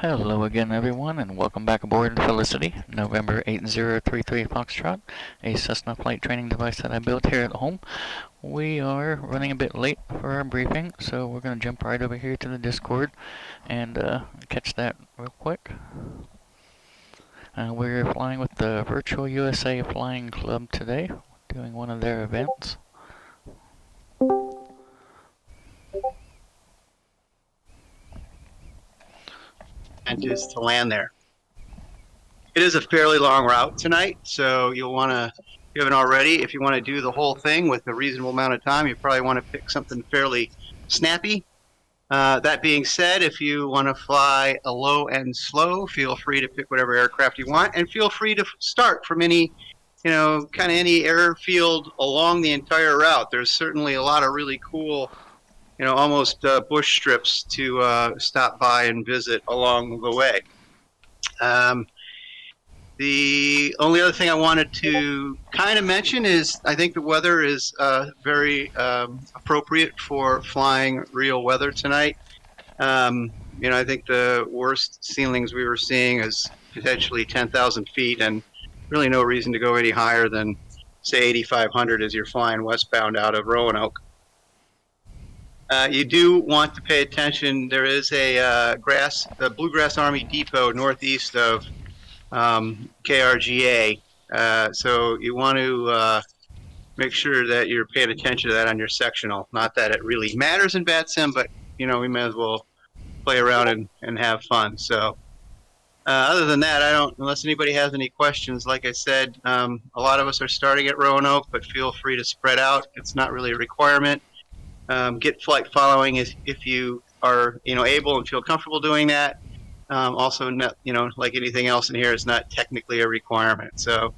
Hello again, everyone, and welcome back aboard Felicity, November 8033 Foxtrot, a Cessna flight training device that I built here at home. We are running a bit late for our briefing, so we're going to jump right over here to the Discord and catch that real quick. We're flying with the Virtual USA Flying Club today, doing one of their events. And is to land there. It is a fairly long route tonight, so you'll want to, if you haven't already, if you want to do the whole thing with a reasonable amount of time, you probably want to pick something fairly snappy. That being said, if you want to fly a low and slow, feel free to pick whatever aircraft you want, and feel free to start from any, kind of any airfield along the entire route. There's certainly a lot of really cool, almost bush strips to stop by and visit along the way. The only other thing I wanted to kind of mention is I think the weather is very appropriate for flying real weather tonight. I think the worst ceilings we were seeing is potentially 10,000 feet, and really no reason to go any higher than, say, 8,500 as you're flying westbound out of Roanoke. You do want to pay attention. There is a Bluegrass Army Depot northeast of KRGA, so you want to make sure that you're paying attention to that on your sectional. Not that it really matters in BATSIM, but we may as well play around and have fun. So other than that, unless anybody has any questions, like I said, a lot of us are starting at Roanoke, but feel free to spread out. It's not really a requirement. Get flight following if you are able and feel comfortable doing that. Also, not, like anything else in here, it's not technically a requirement. So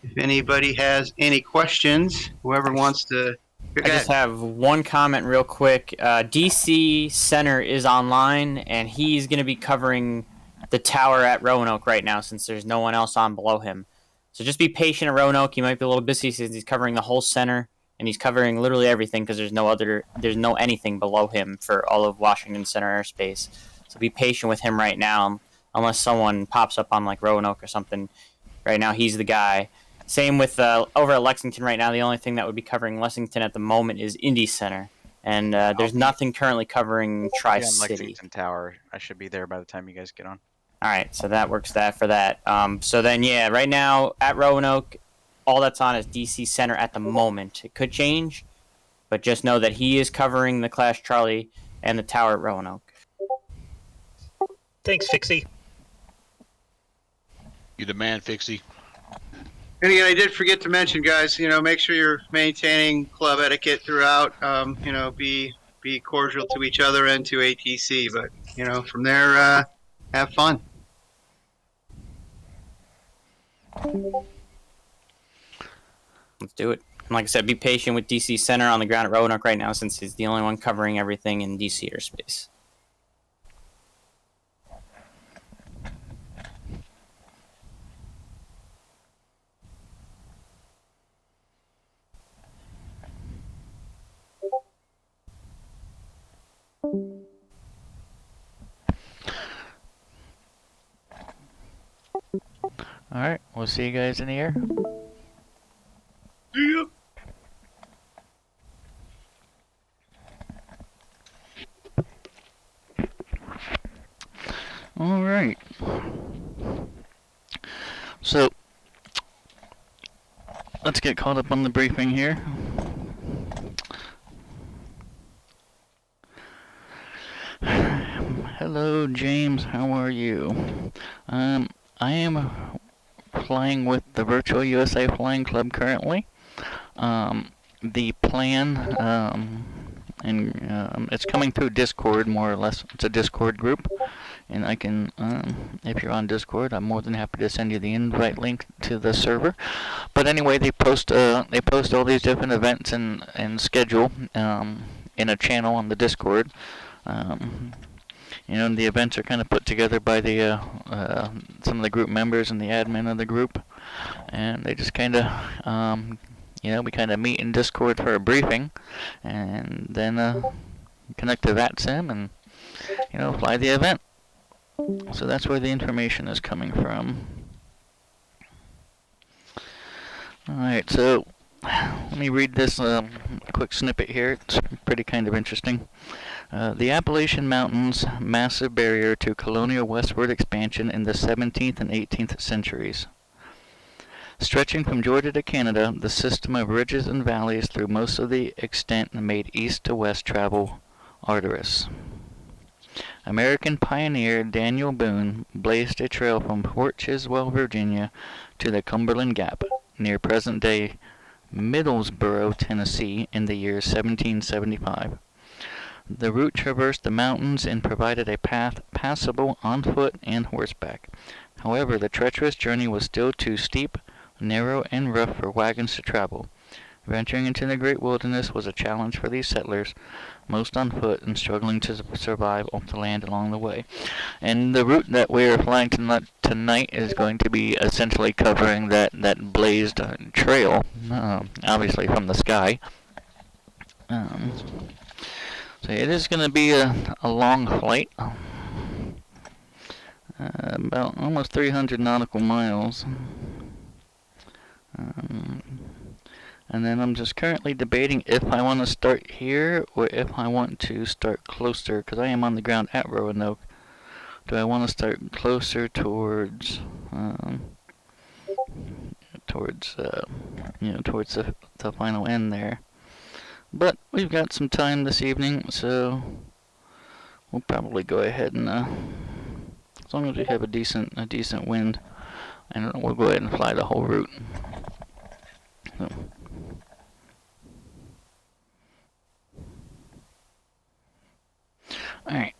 if anybody has any questions, whoever wants to... I just have one comment real quick. DC Center is online, and he's going to be covering the tower at Roanoke right now since there's no one else on below him. So just be patient at Roanoke. He might be a little busy since he's covering the whole center, and he's covering literally everything because there's no anything below him for all of Washington Center airspace. So be patient with him right now, unless someone pops up on like Roanoke or something. Right now, he's the guy. Same with over at Lexington right now. The only thing that would be covering Lexington at the moment is Indy Center, and there's nothing currently covering Tri-City. Lexington Tower. I should be there by the time you guys get on. All right, so that works for that. So then, yeah, right now at Roanoke, all that's on is DC Center at the moment. It could change, but just know that he is covering the Clash Charlie and the tower at Roanoke. Thanks, Fixie. You the man, Fixie. And again, I did forget to mention, guys, make sure you're maintaining club etiquette throughout. Be cordial to each other and to ATC. But, from there, have fun. Let's do it. And like I said, be patient with DC Center on the ground at Roanoke right now since he's the only one covering everything in DC airspace. Alright, we'll see you guys in the air. See ya. Alright. So, let's get caught up on the briefing here. Hello, James. How are you? I am flying with the Virtual USA Flying Club currently. The plan, it's coming through Discord, more or less. It's a Discord group, and I can, if you're on Discord, I'm more than happy to send you the invite link to the server. But anyway, they post all these different events and schedule in a channel on the Discord. The events are kind of put together by the some of the group members and the admin of the group, and they just kind of, we kind of meet in Discord for a briefing, and then connect to VATSIM and, fly the event. So that's where the information is coming from. Alright, so let me read this quick snippet here. It's pretty kind of interesting. The Appalachian Mountains, massive barrier to colonial westward expansion in the 17th and 18th centuries. Stretching from Georgia to Canada, the system of ridges and valleys through most of the extent made east to west travel arduous. American pioneer Daniel Boone blazed a trail from Fort Chiswell, Virginia, to the Cumberland Gap, near present-day Middlesboro, Tennessee, in the year 1775. The route traversed the mountains and provided a path passable on foot and horseback. However, the treacherous journey was still too steep, narrow, and rough for wagons to travel. Venturing into the great wilderness was a challenge for these settlers, most on foot and struggling to survive off the land along the way. And the route that we are flying tonight is going to be essentially covering that blazed trail, obviously from the sky. So it is going to be a long flight, about almost 300 nautical miles. And then I'm just currently debating if I want to start here or if I want to start closer, because I am on the ground at Roanoke. Do I want to start closer towards towards the final end there? But we've got some time this evening, so we'll probably go ahead and as long as we have a decent wind, and we'll go ahead and fly the whole route. So. Alright.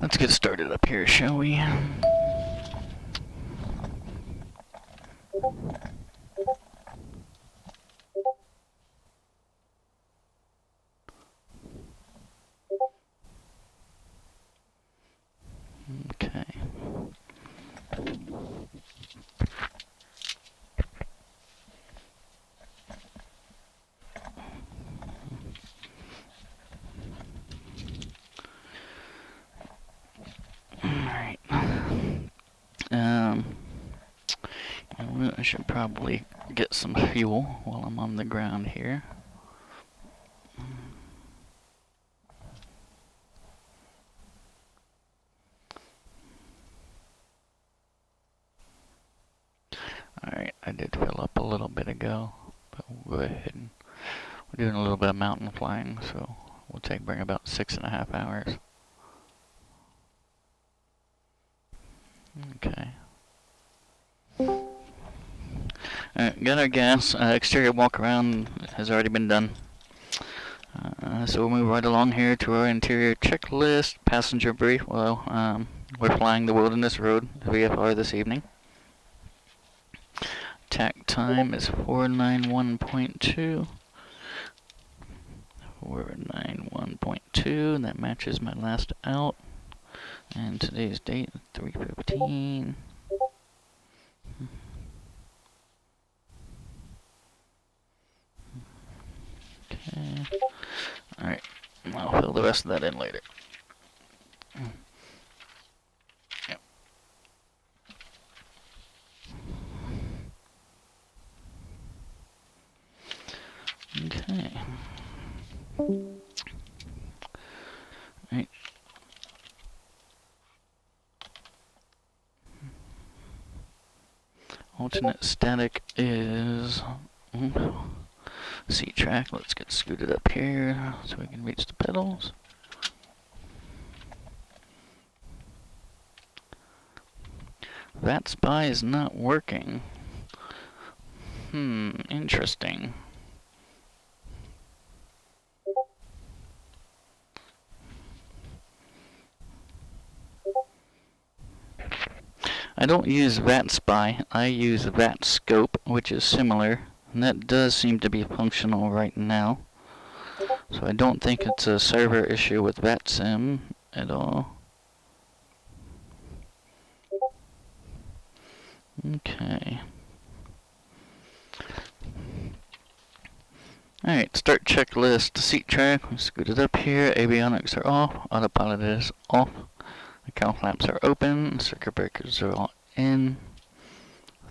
Let's get started up here, shall we? Okay. Alright. I should probably get some fuel while I'm on the ground here. Alright, I did fill up a little bit ago, but we'll go ahead and we're doing a little bit of mountain flying, so we'll bring about 6.5 hours. Okay. Alright, got our gas. Exterior walk around has already been done. So we'll move right along here to our interior checklist. Passenger brief. Well, we're flying the Wilderness Road, VFR, this evening. Tack time is 491.2. 491.2. That matches my last out. And today's date is 3/15. Okay. Alright. I'll fill the rest of that in later. Yep. Okay. Alright. Alternate static is C track. Let's get scooted up here so we can reach the pedals. That spy is not working. Interesting. I don't use VATSpy, I use VATScope, which is similar, and that does seem to be functional right now. So I don't think it's a server issue with VATSim at all. Okay. Alright, start checklist. Seat track, we scoot it up here. Avionics are off. Autopilot is off. The cowl flaps are open. Circuit breakers are all in.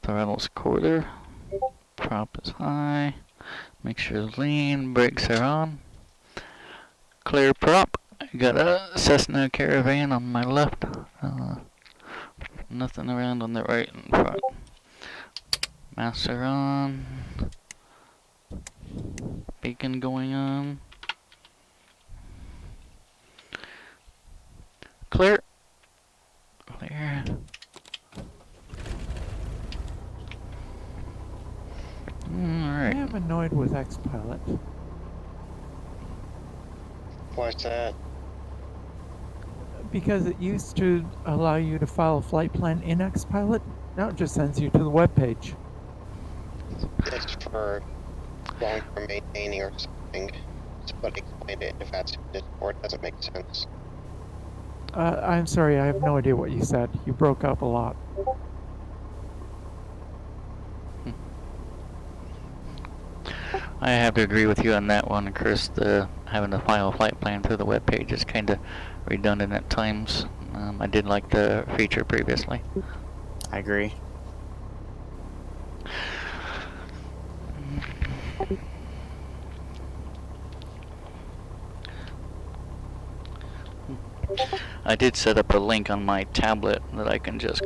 Throttle's quarter. Prop is high. Make sure lean. Brakes are on. Clear prop. I got a Cessna Caravan on my left. Nothing around on the right and front. Masks are on. Beacon going on. Clear. Clear. I Alright. am annoyed with Xpilot. Why's that? Because it used to allow you to file a flight plan in Xpilot. Now it just sends you to the web page. It's for long-term maintaining or something. Somebody explained it. If that's or it doesn't make sense. I'm sorry, I have no idea what you said. You broke up a lot. I have to agree with you on that one, Chris. Having to file a flight plan through the web page is kind of redundant at times. I did like the feature previously. I agree. I did set up a link on my tablet that I can just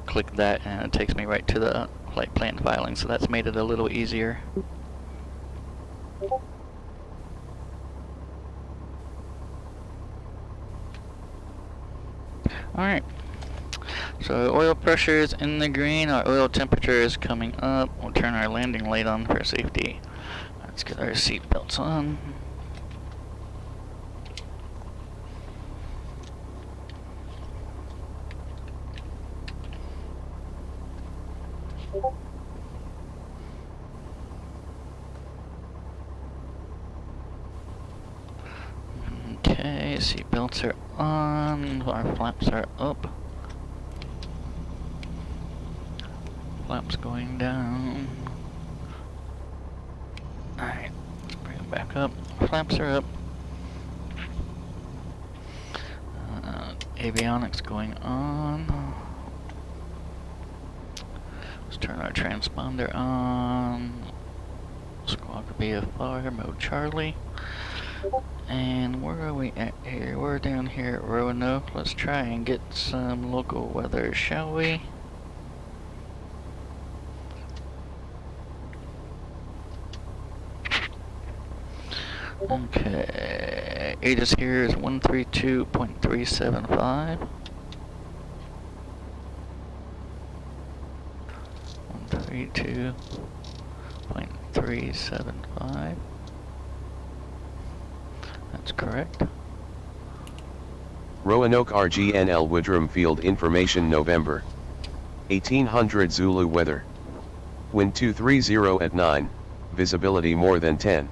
click that and it takes me right to the flight plan filing, so that's made it a little easier. Alright, so oil pressure is in the green, our oil temperature is coming up. We'll turn our landing light on for safety. Let's get our seat belts on. Okay, seat belts are on, our flaps are up. Flaps going down. Alright, let's bring them back up. Flaps are up. Avionics going on. Let's turn our transponder on. Squawk VFR, mode Charlie. And where are we at here? We're down here at Roanoke. Let's try and get some local weather, shall we? Okay, ATIS here is 132.375. 132.375. That's correct. Roanoke RGNL Woodrum Field Information November 1800 Zulu weather. Wind 230 at 9, visibility more than 10.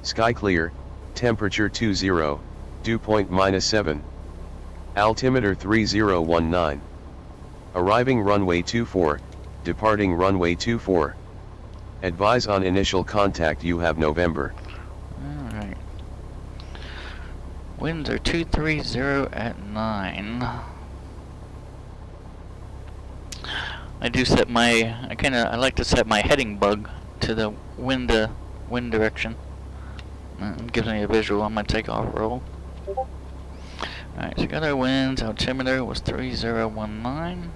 Sky clear, temperature 20, dew point -7. Altimeter 3019. Arriving runway 24, departing runway 24. Advise on initial contact you have November. Alright. Winds are 230 at 9. I do set my, I like to set my heading bug to the wind direction. It gives me a visual on my takeoff roll. Alright, so we got our winds. Altimeter was 3019.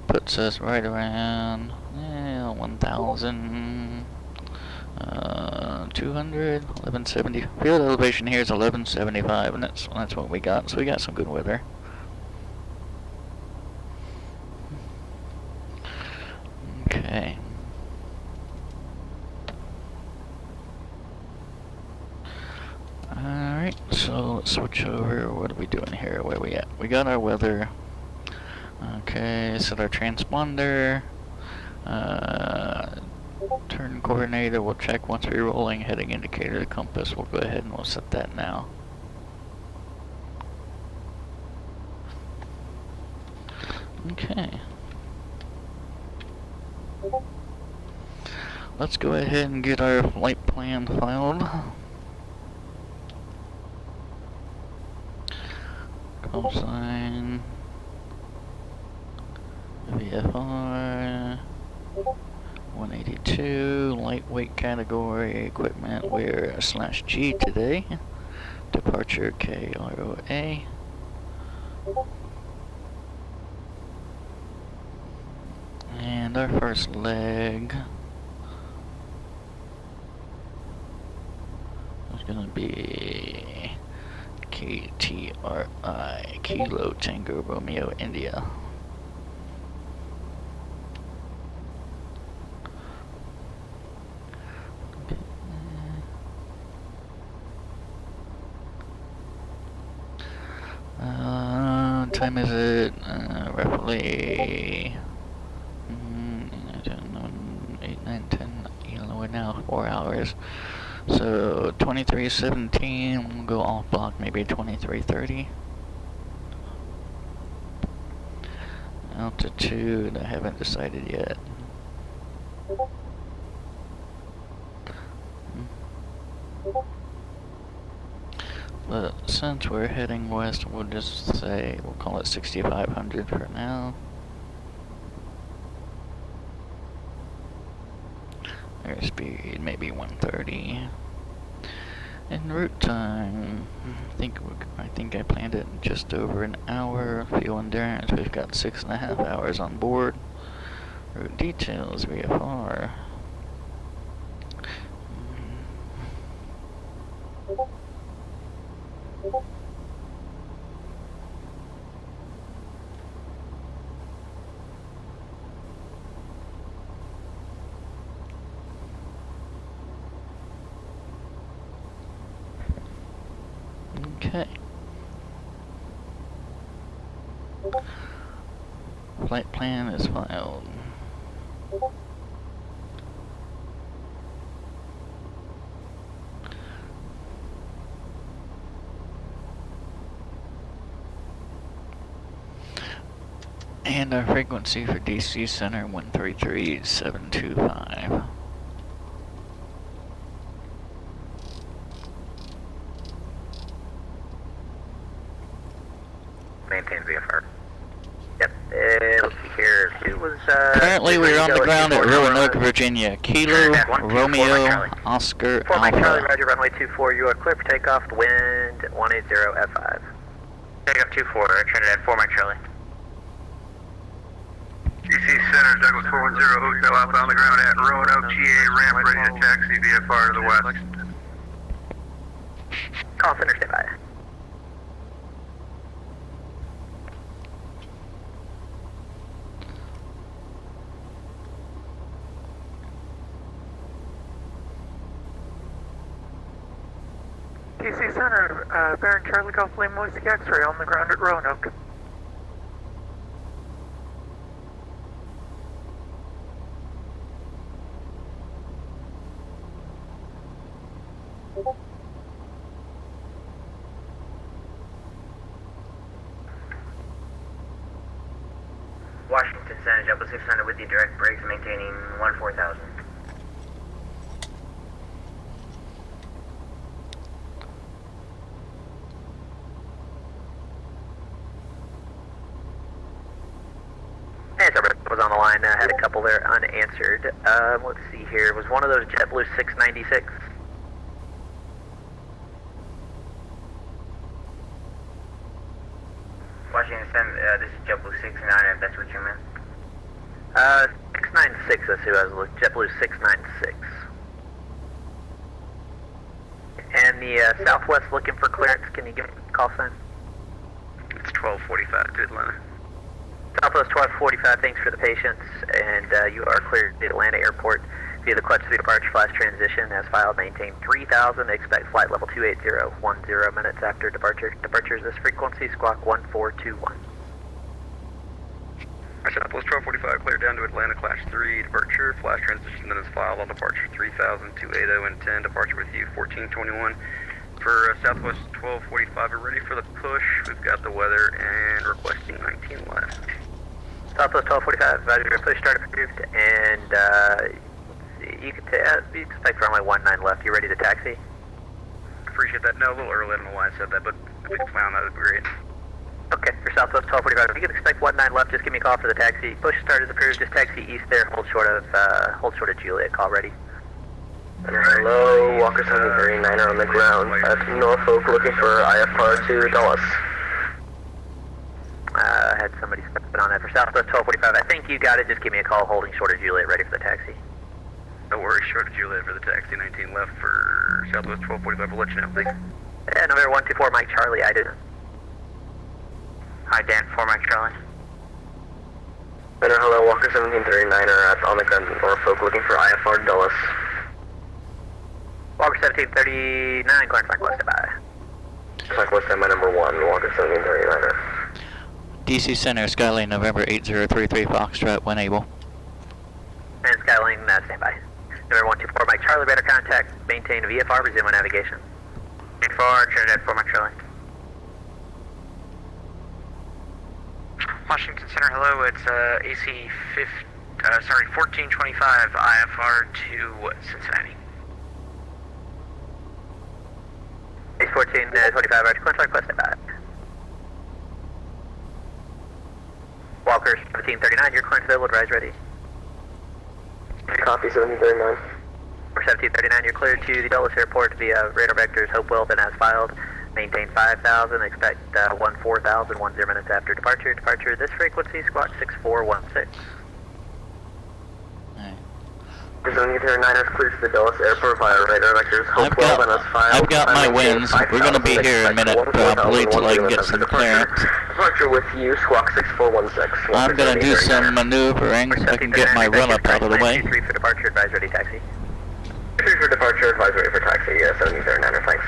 Puts us right around 1,200, 1170. Field elevation here is 1175, and that's what we got. So we got some good weather. Okay. Alright, so let's switch over. What are we doing here? Where are we at? We got our weather. Okay, set our transponder. Turn coordinator, we'll check once we're rolling. Heading indicator, the compass, we'll go ahead and we'll set that now. Okay. let's go ahead and get our flight plan filed. Call sign. VFR. 182. Lightweight category. Equipment. We're /G today. Departure KROA. And our first leg is gonna be KTRI, Kilo Tango Romeo India. Time is it? Roughly 8, 9, 10, 11, now 4 hours. So 23:17, we'll go off block maybe 23:30. Altitude, I haven't decided yet. But since we're heading west, we'll just say, we'll call it 6,500 for now. Airspeed maybe 130. En route time, I think I planned it in just over an hour. Fuel endurance, we've got 6.5 hours on board. Route details, VFR. Okay. Flight plan is filed. And our frequency for DC Center 133725. Maintain VFR. Yep, let's see here. It was, Currently we're on the ground at Roanoke, Virginia. Kilo, Romeo, Oscar, Fort Mike Charlie, Alpha. Roger, runway 24, you are clear for takeoff, wind 180F5. Takeoff 24, Trinidad, Fort Mike Charlie. DC Center, Douglas 410, Hotel Alpha on the ground at Roanoke, GA, ramp ready to taxi, VFR to the west. Call center, stay by. DC Center, Baron Charlie Golf Lima Whiskey X-ray on the ground at Roanoke. Washington Center, Double 600 with you, direct brakes, maintaining 14,000. Hey, sorry, was on the line, had a couple there unanswered. Let's see here, was one of those JetBlue 696? Washington Center, this is JetBlue 69, if that's what you meant. 696, that's who I was looking, JetBlue 696. And the Southwest looking for clearance, can you give me a call sign? It's 1245 to Atlanta. Southwest 1245, thanks for the patience, and you are cleared to Atlanta Airport via the clutch 3 departure flash transition as filed, maintain 3000, expect flight level 280, 10 minutes after departure. Departure is this frequency, squawk 1421. Southwest 1245, cleared down to Atlanta, class 3, departure, flash transition, then is filed on departure 3000, 280 and 10, departure with you 1421. For Southwest 1245, we're ready for the push, we've got the weather, and requesting 19 left. Southwest 1245, advisory push start approved, and let's You can you expect runway 19 left. You ready to taxi? Appreciate that. No, a little early. I don't know why I said that, but if you can plan on that, would be great. Okay, for Southwest 1245, you can expect 19 left. Just give me a call for the taxi. Push start is approved. Just taxi east there. Hold short of Juliet. Call ready. Hello, Walker 739er on the ground at Norfolk looking for IFR to Dulles. I had somebody stepping on that for Southwest 1245. I think you got it. Just give me a call holding short of Juliet, ready for the taxi. No worries, short of Juliet for the taxi, 19 left for Southwest 1245. We'll let you know. Thanks. Yeah, November 124, Mike Charlie, I did. Hi, Dan, 4 Mike Charlie. Hello, Walker 1739er at on the ground at Norfolk looking for IFR Dulles. Walker 1739, Clarence Southwest, bye. Southwest my number 1, Walker 1739er. DC Center, Skylane, November 8033 Foxtrot, when able. And Skylane, stand by. November 124, Mike Charlie, radar contact, maintain VFR, resume on navigation. VFR, Trinidad 4 Mike Charlie. Washington Center, hello, it's AC 1425 IFR to Cincinnati. AC 1425, Roger, Clarence Southwest, bye. Walker 1739, your Clarence available, rise ready. Copy 1739. For 1739, you're cleared to the Dulles Airport via radar vectors Hopewell, then as filed. Maintain 5,000, expect 14,000, 10 minutes after departure. Departure this frequency, squawk 6416. Alright. 1739 is cleared to the Dulles Airport via radar vectors Hopewell, then as filed. I've got my wins. We're gonna be here in a minute probably till I can get some clearance. Departure with you, squawk 6416. I'm gonna do some maneuvering so I can get my run-up out of the way. 3 for departure, advise ready taxi. 3 for departure, advise ready for taxi, 1739, thanks.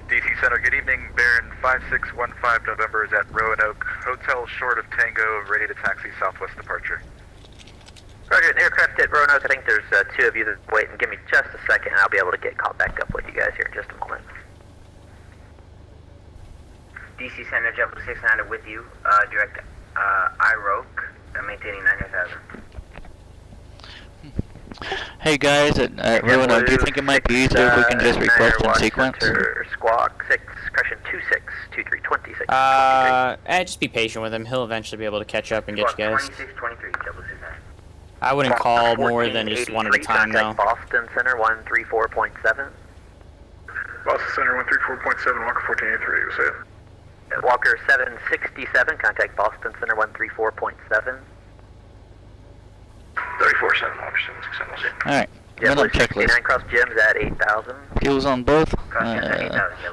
DC Center, good evening. Baron 5615 November is at Roanoke Hotel, short of Tango, ready to taxi Southwest departure. Roger, an aircraft at Roanoke. I think there's 2 of you that wait, and give me just a second and I'll be able to get caught back up with you guys here in just a moment. DC Center, Jumbo 600 with you, direct IROC, maintaining 90,000. Hey guys, at Roanoke, do you think it might be easier if we can just request in sequence? Squawk 6, correction 262326. Just be patient with him. He'll eventually be able to catch up and get you guys. 2623, Jumbo 600. I wouldn't call more than just one at a time, though. Boston Center 134.7. Boston Center 134.7, Walker 1483, was it? Walker 767, contact Boston Center 134.7. 34.7, Walker 767. Alright, Yeah, run-up checklist. Cross Gyms at 8,000. Fuels on both.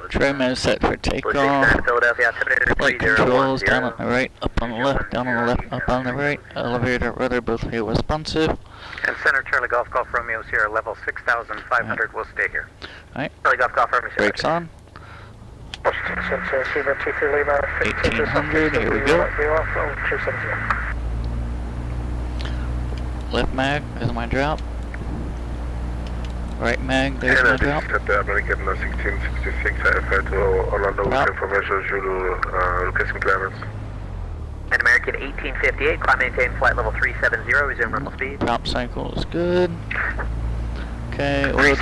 Trim is set for takeoff. Philadelphia, Flight controls down on the right, up on the left, down on the left, up on the right. Elevator, rudder, both fuel responsive. And Center Charlie Golf Golf Romeo Sierra, level 6,500, will stay here. Alright, Charlie Golf Golf Romeo Sierra. brakes on. 1800, here we go. Left mag, there's my drop. Right mag, there's my drop. American 1666 IFR to Orlando with information Zulu, location clearance. And American 1858, climb maintain flight level 370, resume normal speed. Drop cycle is good. Okay, oil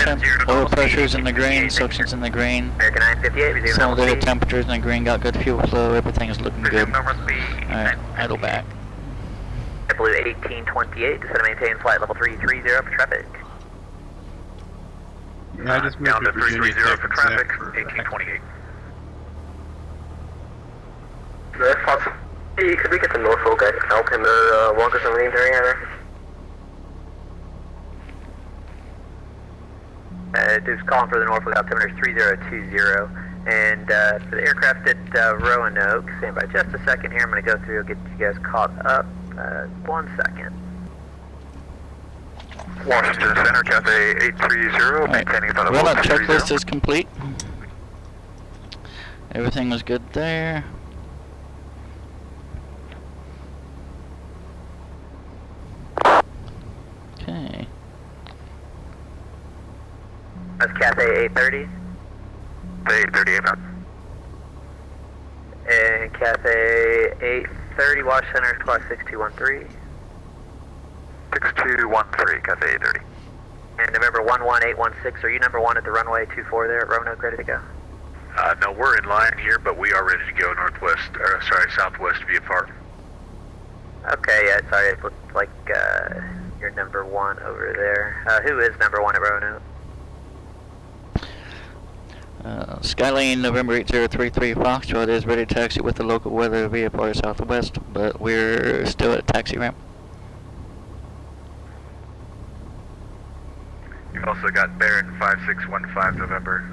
pressure's in the green, suction's in the green. American 958, resume normal Cylinder speed. temperature's in the green, got good fuel flow, everything is looking good. Alright, idle back. Blue 1828, descend and maintain flight level 330 for traffic. Yeah, I just moved Down to to Virginia 330 for Tech traffic, exec. 1828. That's possible. Hey, could we get the Norfolk at Altimeter, Walker 1739er? Just calling for the Norfolk altimeter 3020, and for the aircraft at Roanoke, stand by just a second here. I'm going to go through, get you guys caught up. 1 second. Washington Center, Cafe 830, maintaining the level Run-up 330. checklist is complete. Everything was good there. Okay. That's Cafe 830. 838 knots. And Cafe 830, Wash Center, squawk 6213. 6213, Cathay 830. And November 11816, are you number 1 at the runway 24 there at Roanoke, ready to go? No, we're in line here, but we are ready to go southwest VFR. Okay, yeah, sorry, it looks like you're number 1 over there. Who is number 1 at Roanoke? Skylane November 8033 Foxtrot is ready to taxi with the local weather VFR Southwest, but we're still at taxi ramp. You've also got Baron 5615 November.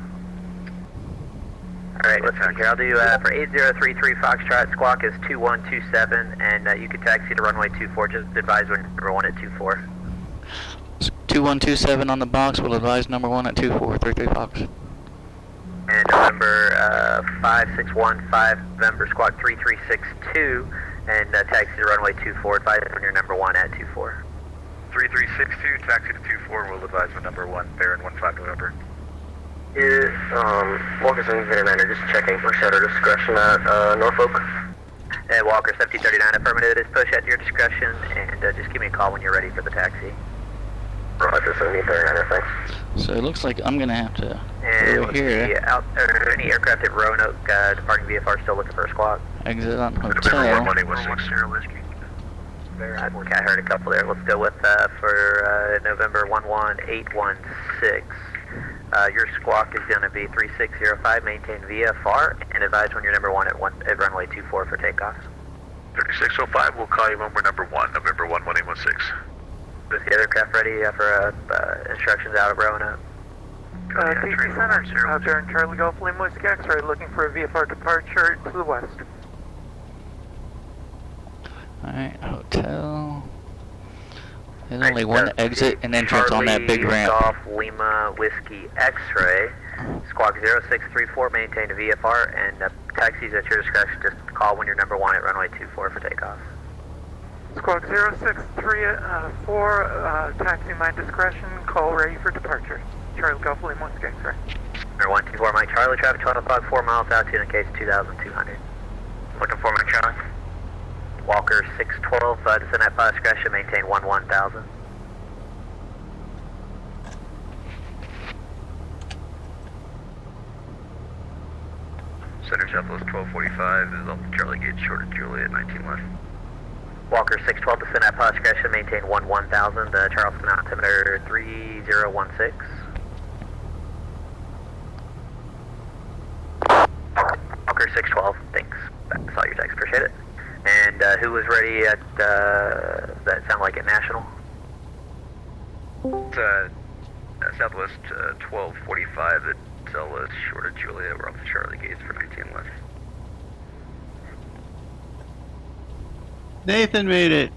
Alright, let's see here. I'll do, for 8033 Foxtrot, squawk is 2127, and you can taxi to runway 24, just advise when number 1 at 24. 2127 on the box, will advise number 1 at 2433 Fox. And November 5615, November squawk 3362, and taxi to runway 24, advise when you're number 1 at 24. 3362, taxi to 24, and we'll advise when number 1, Baron 15 November. Is, Walker 739, just checking for shutter discretion at, Norfolk. And Walker 1739, affirmative, it is push at your discretion, and just give me a call when you're ready for the taxi. Roger 1739, thanks. So it looks like I'm gonna have to And go here, any aircraft at Roanoke departing VFR still looking for a squawk? exit on November hotel. 1816 whiskey. I heard a couple there. Let's go with for November 11816. Your squawk is going to be 3605, maintain VFR, and advise when you're number 1 at runway 24 for takeoff. 3605, we'll call you when we're number 1, November 11816. Is the aircraft ready for instructions out of Roanoke? DC Center, out there in Charlie Golf Lima Whiskey X-ray, looking for a VFR departure to the west. Alright, hotel. There's only one exit and entrance on that big ramp. Golf Lima Whiskey X-ray, squawk 0634, maintain VFR, and taxis at your discretion. Just call when you're number 1 at runway 24 for takeoff. Squawk 0634, taxi my discretion, call ready for departure. Charlie Golf Lima Whiskey X-ray. Number 124 Mike Charlie, traffic 12 o'clock, 4 miles altitude in case 2200. Looking for Mike Charlie. Walker 612, descend at fire discretion, maintain 1000. Center Southwest 1245 is off the Charlie Gate, short of Juliet, 19 left. Walker 612, descend at fire discretion, maintain 1000, Charleston altimeter 3016. Walker 612, thanks. I saw your text, appreciate it. And who was ready at, that sound like at National? Southwest 1245 at Zella, short of Juliet. We're off the Charlie Gates for 19 left. Nathan made it.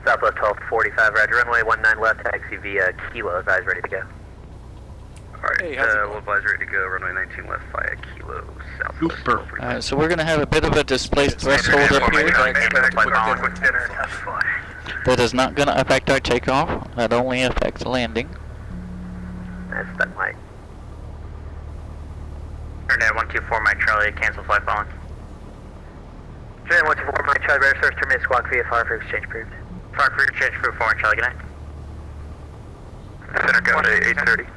Southwest 1245, roger, runway 19 left, taxi via Kilo, advise ready to go. Alright, we'll advise ready to go, runway 19 left via Kilo, Southwest Super. 1245. Alright, so we're gonna have a bit of a displaced threshold up here. That is not gonna affect our takeoff. That only affects landing. That's stuck, Mike. Internet 124, Mike Charlie, cancel flight following. Internet 124, Mike Charlie, better search, terminate squawk VFR for exchange approved. Fire for exchange approved for Mike Charlie, good night. Center Cathay 830.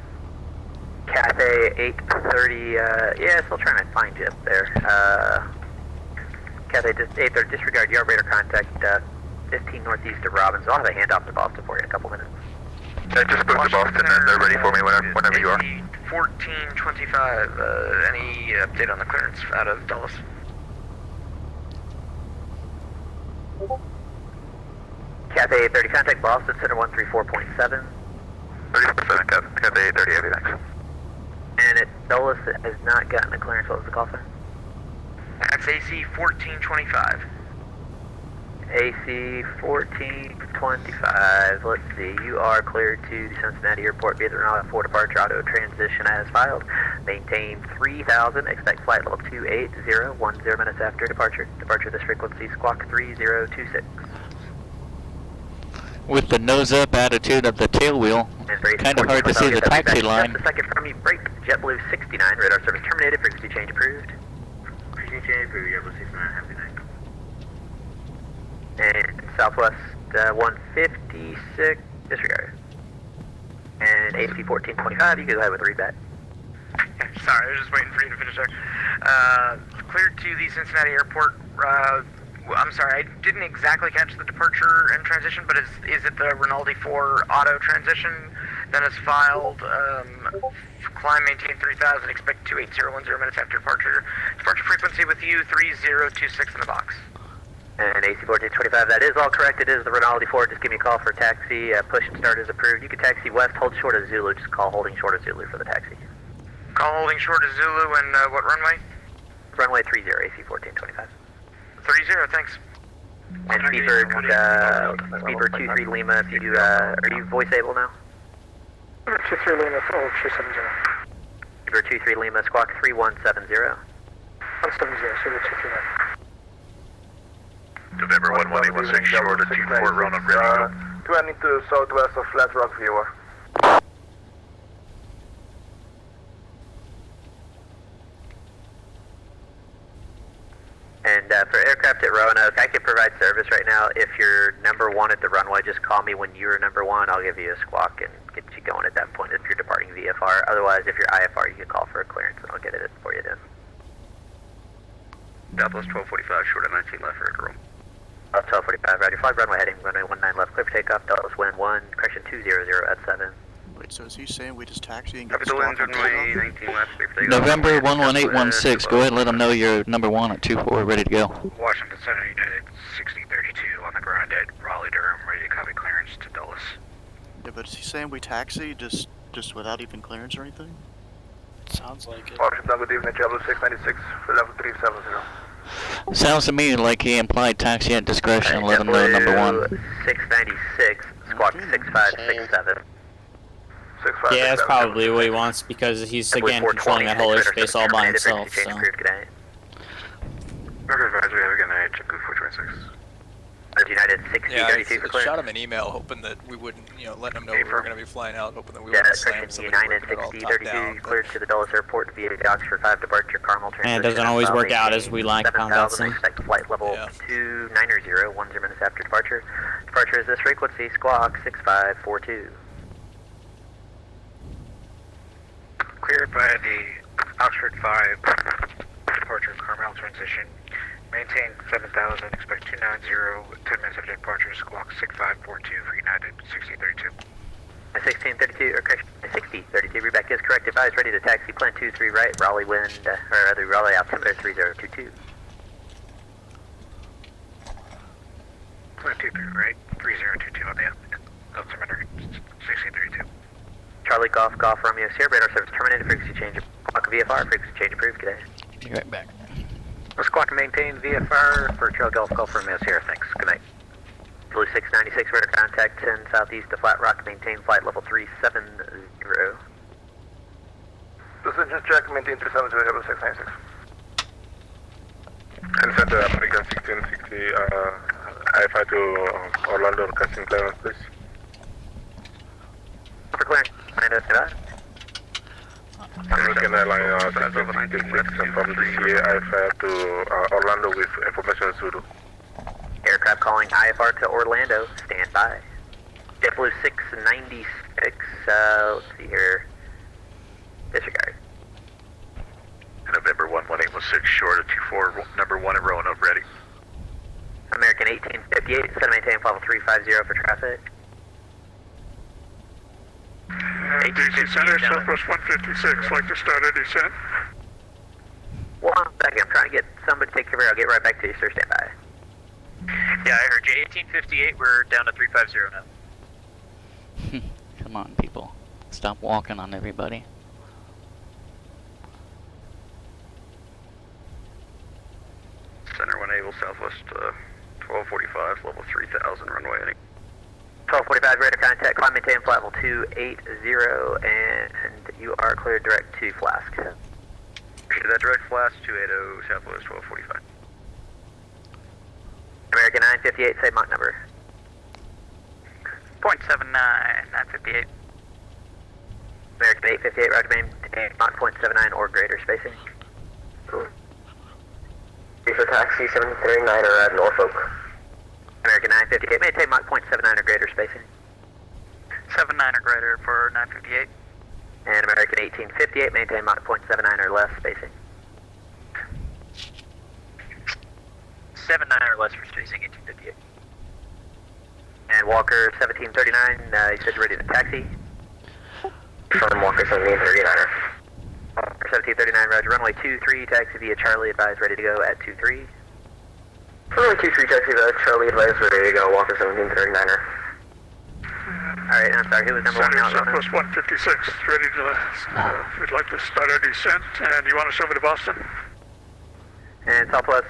Cathay 830, yeah, still trying to find you up there. Cathay 830, disregard yard radar contact, 15 northeast of Robbins. I'll have a handoff to Boston for you in a couple minutes. I just spoke to Boston and they're ready for me whenever you are. 1425, any update on the clearance out of Dulles? Cathay 830, contact Boston, center 134.7. 30% Cathay 830, heavy, thanks. And it, Dulles has not gotten a clearance. What was the call, sir? That's AC 1425. AC 1425. Let's see. You are cleared to Cincinnati Airport via the Renata 4 departure auto transition as filed. Maintain 3000. Expect flight level 280. 10 minutes after departure. Departure this frequency squawk 3026. With the nose up attitude of the tail wheel, kind of hard to see the taxi line. Just a second from you. Break. JetBlue 69. Radar service terminated. Frequency change approved. Frequency change approved. JetBlue 69. Have a good night. And Southwest 156, disregard. And AC 1425, you can go ahead with readback. Sorry, I was just waiting for you to finish there. Cleared to the Cincinnati airport. I'm sorry, I didn't exactly catch the departure and transition, but is it the Rinaldi 4 auto transition that is filed? Climb, maintain 3000, expect 28010 minutes after departure. Departure frequency with you, 3026 in the box. And AC 1425, that is all correct. It is the Rinaldi 4. Just give me a call for taxi. Push and start is approved. You can taxi west, hold short of Zulu. Just call holding short of Zulu for the taxi. Call holding short of Zulu and what runway? Runway 30, AC 1425. 30, thanks. And Beaver 23 Lima, if you, are you voice able now? 23 Lima, 370. Beaver 23 Lima, squawk 3170. 170, 0239. November 1116 short of 24 Roanoke, ready to go. 22 southwest of Flat Rock Viewer. And for aircraft at Roanoke, I can provide service right now. If you're number one at the runway, just call me when you're number one. I'll give you a squawk and get you going at that point if you're departing VFR. Otherwise, if you're IFR, you can call for a clearance and I'll get it for you then. Southwest 1245, short of 19 left, ready to roll. 1245, roger. Flag runway heading, runway 19 left, clear for takeoff, Dallas wind 1, correction 200 at 7. Wait, so is he saying we just taxi and Copy get the winds, squawk runway 19 left, clear for takeoff. November 11816. Go ahead and let them know you're number one at 24, ready to go. Washington Center, United 6032 on the ground at Raleigh, Durham, ready to copy clearance to Dulles. Yeah, but is he saying we taxi just without even clearance or anything? Sounds like it. Washington, good evening, Travel 696 for level 370. Sounds to me like he implied taxi at discretion. Let them know number one. 696, squawk 6567. Yeah, that's probably what he wants because he's again controlling that whole airspace all by himself. So. Record advisory, have a good night, JetBlue 426. United 6032 for I shot him an email hoping that we wouldn't, letting him know we were going to be flying out, hoping that we yeah, wouldn't slam somebody. United 6032 cleared to the Dulles Airport via the Oxford 5 departure, Carmel transition. And it doesn't always work out as we like, found out some. Expect flight level 290, 10 minutes after departure. Departure is this frequency, squawk 6542. Cleared by the Oxford 5 departure, Carmel transition. Maintain 7,000, expect 290, 10 minutes after departure, squawk 6542 for United 1632. 1632, or correction, 6032, reback is correct. Advise ready to taxi, plan 23 right, Raleigh wind, or rather Raleigh altimeter 3022. Plan 23 right, 3022 on the altimeter 1632. Charlie Golf, Romeo Sierra, radar service terminated, frequency change, clock VFR, frequency change approved, good day. Be right back. Squawk maintain VFR for Charlie Golf, Romeo Sierra, thanks, good night. Blue 696, radar contact 10 southeast to Flat Rock, maintain flight level 370. Precision check, maintain 370, level 696. And Center, American 1660, IFI to Orlando, requesting clearance, please. For clearance, American Airlines 1666 from DCA IFI to Orlando with information Zulu. Aircraft calling IFR to Orlando, stand by. JetBlue 696, let's see here, disregard. November 11816 short of 24, number 1 at Roanoke, ready. American 1858, set maintain level 350 for traffic. DC Center, Southwest 156, like to start a descent. 1 second, I'm trying to get somebody to take care of it. I'll get right back to you, sir, stand by. Yeah, I heard you. 1858, we're down to 350 now. Come on, people. Stop walking on everybody. Center 1 able, Southwest 1245, level 3000, runway heading. 1245, radar contact, climb maintain flight level 280, and you are cleared direct to Flask. Appreciate that, direct Flask 280, Southwest 1245. American 958, say Mach number. 0.79, 958. American 858, roger, maintain Mach 0.79 or greater spacing. For taxi 739 at Norfolk. American 958, maintain Mach 0.79 or greater spacing. 79 or greater for 958. And American 1858, maintain Mach 0.79 or less spacing. 79 or less for spacing 1858. And Walker 1739, you said you're ready to taxi. Confirm Walker 1739er. Walker 1739, roger, runway 23, taxi via Charlie, advised ready to go at 23. Runway 23, taxi via Charlie, advised ready to go, Walker 1739er. Alright, I'm sorry, who was number one now? Southwest 156, ready to, we'd like to start our descent, and you want us over to Boston? And Southwest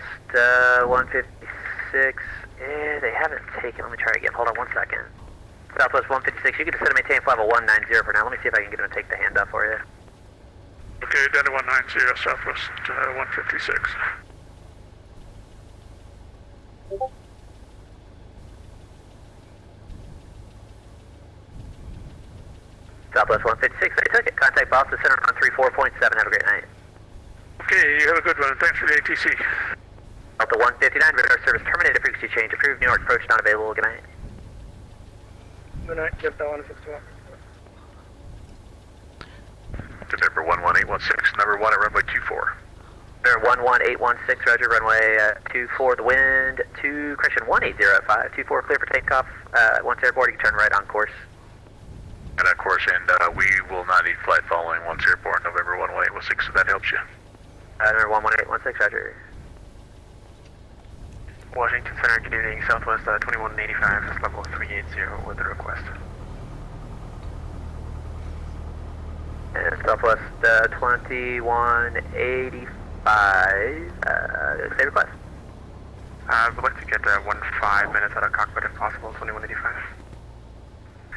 156, they haven't taken, let me try again, hold on 1 second. Southwest 156, you can descend and maintain flight level 190 for now, let me see if I can get them to take the handoff for you. Okay, Delta 190, Southwest 156. Southwest 156, they took it. Contact Boston Center on 34.7. Have a great night. Okay, you have a good one. Thanks for the ATC. Delta 159, radar service terminated. Frequency change approved. New York approach not available. Good night. Good night, Delta 161. November 11816, number 1 at runway 24. There 11816, roger, runway 24, the wind, 2, correction 180 at 5, 24, clear for takeoff. Once airborne, you can turn right on course. And of course, we will not need flight following once airborne, November 11816, if that helps you. Number 11816, roger. Washington Center, good evening, Southwest 2185, that's level 380 with the request. And Southwest 2185, say request. I would like to get 15 minutes out of cockpit if possible, 2185.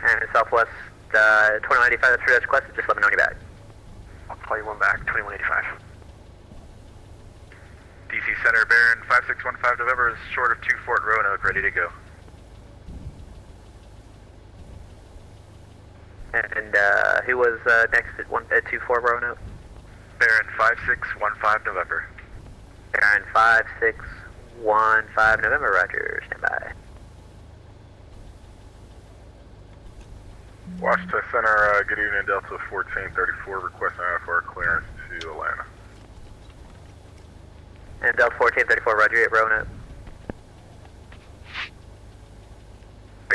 And Southwest 2185, that's your request, just let me know when you're back. I'll call you one back, 2185. DC Center, Baron 5615 November is short of 2 Fort Roanoke, ready to go. And who was next at 24 Roanoke? Baron 5615 November. Baron 5615 November, roger, stand by. Washington Center, good evening, Delta 1434, requesting IFR clearance to Atlanta. And Delta 1434, roger, at Roanoke.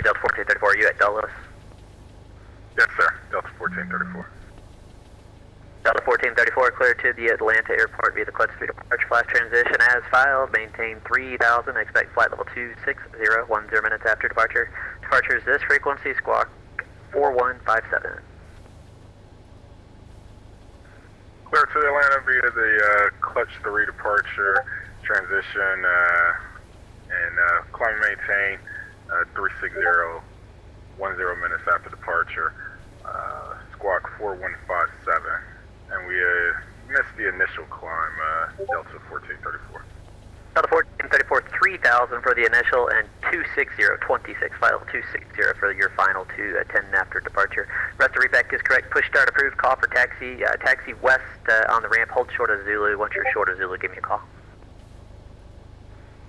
Delta 1434, are you at Dulles? Yes, sir. Delta 1434. Delta 1434, clear to the Atlanta airport via the Clutch 3 departure flash transition as filed. Maintain 3000. Expect flight level 260, 10 minutes after departure. Departure is this frequency, squawk 4157. Clear to Atlanta via the Clutch 3 departure transition and climb maintain 360, 10 minutes after departure. Squawk 4157. And we missed the initial climb, Delta 1434. Delta 1434, 3000 for the initial and 260, 26, file 260 for your final 10 after departure. Rest of reback is correct. Push start approved. Call for taxi. Taxi west on the ramp. Hold short of Zulu. Once you're short of Zulu, give me a call.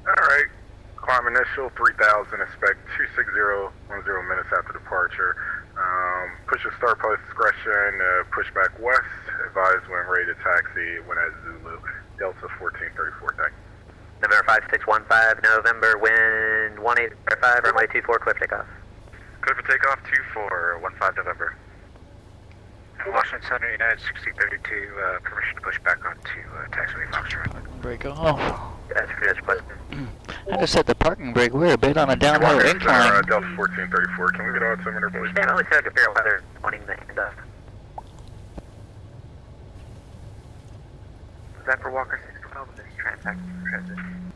Alright. Climb initial 3000. Expect 260, 10 minutes after departure. Push your start post discretion. Push back west. Advise when ready to taxi. When at Zulu. Delta 1434. Thank you. November 5615, November, wind 1805, runway 24, clear for takeoff. Clear for takeoff 2415 November. Washington Center, United 6032, permission to push back onto taxiway Foxtrot. Break off. That's for this question. I just set the parking brake. We're a bit on a downhill incline. Delta 1434, can we get altimeter please? Stand only set fair weather, wanting the handoff. Is that for Walker 612 with this transaction transition?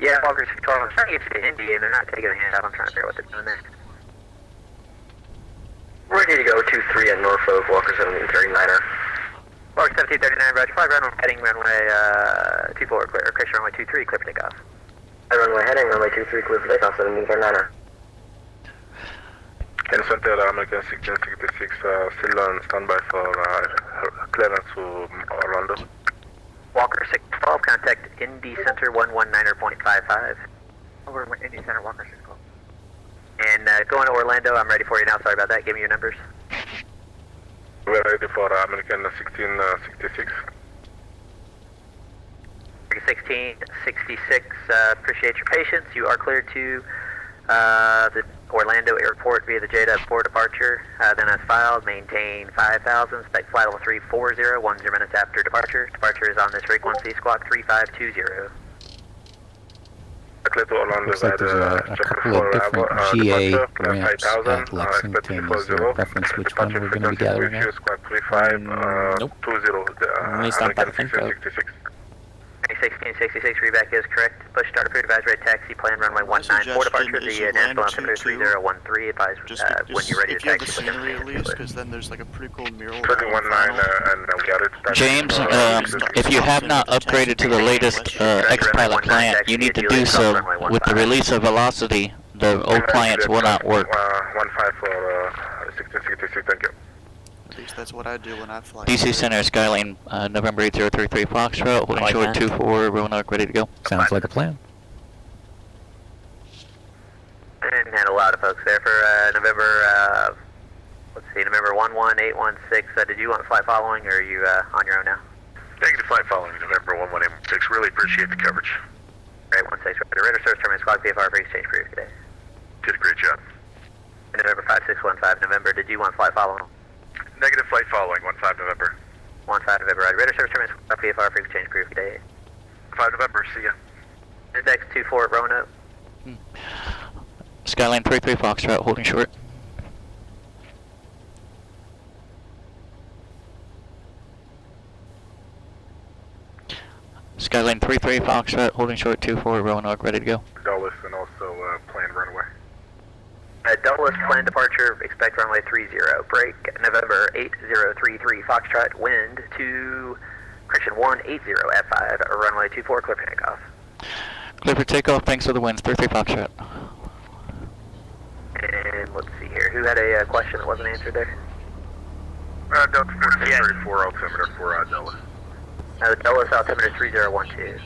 Yeah, Walker 612, I'm trying to get to Indy and they're not taking a handoff. I'm trying to figure out what they're doing there. Ready to go 23 at Norfolk, Walker 1739er. Walker 1739, roger, flag runway heading, runway 24, clear, correction, runway 23, clear for takeoff. Runway heading, runway 23, clear for takeoff, 1739er. And Center, American 1666, still on standby for clearance to Orlando. Walker 612, contact Indy Center 119.55. Over Indy Center, Walker 612. And going to Orlando, I'm ready for you now. Sorry about that. Give me your numbers. We're ready for American 1666. 1666, appreciate your patience. You are cleared to the Orlando Airport via the JDub for departure. Then as filed, maintain 5,000, expect flight level 340, 10 minutes after departure. Departure is on this frequency, squawk 3520. Looks like there's a couple of different GA ramps at Lexington. Is there a preference which one we're going to be gathering at? Nope. At least not that I think of. 1666, readback is correct. Push start approved, advisory taxi plan runway 19 for departure. The national altimeter 3013, advise when you're ready to taxi. If you have the scenery at least, because then there's like a pretty cool mural. 3019 and we got it. James, if you have not upgraded to the latest X-Pilot client, you need to do so. With the release of Velocity, the old clients will not work. 15 for 1666, thank you. At least that's what I do when I fly. DC Center, Skyline, November 8033 Foxtrot, holding short 24, Roanoke, ready to go. Sounds like a plan. And had a lot of folks there for November, let's see, November 11816. Did you want flight following, or are you on your own now? Negative flight following November 11816. Really appreciate the coverage. Alright, 16, radar service terminal, squawk VFR for exchange for you today. Did a great job. And November 5615, November, did you want flight following? Negative flight following 15 November. 15 November, right. Radar service terminal, squawk VFR for exchange for you today. 5 November, see ya. Index 24 at Roanoke. Skyline 33 Foxtrot, holding short. Skyline 33 Foxtrot, holding short 24, Roanoke, ready to go. Dulles and also planned runway. Dulles, planned departure, expect runway 30. Break, November 8033 Foxtrot, wind to correction 180 at 5, runway 24, clear for takeoff. Clear for takeoff, thanks for the winds, 33 Foxtrot. And let's see here, who had a question that wasn't answered there? Delta 1434 altimeter for Dulles. Dulles, altimeter 3012.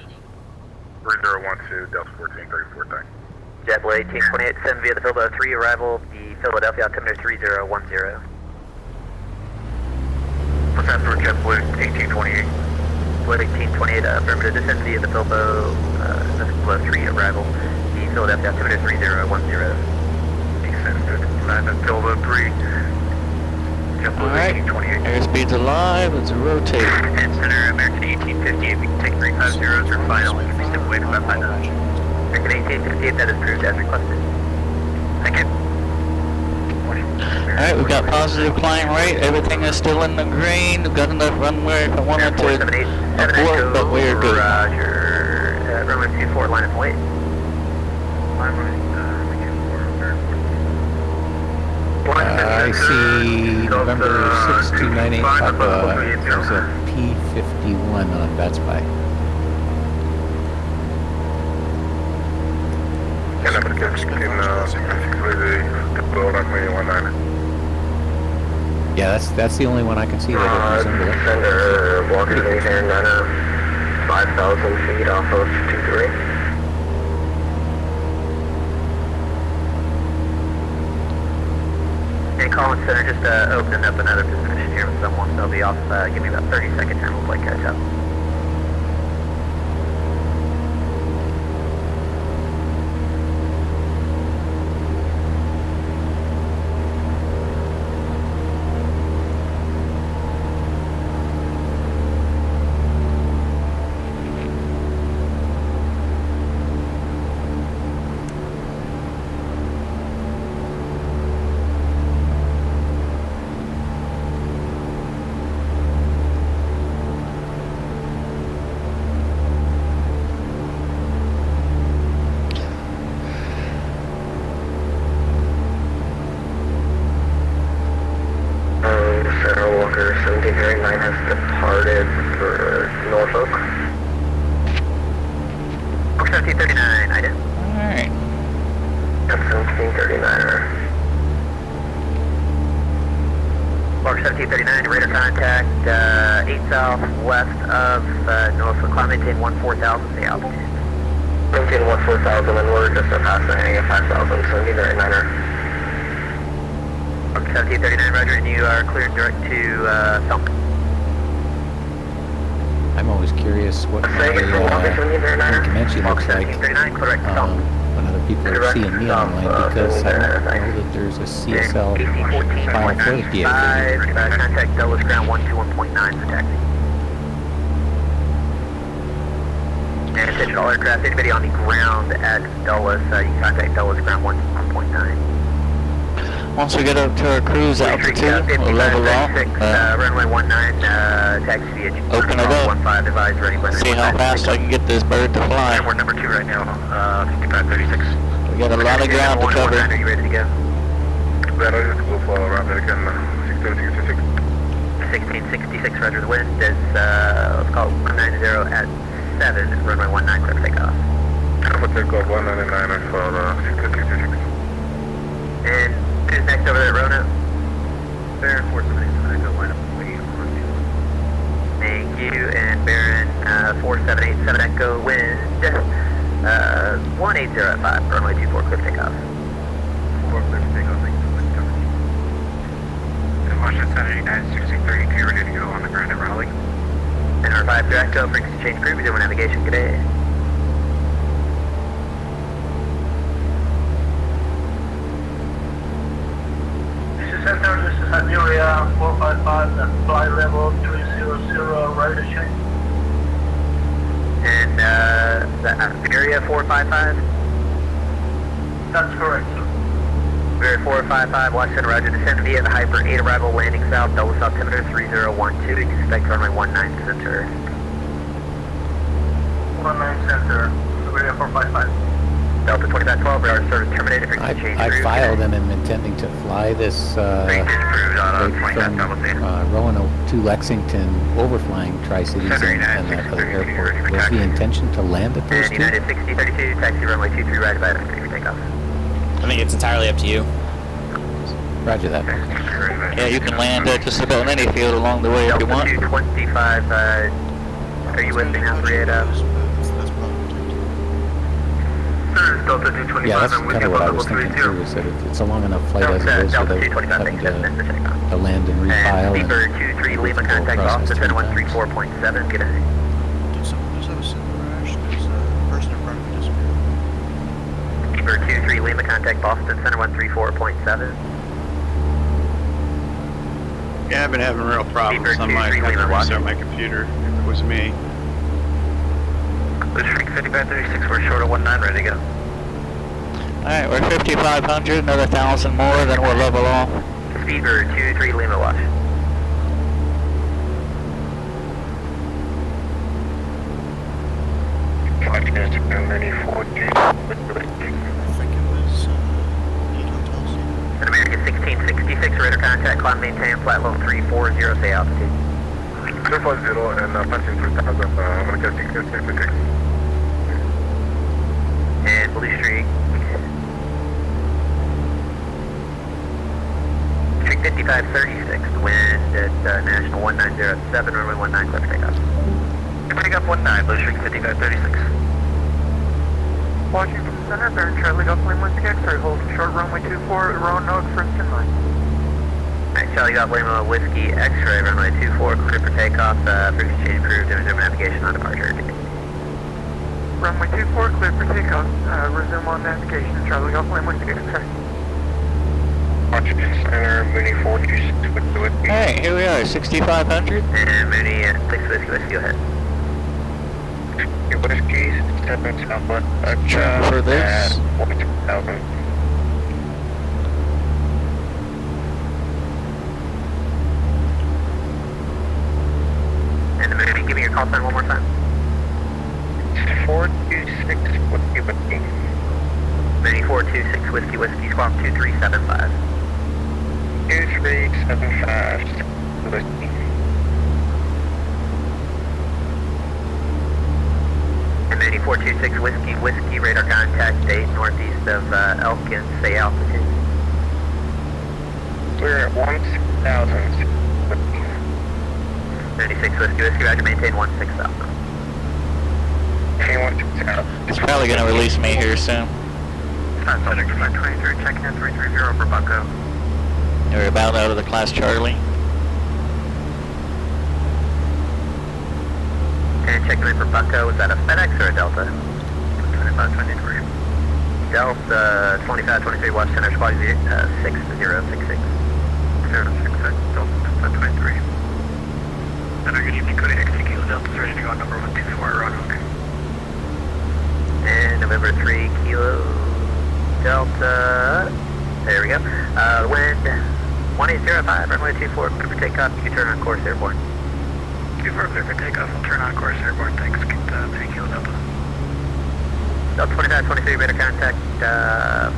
3012, Delta 1434, thanks. JetBlue 1828, send via the Philadelphia 3, arrival, the Philadelphia altimeter 3010. What's that for JetBlue 1828? Blue 1828, affirmative, descend via the Philadelphia 3, arrival, the Philadelphia altimeter 3010. Descended, land at Philadelphia 3. Alright, airspeed's alive, let's rotate. And Center, American 1858, we can take 350 for final, we can be still waiting about 5 knots. American 1858, that is approved as requested. Thank you. Alright, we've got positive climb rate, everything is still in the green, we've got enough runway if I wanted to abort, but we're good. Roger, runway 24, line up wait. I see November 6298 Papa. There's a P51 on Bats By. Yeah, that's the only one I can see that is under it. Center, Walker Station, 5,000 feet off of 23. And Collins Center, just opening up another position here with someone, so they'll be off, give me about 30 seconds and we'll play catch up. Walker 1739 has departed for Norfolk. Walker 1739, I did. Alright. That's 1739er. Walker 1739, radar contact 8 southwest of Norfolk. Climb maintain 14,000 the altitude. Maintain 14,000 and we're just passing at 5,000, so neither a niner. 1739, roger, and you are cleared direct to Falcon. I'm always curious what my Comanche looks like when other people are seeing me online, because I don't know that there's a CSL file for the PA. Contact Dulles ground 121.9 for taxi. And attention all aircraft, anybody on the ground at Dulles, you can contact Dulles ground 121.9. Once we get up to our cruise altitude, we'll level off, runway 19, taxi via open it up, 15 advised, ready, see how fast I can get this bird to fly. We're number 2 right now, 5536. We got a lot of ground to cover. Are you ready to go? Ready to go for American 1666. 1666, roger, the wind is, let's call it 190 at 7, runway 19, clear for takeoff. Alpha takeoff 199 for 1666. And who's next over there, Rona? Baron 478, go line up for you. Thank you, and Baron 4787 Echo wind 180 at 5, runway 24, clear for takeoff. 4 clear for takeoff, thank you so much, coverage. Washington Center, United 1632, ready to go on the ground at Raleigh. And our 5 direct go, frequency change crew, resume navigation, good day. Center, this is Iberia 455 at fly level 300, radar change. And the Iberia 455? That's correct, sir. Iberia 455, watch center, roger, descend via the Hyper 8 arrival, landing south, Dulles altimeter 3012, expect runway 19 center. 19 center, Iberia 455. Delta 2512, radar service terminated, frequency change I filed and am intending to fly this right from Roanoke to Lexington, overflying Tri-Cities and that other airport. Was the intention to land at those and two? United 6032, taxi runway 23 right about it, for takeoff. I think it's entirely up to you. Roger that. Yeah, you can land at just about any field along the way if you want. Delta 225, are you with me now, 380? Delta 225, Yeah, that's kind of what I was thinking too, is that it's a long enough flight as it is without having to land and refile. And Beeper 23 Lima, contact Boston 134.7, good day. Did someone just have a simple crash? There's a person in front of me disappeared. Beeper 23 Lima, contact Boston Center 134.7. Yeah, I've been having real problems. I might have to restart my computer if it was me. This Freak 5536, we're short of 19, ready to go. Alright, we're 5,500, another 1,000 more, then we'll level off. Beaver 23 Lima, watch. I think it was 8 hotels. An American 1666, radar contact, climb maintain, flat level 340, say altitude. 340 and passing 3,000, American 1666. And Blue Streak. Streak 5536, wind at National 1907, runway 19, clear for takeoff. Pick up 19, Blue Streak 5536. Watching from the center, Baron Charlie Golf Lane 16 X-ray, hold short runway 24, Roanoke, first in line. Alright, Charlie Golf Lima Whiskey X-ray, runway 24, clear for takeoff, frequency change approved, and resume navigation on departure. Runway 24, clear for takeoff, resume on navigation, Charlie Golf Lane 16 X-ray. Washington Center, Mooney 426 with the Whiskey. Alright, here we are, 6,500. And Mooney 6 Whiskey, go ahead. Your Whiskies, 7 Southwest, For this. 42,000. And the Mooney, give me your call sign one more time. 426 Whiskey Whiskey. Mooney 426 Whiskey, squawk 2375. 2375 Whiskey. And Mooney 426 Whiskey, radar contact, date northeast of Elkins, say altitude. We're at 1,000. 96 Whiskey, roger, maintain 16,000. Maintain 16,000. It's probably going to release me here soon. Subject Flight 23, checking in 330 for Bucko. We're about out of the class Charlie. And checking in for Bucko, is that a FedEx or a Delta? 2523. Delta 2523, watch center squad 6066. 066, Delta 23. Center, good evening, Cody XT Kilo Delta's ready to go on number 124 Roanoke. And November 3 Kilo Delta, there we go. Wind 1805, runway 24, clear for takeoff, you can turn on course airborne. 24, clear for takeoff, we'll turn on course airborne, thanks, get 3 Kilo Delta. Delta 2523, radar contact,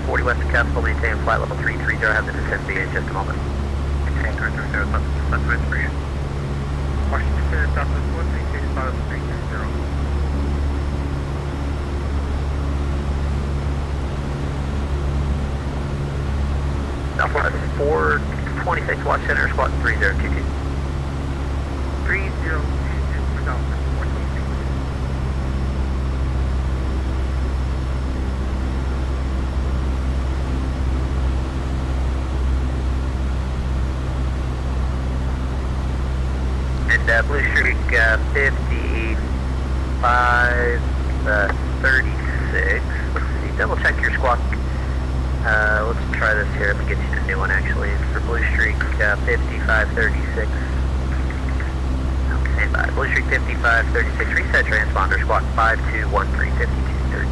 40 west of Cuff, will maintain flight level 330, have the descent be in just a moment. Maintain 330, that's with 3. Washington Center, Southwest 136, 330. Southwest 426, watch center, squad 3022. 3022 for Southwest 426. And Blue Streak 5536. Let's see, double check your squawk. Let's try this here. Let me get you a new one actually. For Blue Streak 5536. Stand by. Blue Streak 5536. Reset transponder squawk 5213 5213.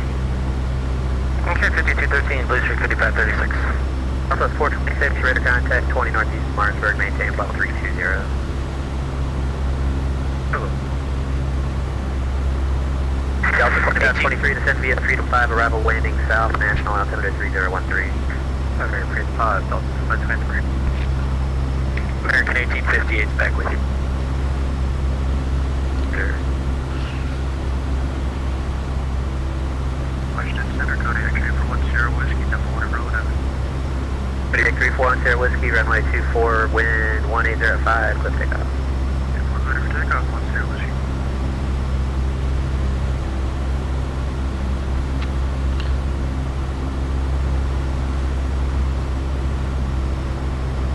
Okay, 5213, Blue Streak 5536. Southwest 426, radar contact 20 northeast of Martinsburg, maintain level 320. Delta 2523, descend via 3 to 5, arrival landing south, national altimeter 3013. Okay, 3 to 5, Delta 2523. American 1858 is back with you. There. Washington Center, Cody X-ray for 10 Whiskey, number 1 road up. Cody X-ray for 10 Whiskey, runway 24, wind 1805, clip takeoff. We're clear for takeoff, 10 Whiskey.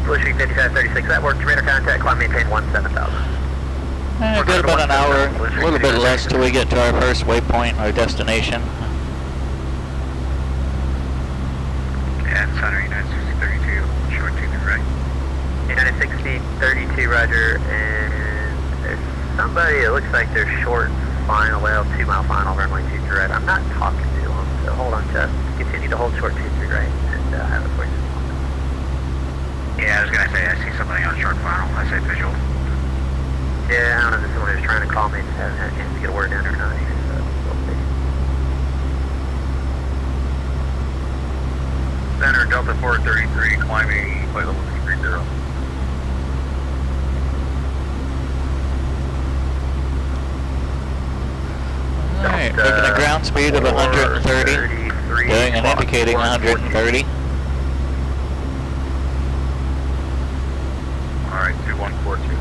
Blue Streak 5536, that works. Radar contact, climb maintain 17,000. Good, about an hour, a little bit less till we get to our first waypoint, our destination. And Center, United 6032, short to the right. United 6032, roger, and there's somebody, it looks like they're short final, well, 2 mile final, runway 23 right. I'm not talking to them, so hold on, just continue to hold short 23 right, and have it for you. Yeah, I was gonna say, I see somebody on short final, I say visual. Yeah, I don't know if this is someone who's trying to call me, just haven't had a chance to get a word in or not, so we'll see. Center, Delta 433, climbing flight level 230. Alright, making a ground speed of 130, doing and indicating 130. Alright, 2142.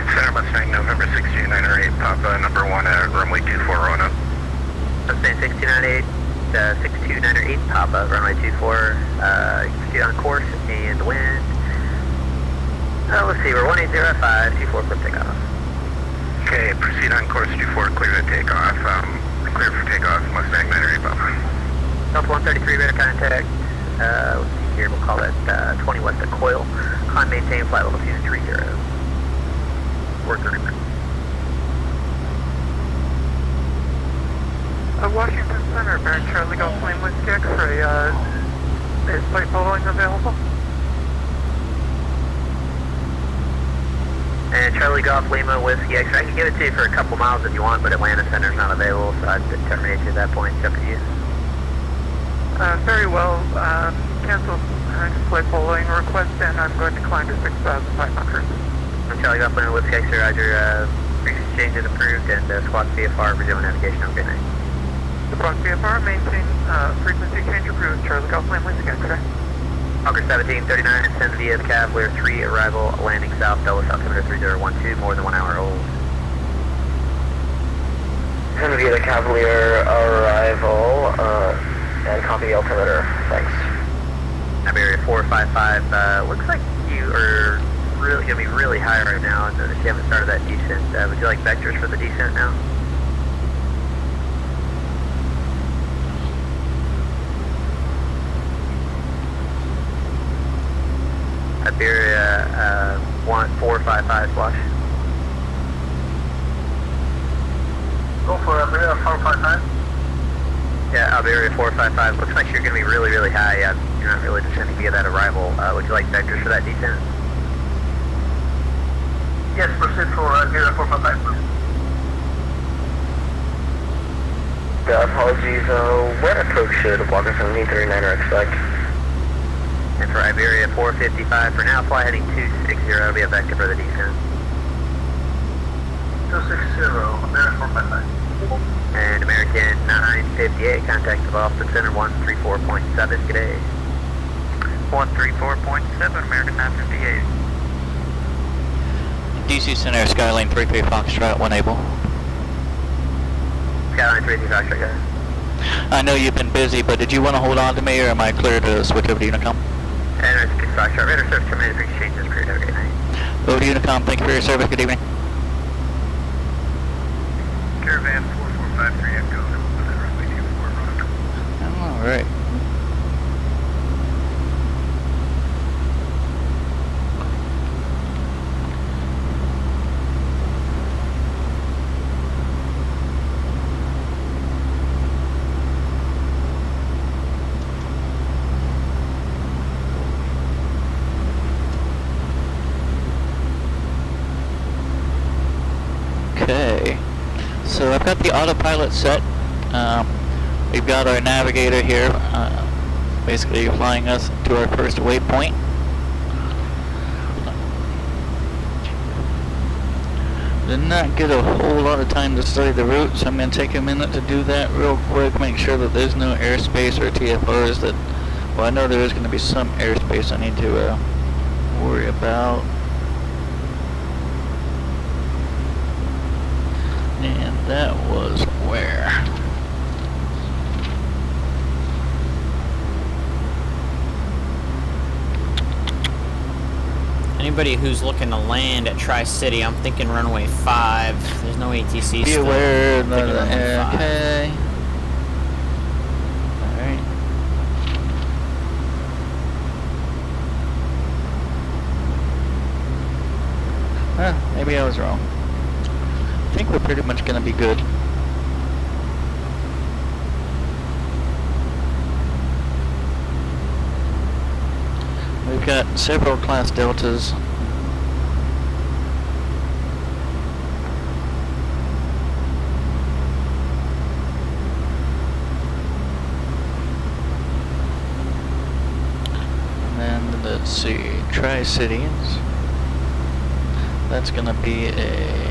Center Mustang, November 6298, Papa, number 1 at runway 24, Roanoke. Mustang 6298, 6298, Papa, runway 24, get on course, and wind. Let's see, we're 1805, 24, clip takeoff. Okay, proceed on course 24, clear to takeoff. Clear for takeoff, Mustang 908, Papa. Delta 133, radar contact, let's see here, we'll call that 20 west of Coil. Climb maintain flight level 230. 430. Washington Center, Baron Charlie Golf Lane Whiskey X-ray, is flight following available? And Charlie Golf Lima Whiskey X-ray, I can give it to you for a couple miles if you want, but Atlanta Center's not available, so I'd terminate you at that point. It's up to you. Very well, cancel flight following request, and I'm going to climb to 6,500. Charlie Golf Lima Whiskey X-ray, roger, exchange is approved, and squad VFR, resume navigation. Have a good night. Squad VFR, maintain frequency change approved, Charlie Golf Lima Whiskey X-ray. Hawker 1739, send via the Cavalier 3, arrival, landing south, Dulles, altimeter 3012, more than 1 hour old. Send via the Cavalier, arrival, and copy the altimeter. Thanks. Iberia 455, looks like you are really going to be really high right now. I noticed you haven't started that descent. Would you like vectors for the descent now? Iberia 455 squash. Go for Iberia 455. Yeah, Iberia 455. Looks like you're going to be really, really high. You're not really descending via that arrival. Would you like vectors for that descent? Yes, proceed for Iberia 455, please. Apologies, what approach should Walker 1739 expect? And for Iberia 455, for now, fly heading 260, it'll be a vector for the descent. 260, Iberia 455. And American 958, contact the Boston Center 134.7, good day. 134.7, American 958. DC Center, Skyline 33 Foxtrot, 1 able. Skyline 33 Foxtrot, guys. I know you've been busy, but did you want to hold on to me, or am I clear to switch over to Unicom? And it's Foxtrot, radar service terminated for exchanges, crew, have a good night. Over to Unicom, thank you for your service, good evening. Caravan 4453 Echo, runway 24 Rock. Alright. Okay, so I've got the autopilot set. We've got our navigator here, basically flying us to our first waypoint. Did not get a whole lot of time to study the route, so I'm going to take a minute to do that real quick, make sure that there's no airspace or TFRs that, well, I know there is going to be some airspace I need to worry about. And that was where? Anybody who's looking to land at Tri-City, I'm thinking runway 5. There's no ATC Be still. aware I'm thinking runway 5. okay. Alright. Maybe I was wrong. I think we're pretty much gonna be good. We've got several class deltas. And then let's see, Tri-Cities. That's gonna be a.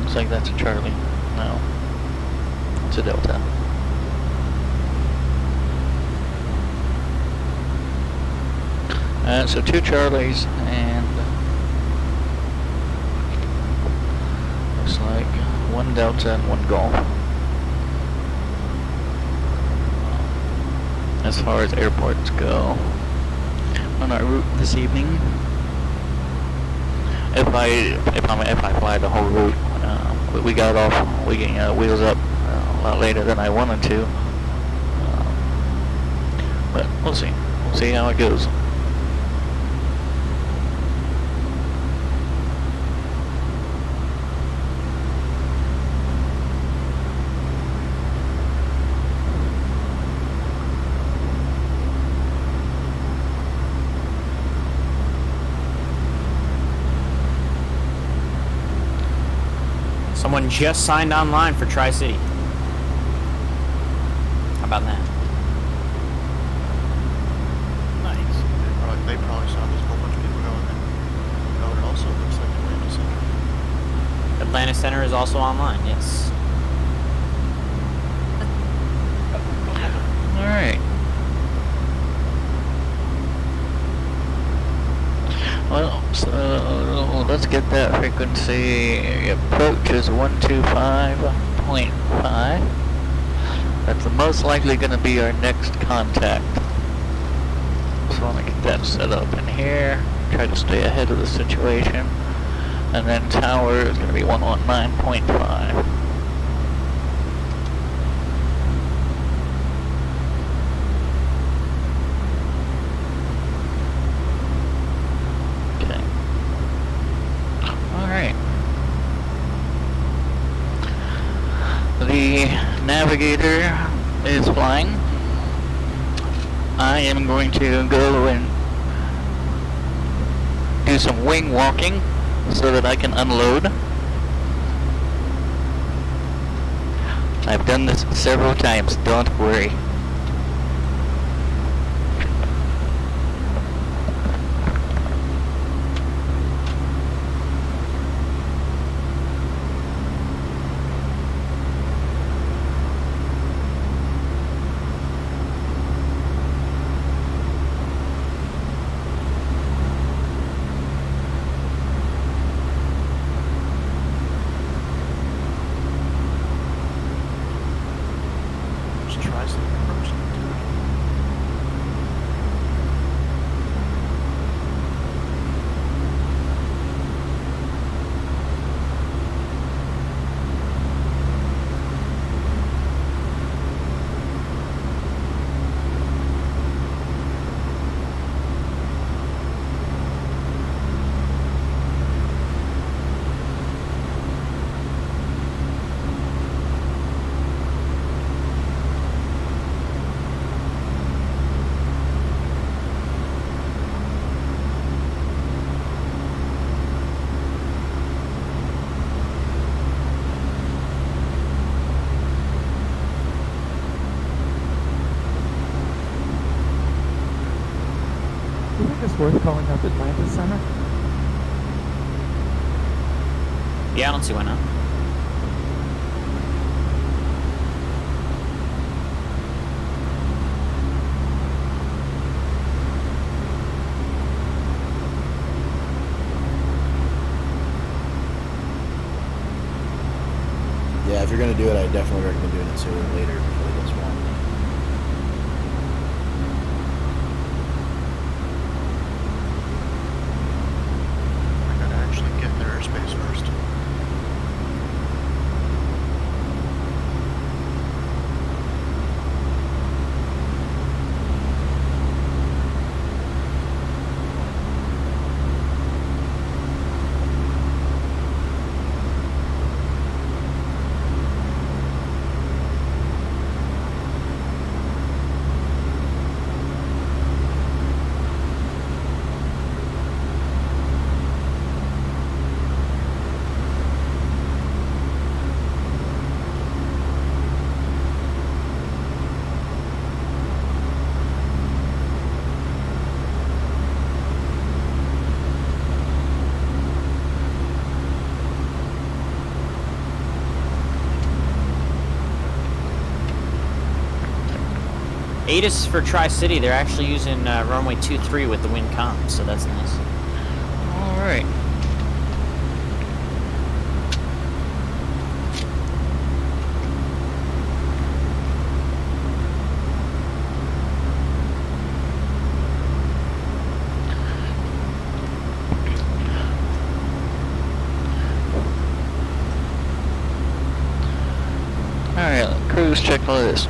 Looks like that's a Charlie. No, it's a Delta. So 2 Charlies and looks like 1 Delta and 1 Golf. As far as airports go on our route this evening. If I fly the whole route, we got off, we get wheels up a lot later than I wanted to, but we'll see how it goes. Someone just signed online for Tri-City. How about that? Nice. They probably saw this whole bunch of people going there. Oh, it also looks like Atlanta Center. Atlanta Center is also online, yes. Alright. So let's get that frequency. Approach is 125.5. That's most likely going to be our next contact. So let me get that set up in here. Try to stay ahead of the situation. And then tower is going to be 119.5. Okay. Alright. The navigator is flying. I am going to go and do some wing walking so that I can unload. I've done this several times, don't worry. Just try some approach to do it. Do you think it's worth calling up Atlanta Center? Yeah, I don't see why not. Yeah, if you're gonna do it, I definitely recommend doing it sooner than later before it gets warm. I gotta actually get their airspace first. ATIS for Tri-City, they're actually using runway 23 with the wind calm, so that's nice. Alright. Alright, cruise checklist.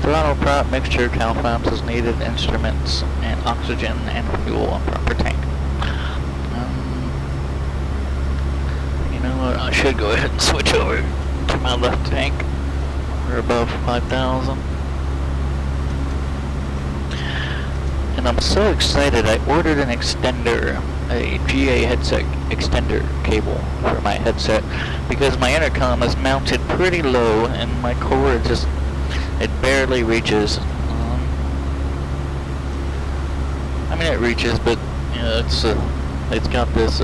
Throttle prop, mixture, CalFabs as needed, instruments, and oxygen and fuel on proper tank. You know what, I should go ahead and switch over to my left tank. We're above 5,000. And I'm so excited, I ordered an extender, a GA headset extender cable for my headset, because my intercom is mounted pretty low and my cord just, it barely reaches. I mean, it reaches, but you know, it's got this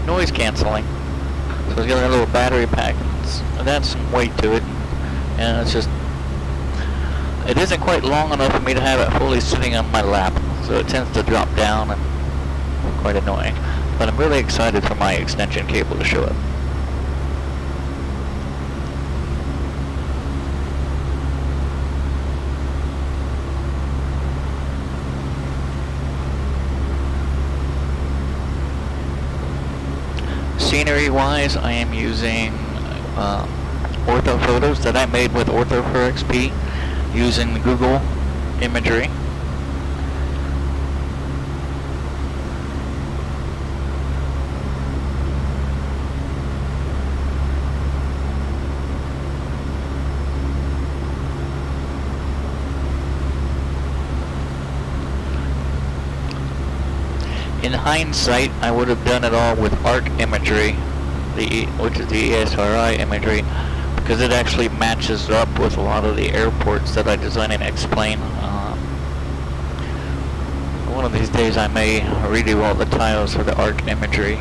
noise canceling. So it's got a little battery pack, and that's some weight to it, and it's just It isn't quite long enough for me to have it fully sitting on my lap, so it tends to drop down and quite annoying. But I'm really excited for my extension cable to show up. Scenery wise, I am using ortho photos that I made with Ortho for XP using the Google imagery. In hindsight, I would have done it all with ARC imagery, which is the ESRI imagery, because it actually matches up with a lot of the airports that I design and explain. One of these days I may redo all the tiles for the ARC imagery.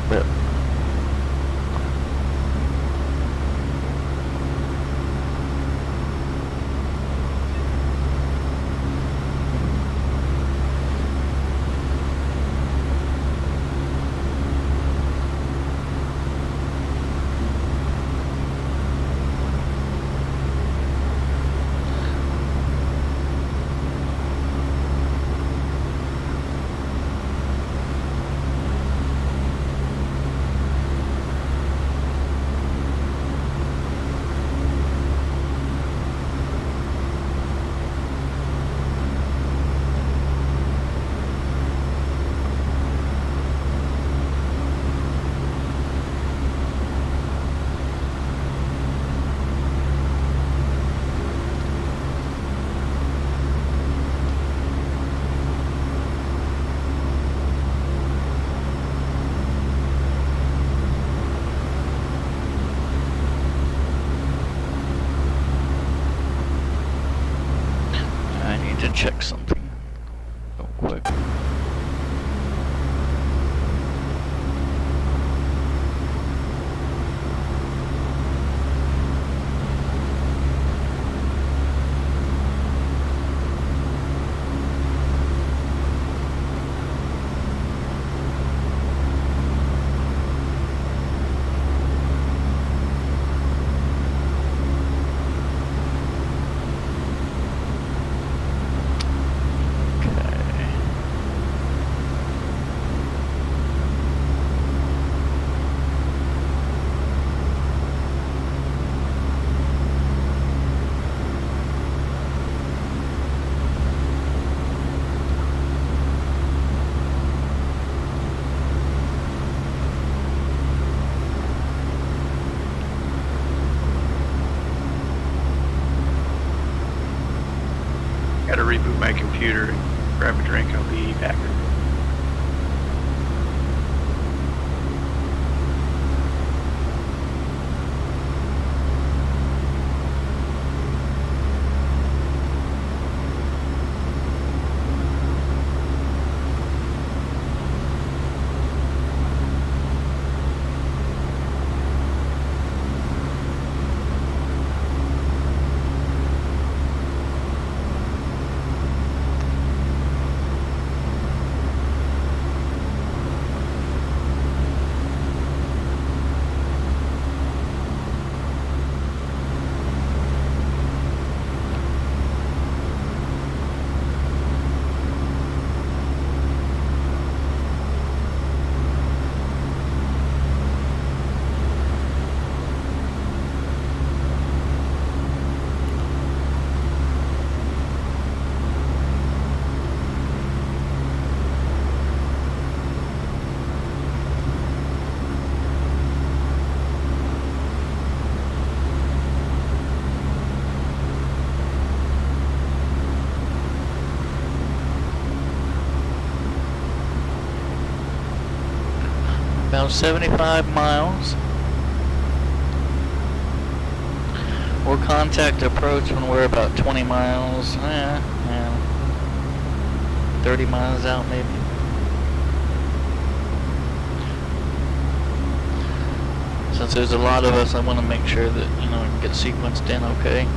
But to check something real quick. Gotta reboot my computer and grab a drink. I'll be back. About 75 miles. We'll contact approach when we're about 20 miles, 30 miles out maybe. Since there's a lot of us, I want to make sure that, you know, we can get sequenced in okay.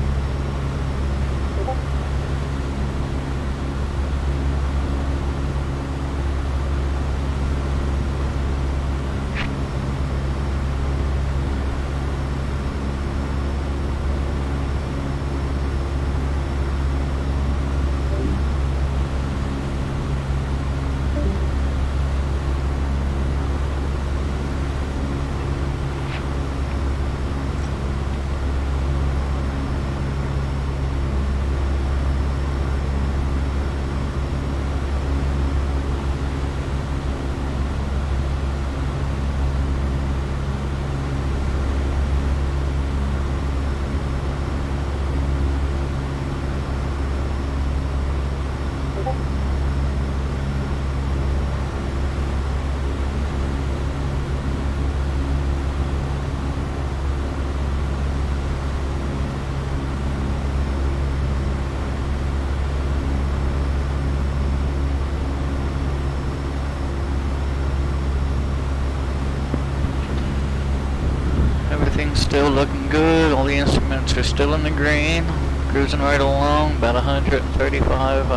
Everything's still looking good. All the instruments are still in the green. Cruising right along, about 135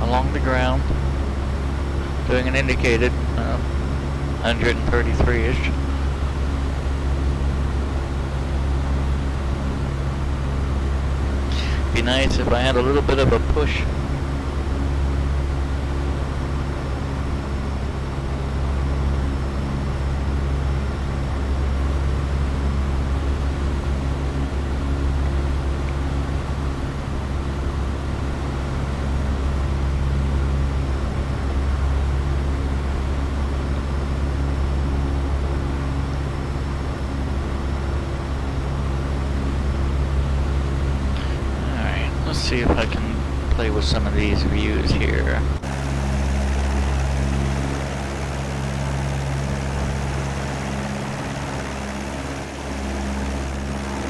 along the ground. Doing an indicated 133-ish. Be nice if I had a little bit of a push. See if I can play with some of these views here.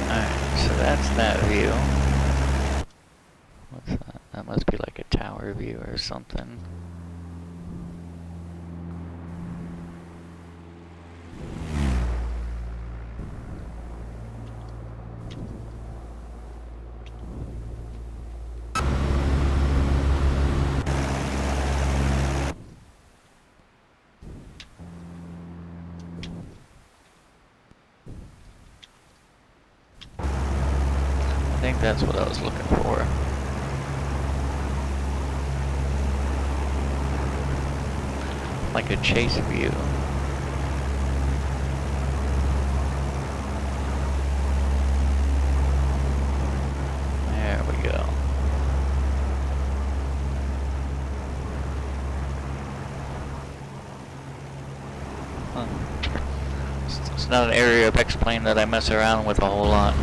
Alright, so that's that view. What's that? That must be like a tower view or something. I think that's what I was looking for. Like a chase view. There we go. Huh. It's not an area of X-plane that I mess around with a whole lot.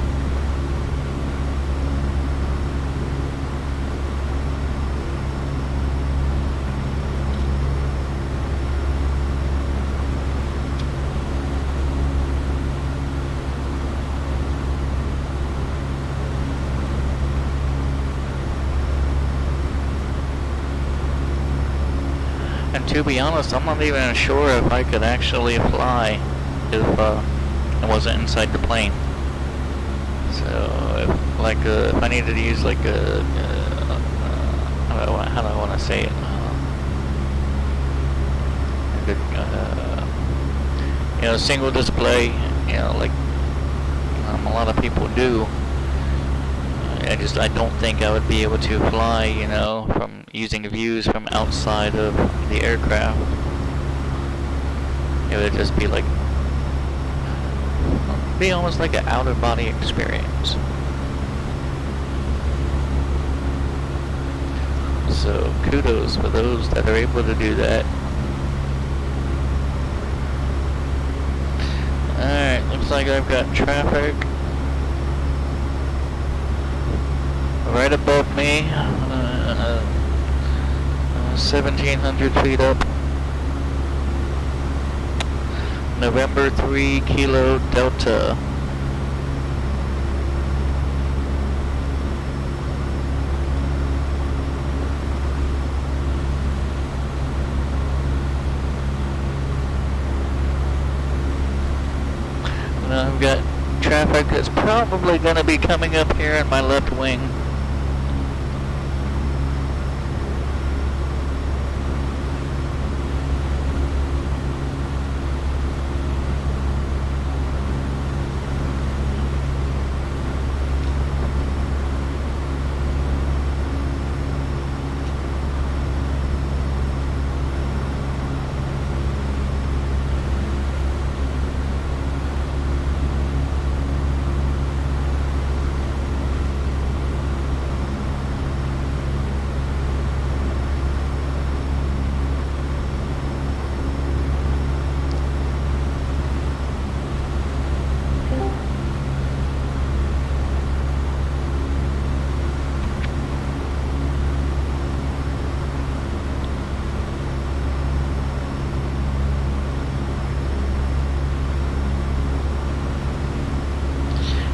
And to be honest, I'm not even sure if I could actually fly if I wasn't inside the plane. So, if I needed to use like a how do I want to say it? Single display. Like a lot of people do. I don't think I would be able to fly, from using views from outside of the aircraft. It would just be almost like an out-of-body experience. So kudos for those that are able to do that. Alright, looks like I've got traffic right above me, 1,700 feet up. November 3 Kilo Delta. And I've got traffic that's probably going to be coming up here in my left wing.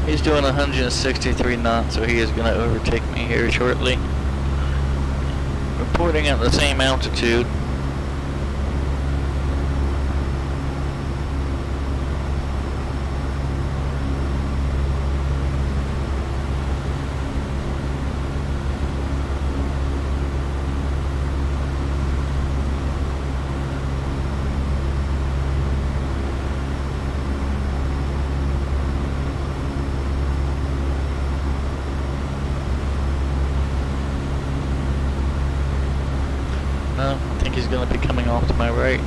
He's doing 163 knots, so he is going to overtake me here shortly. Reporting at the same altitude. my right.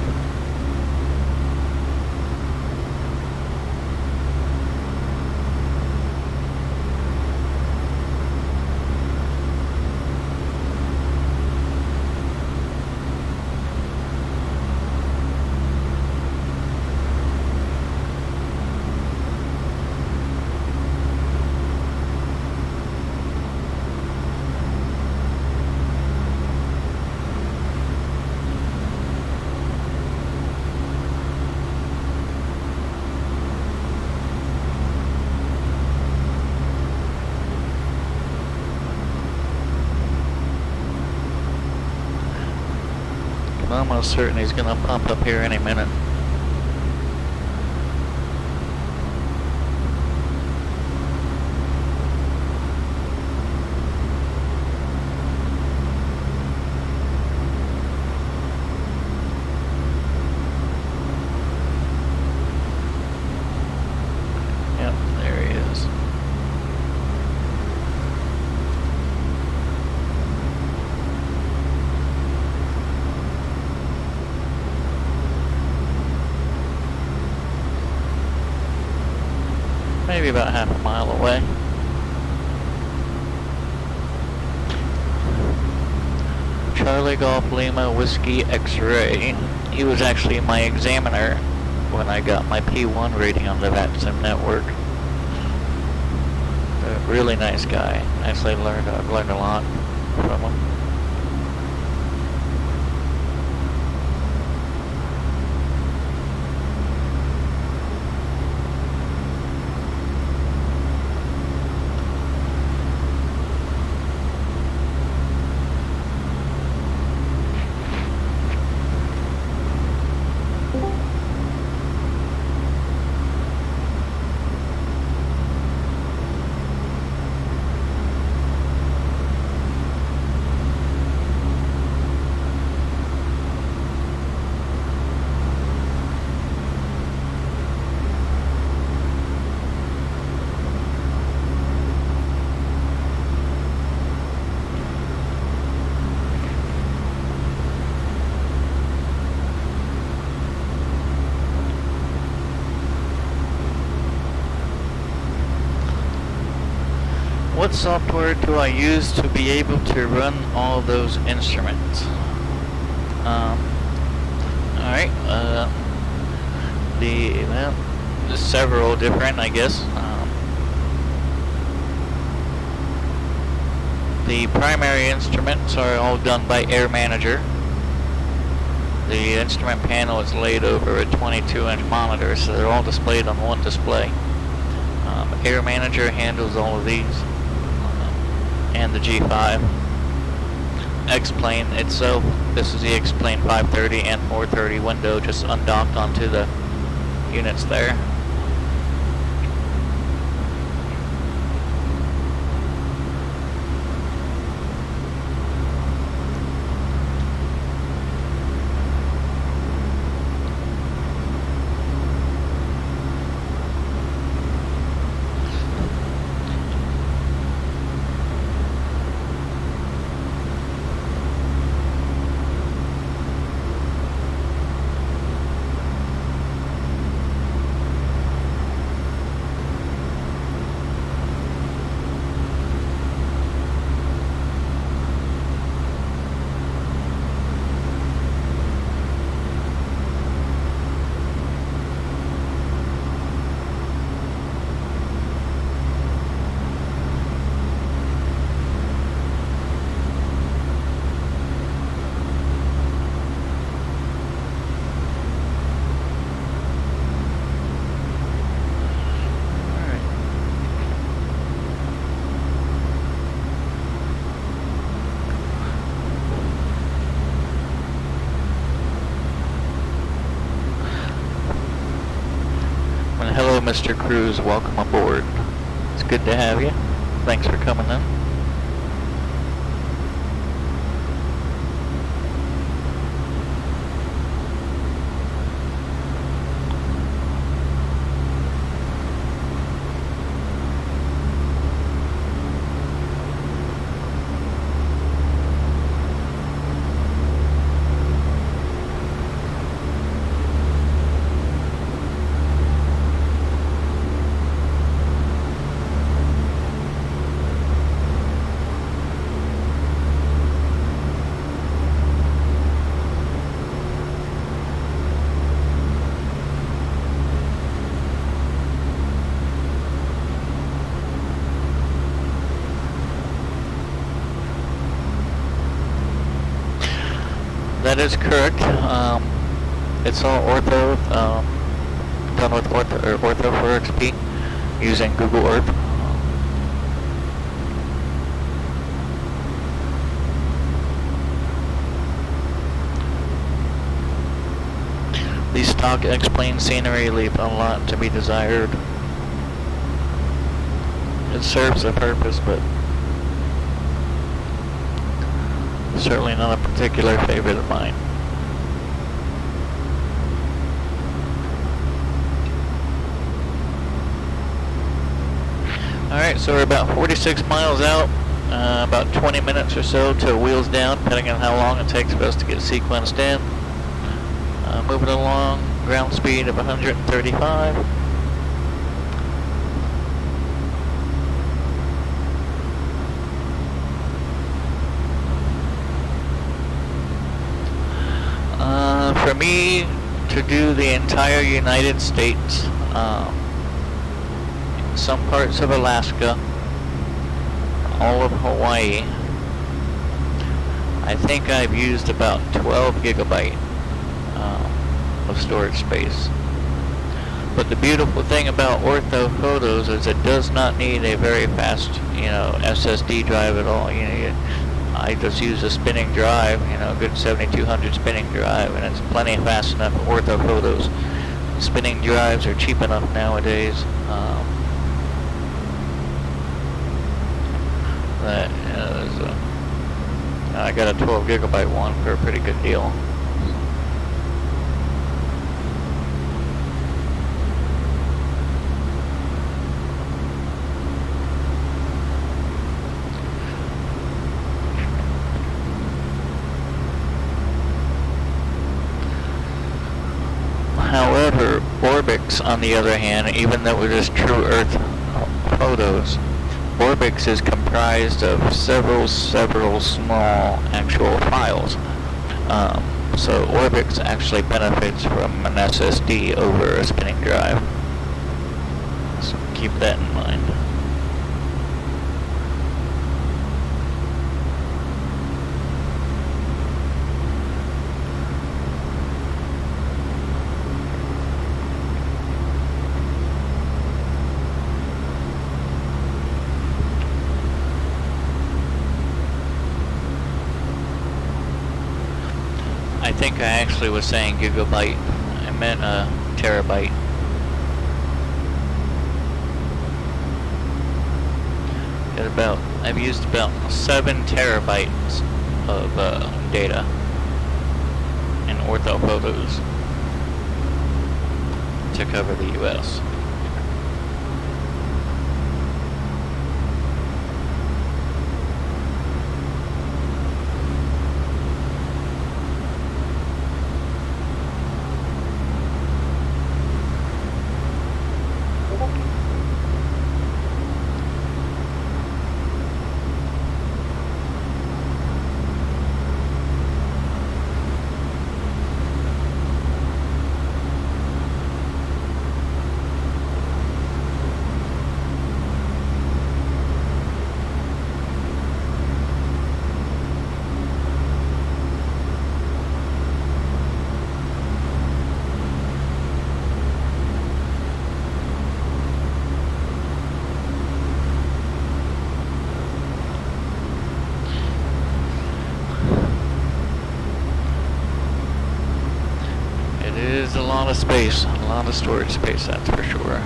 I'm almost certain he's gonna pump up here any minute. Yep, there he is. Maybe about half a mile away. Charlie Golf Lima Whiskey X-Ray. He was actually my examiner when I got my P1 rating on the VATSIM network. A really nice guy. Actually I've learned a lot from him. What software do I use to be able to run all those instruments? Alright, there's several different, I guess. The primary instruments are all done by Air Manager. The instrument panel is laid over a 22-inch monitor, so they're all displayed on one display. Air Manager handles all of these. And the G5. X-Plane itself, this is the X-Plane 530 and 430 window just undocked onto the units there. Hello, Mr. Cruz. Welcome aboard. It's good to have you. Thanks for coming in. is correct. It's all ortho, done with ortho for XP using Google Earth. These stock X-plane scenery leave a lot to be desired. It serves a purpose, but certainly not a particular favorite of mine. Alright, so we're about 46 miles out, about 20 minutes or so to wheels down, depending on how long it takes for us to get sequenced in. Moving along, ground speed of 135. For me to do the entire United States, some parts of Alaska, all of Hawaii, I think I've used about 12 gigabyte of storage space. But the beautiful thing about ortho photos is it does not need a very fast, SSD drive at all. I just use a spinning drive, a good 7200 spinning drive, and it's plenty fast enough for ortho photos. Spinning drives are cheap enough nowadays. I got a 12 gigabyte one for a pretty good deal. However, Orbix, on the other hand, even though it is true Earth photos, Orbix is comprised of several small actual files. So Orbix actually benefits from an SSD over a spinning drive. So keep that in mind. I think I actually was saying gigabyte. I meant a terabyte. I've used about 7 terabytes of data in ortho photos to cover the US. A lot of space, a lot of storage space, that's for sure.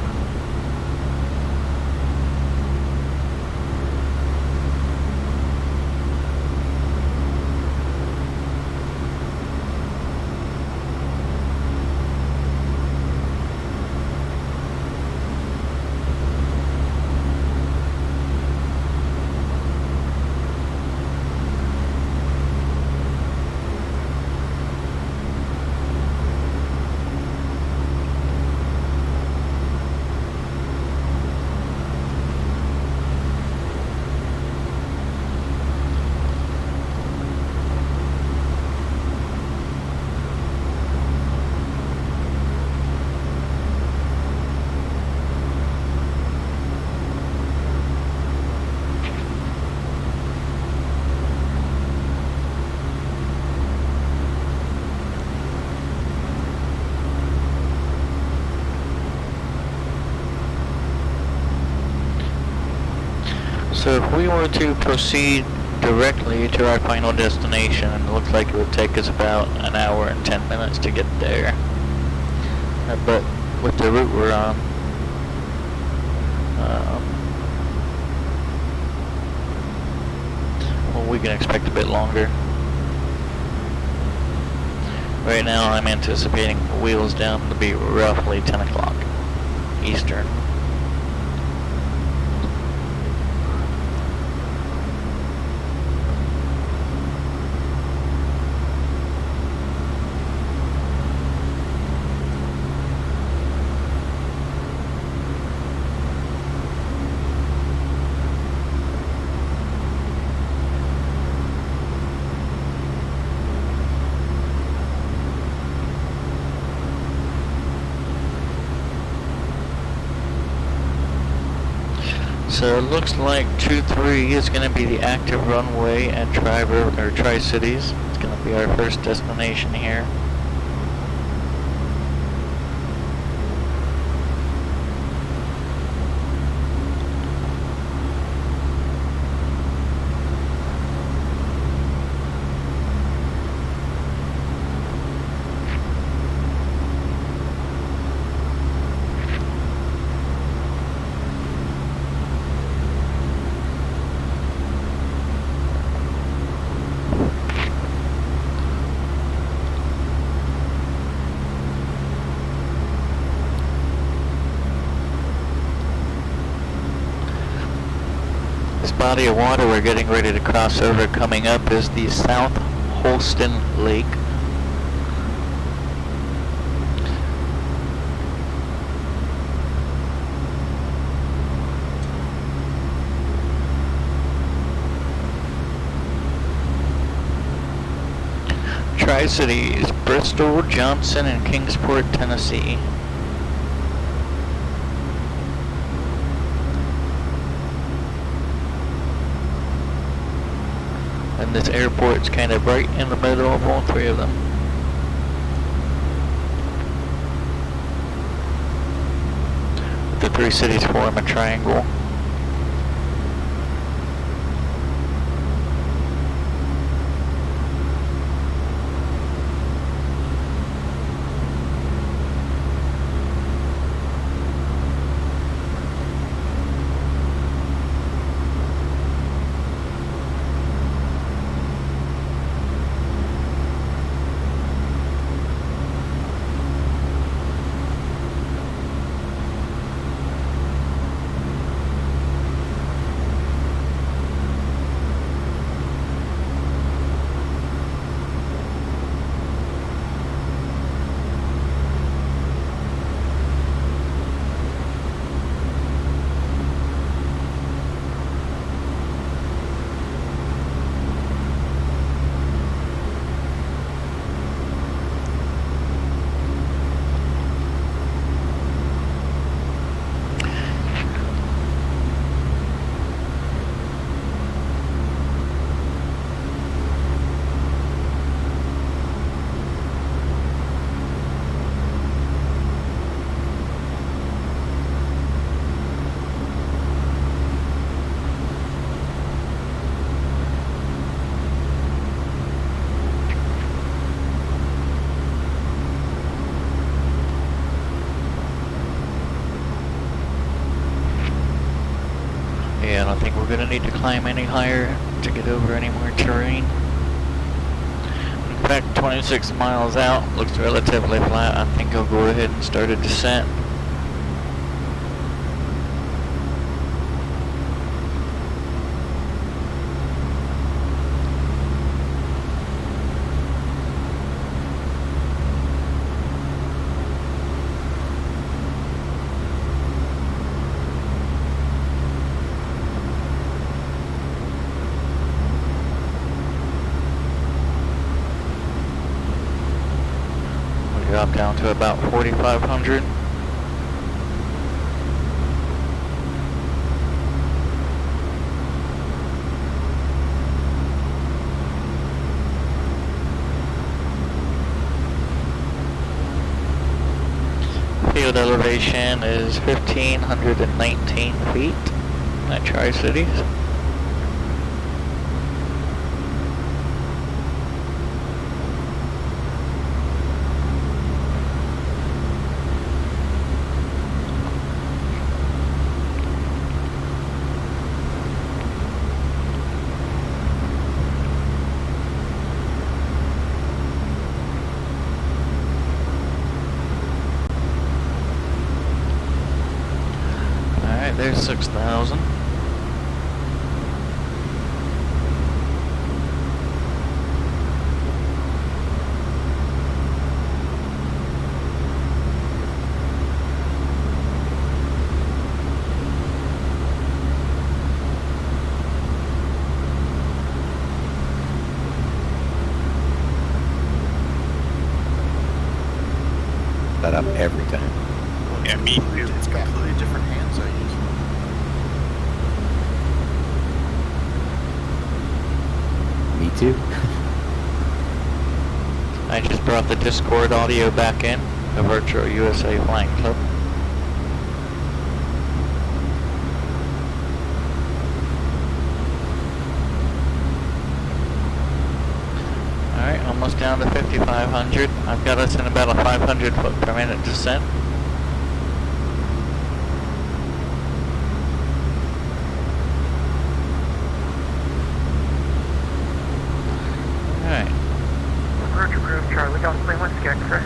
So if we were to proceed directly to our final destination, it looks like it would take us about an hour and 10 minutes to get there. But with the route we're on, well, we can expect a bit longer. Right now I'm anticipating wheels down to be roughly 10 o'clock Eastern. So it looks like 2-3 is going to be the active runway at Tri-Cities. It's going to be our first destination here. Body of water we're getting ready to cross over coming up is the South Holston Lake. Tri-Cities, Bristol, Johnson, and Kingsport, Tennessee. And this airport's kind of right in the middle of all three of them. The three cities form a triangle. Yeah, I don't think we're gonna need to climb any higher to get over any more terrain. In fact, 26 miles out looks relatively flat. I think I'll go ahead and start a descent. Drop down to about 4,500. Field elevation is 1,519 feet at Tri-Cities. Alright, there's 6,000. That up every time. Yeah, me too. It's completely different hands I use. Me too. I just brought the Discord audio back in, the Virtual USA Flying Club. Alright, almost down to 5,500. I've got us in about a 500 foot per minute descent. Alright. Roger, Groove Charlie, Golf Lima, what's the X-ray?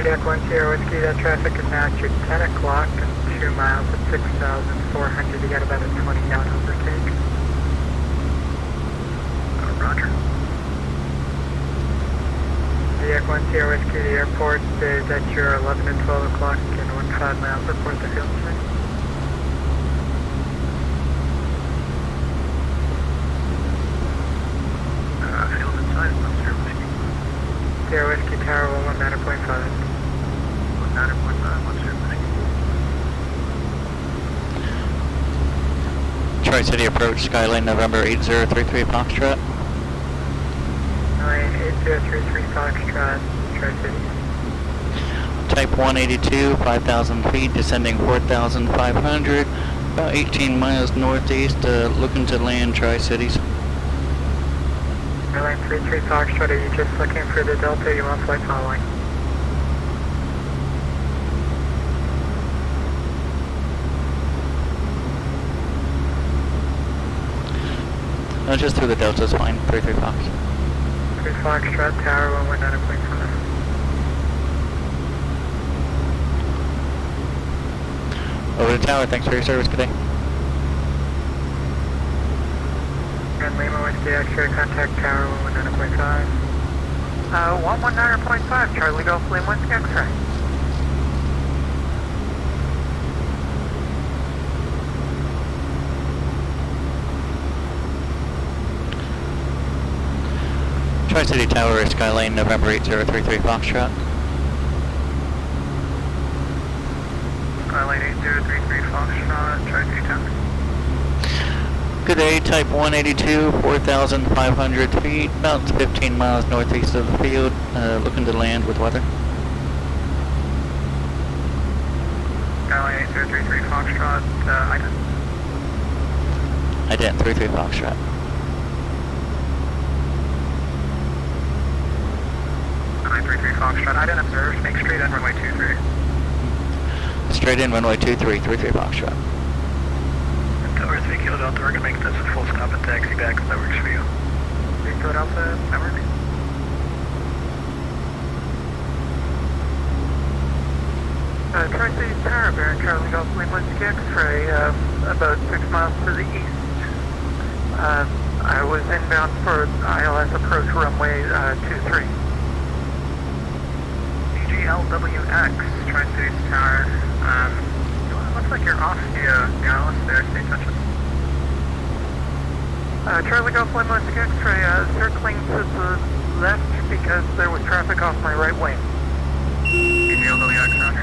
Jack 1 Sierra Whiskey, that traffic is now at 10 o'clock and 2 miles at 6,400. You got about a 20 knot overtake. Roger. Jack 1 Sierra Whiskey, the airport is at your 11 and 12 o'clock and 15 miles. Report the field check. Field inside, Sierra Whiskey. Sierra Whiskey Tower 119.5. 119.5, Sierra Whiskey. Tri-City approach, Skyline November 8033 Foxtrot. 8033 Foxtrot, Tri-City. Type 182, 5,000 feet, descending 4,500, about 18 miles northeast, looking to land Tri-Cities. Airline 33 Foxtrot, are you just looking for the Delta? You want flight following? No, just through the Delta's fine, 33 Fox. 3 Foxtrot, Tower 119.5. Over the tower, thanks for your service today. And Lima Whiskey X-ray, contact Tower 119.5. 119.5, Charlie Golf Lima Whiskey X-ray. Tri-City Tower, Skyline November 8033 Foxtrot. Skyline 8033 Foxtrot, Tri-City Tower. Good day, type 182, 4,500 feet, about 15 miles northeast of the field, looking to land with weather. Skyline 8033 Foxtrot, Ident 33 Foxtrot. Skyline 33 Foxtrot, Ident observed, make straight in runway 23. Straight in runway 23, 33 Foxtrot. Tower 3 Kilo Delta, we're going to make this a full stop and taxi back if that works for you. 3 Kilo Delta, that works. Tri-City Tower, Baron Charlie Golf Lima Whiskey X-ray, about 6 miles to the east. I was inbound for ILS approach runway 23. DGLWX, Tri-City Tower. Looks like you're off the ILS there, stay touching. Charlie Golf Lima Whiskey X-ray, circling to the left because there was traffic off my right wing. DGLWX, roger.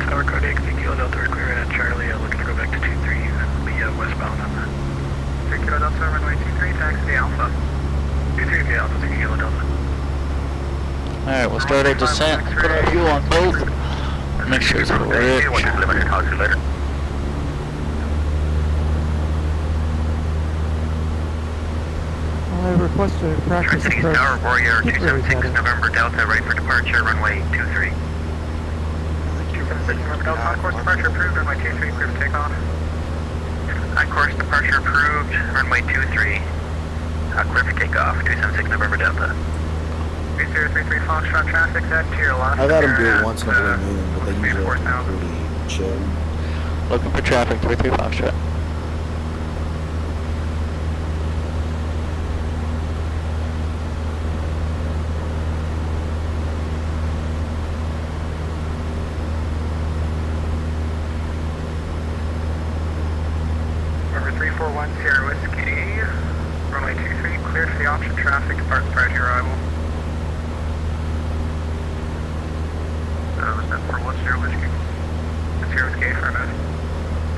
Tower code 8, Kilo Delta, we're clearing at Charlie, looking to go back to 23 and be westbound on that. 3 Kilo Delta, runway 23, taxi Alpha. 23 Alpha, 3 Kilo Delta. Alright, we'll start our descent, put our fuel on both, make sure it's full rich. I requested a practice approach. Tower Warrior Keep where we 276 got it. November Delta, right for departure, runway 23. 276 November Delta, on course departure approved, runway 23, clear to take off. On course departure departure approved, runway 23, clear for takeoff, 276 November Delta. 3033 Foxtrot traffic, that to your left. I've had them do it once in a blue moon, but they usually are pretty chill. Looking for traffic, 33 Foxtrot. Number 341 Sierra Whiskey, runway 23, cleared for the option traffic, depart prior to your arrival. Was that for 1 Sierra Whiskey? That's Sierra Whiskey, affirmative.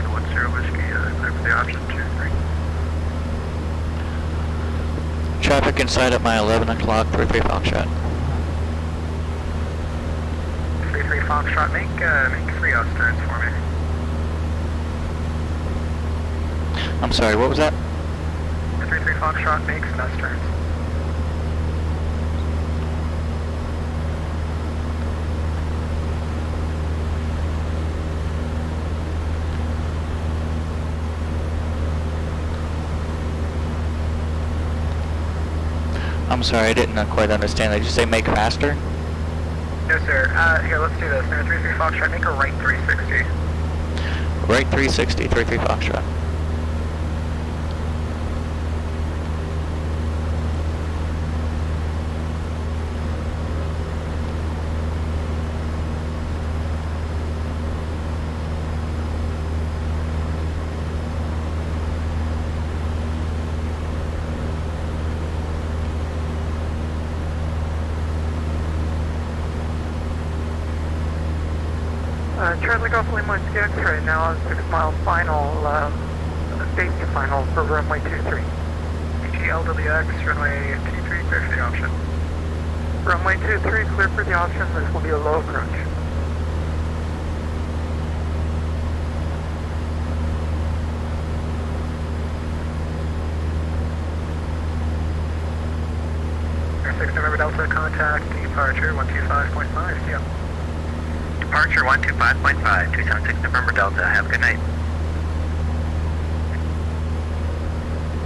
For 1 Sierra Whiskey, cleared for the option 23. Traffic inside at my 11 o'clock, 33 Foxtrot. 33 Foxtrot, make 3 turns for me. I'm sorry, what was that? 33 Foxtrot makes best turns. I'm sorry, I didn't quite understand. Did you say make faster? No, sir. Here, let's do this. Number 33 Foxtrot, make a right 360. Right 360, 33 Foxtrot. Charlie Golf Lima X right now on 6 mile final, safety final for runway 23. GLWX, runway 23, clear for the option. Runway 23, clear for the option. This will be a low approach. Air 6 November Delta, contact departure 125.5, yeah. Departure 125.5, 276 November Delta. Have a good night.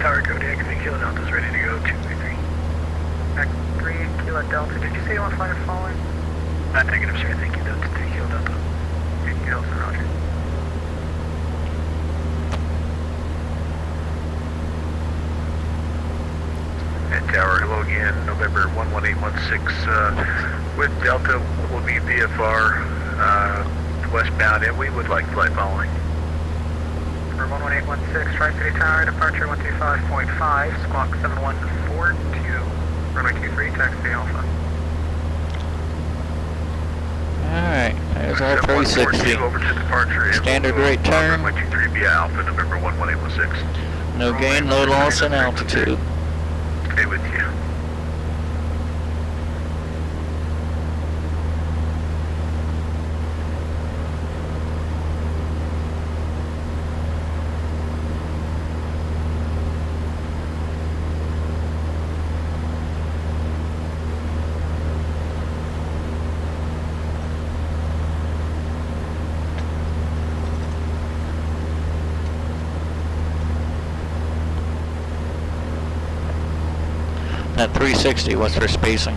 Tower code X, Kilo Delta's ready to go, 233. Back 3, Kilo Delta. Did you say you want to fly or falling? Negative, sir. Thank you. That's 3 Kilo Delta. 3 Kilo Delta, roger. And Tower, hello again, November 11816, with Delta will be VFR westbound, and we would like flight following. Number 11816, Tri-City Tower, departure 125.5, squawk 7142, runway 23, taxi Alpha. Alright, there's our 360. Over to departure. Standard rate turn. Runway 23 via Alpha, November 11816. No gain, no loss in altitude. Stay with you. That 360 was for spacing.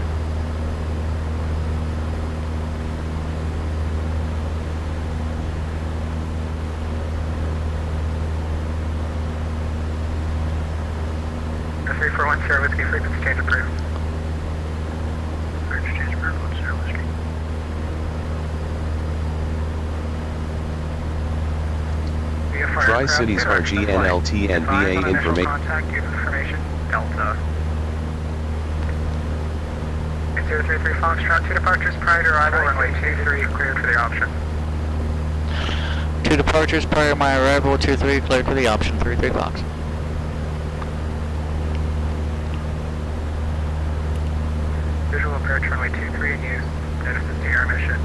The 341 Sierra Whiskey, frequency change approved. Frequency change approved on Sierra Whiskey. Tri-Cities RGNLT and VA information. Contact, give information, Delta. 033 Foxtrot, 2 departures prior to arrival, runway 23, cleared for the option. 2 departures prior to my arrival, 23, cleared for the option, 33 Fox. Visual approach runway 23 in use. Notices to air mission.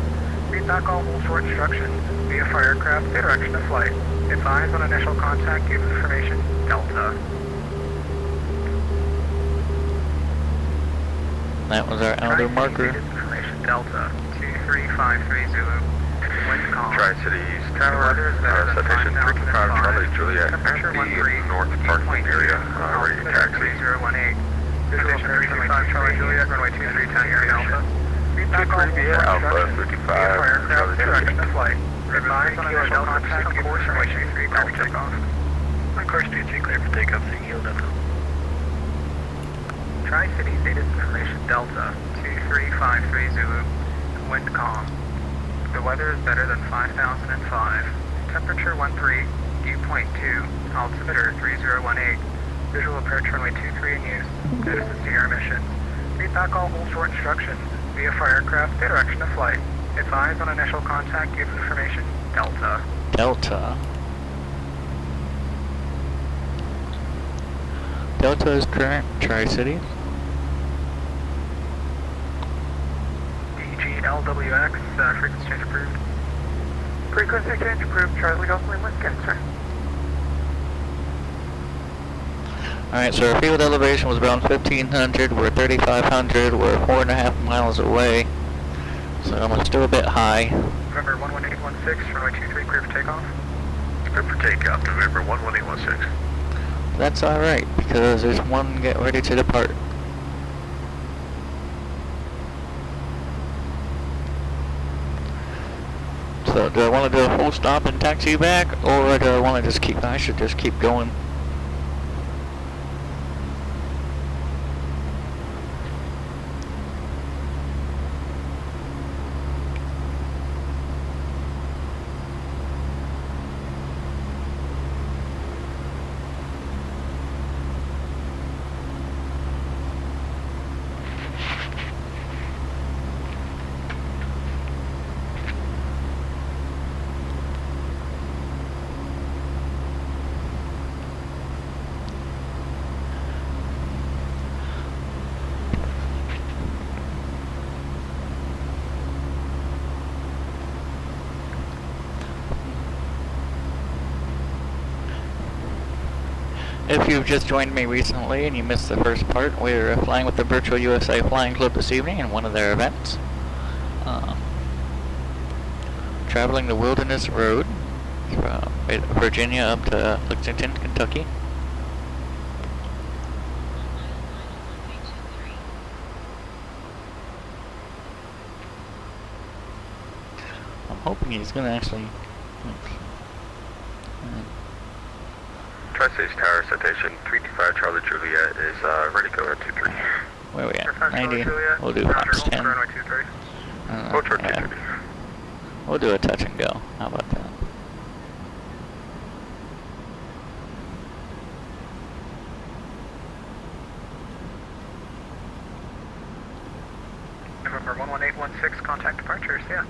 Read back all hold short instructions. VFR aircraft, the direction of flight. Advise on initial contact, give information, Delta. That was our outer marker. Information, Delta. 2353 Zulu. Tri-Cities Tower, citation 325 Charlie Juliet at the north parking area, ready to taxi. 3018. Visual approach runway 25 Juliet, runway 23 Tango Alpha. Feedback Alpha 55 Charlie Juliet. Flight. Advise on initial contact course runway 23 clear for takeoff. On course 23 clear for takeoff, seeing yield Delta. Tri-Cities data information Delta 2353 Zulu. Wind calm. The weather is better than 5005. Temperature 13, dew point 2, altimeter 3018. Visual approach runway 23 in use. Notice the Sierra mission. Read back all hold short instructions. VFR aircraft, direction of flight. Advise on initial contact, give information, Delta. Delta. Delta is current, Tri-Cities. DGLWX, frequency change approved. Frequency change approved, Charlie Golf Lima, sir. Alright, so our field elevation was around 1500, we're 3500, we're 4.5 miles away. So I'm still a bit high. November 11816, runway 23, clear for takeoff. Clear for takeoff, November 11816. That's alright, because there's one get ready to depart. So do I want to do a full stop and taxi you back, or do I want to just keep, I should just keep going. If you've just joined me recently and you missed the first part, we're flying with the Virtual USA Flying Club this evening in one of their events. Traveling the Wilderness Road from Virginia up to Lexington, Kentucky. I'm hoping he's going to actually... Tri-Cities Tower, citation 325 Charlie Juliet is ready to go at 23. Where are we at? 90. We'll do Fox 10. We'll do a touch and go. How about that? November 11816, contact departures, yeah.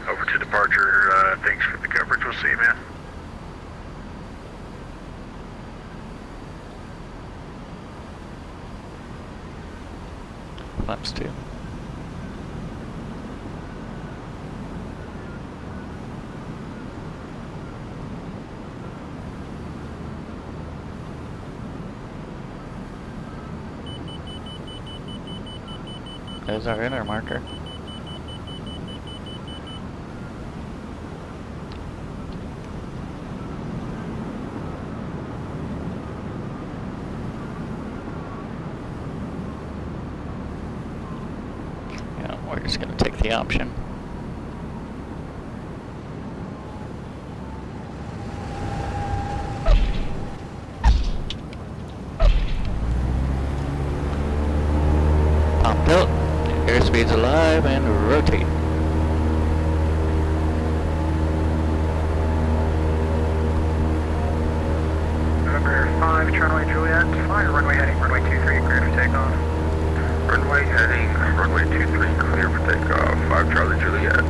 Over to departure, thanks for the coverage, we'll see you, man. Flaps 2. There's our inner marker. We're just going to take the option. Pop tilt, airspeed's alive, and rotate. November 5, Charlie Juliet, flying runway heading, runway 23, clear to takeoff. Runway heading, runway 23, clear for takeoff, 5 Charlie Juliet.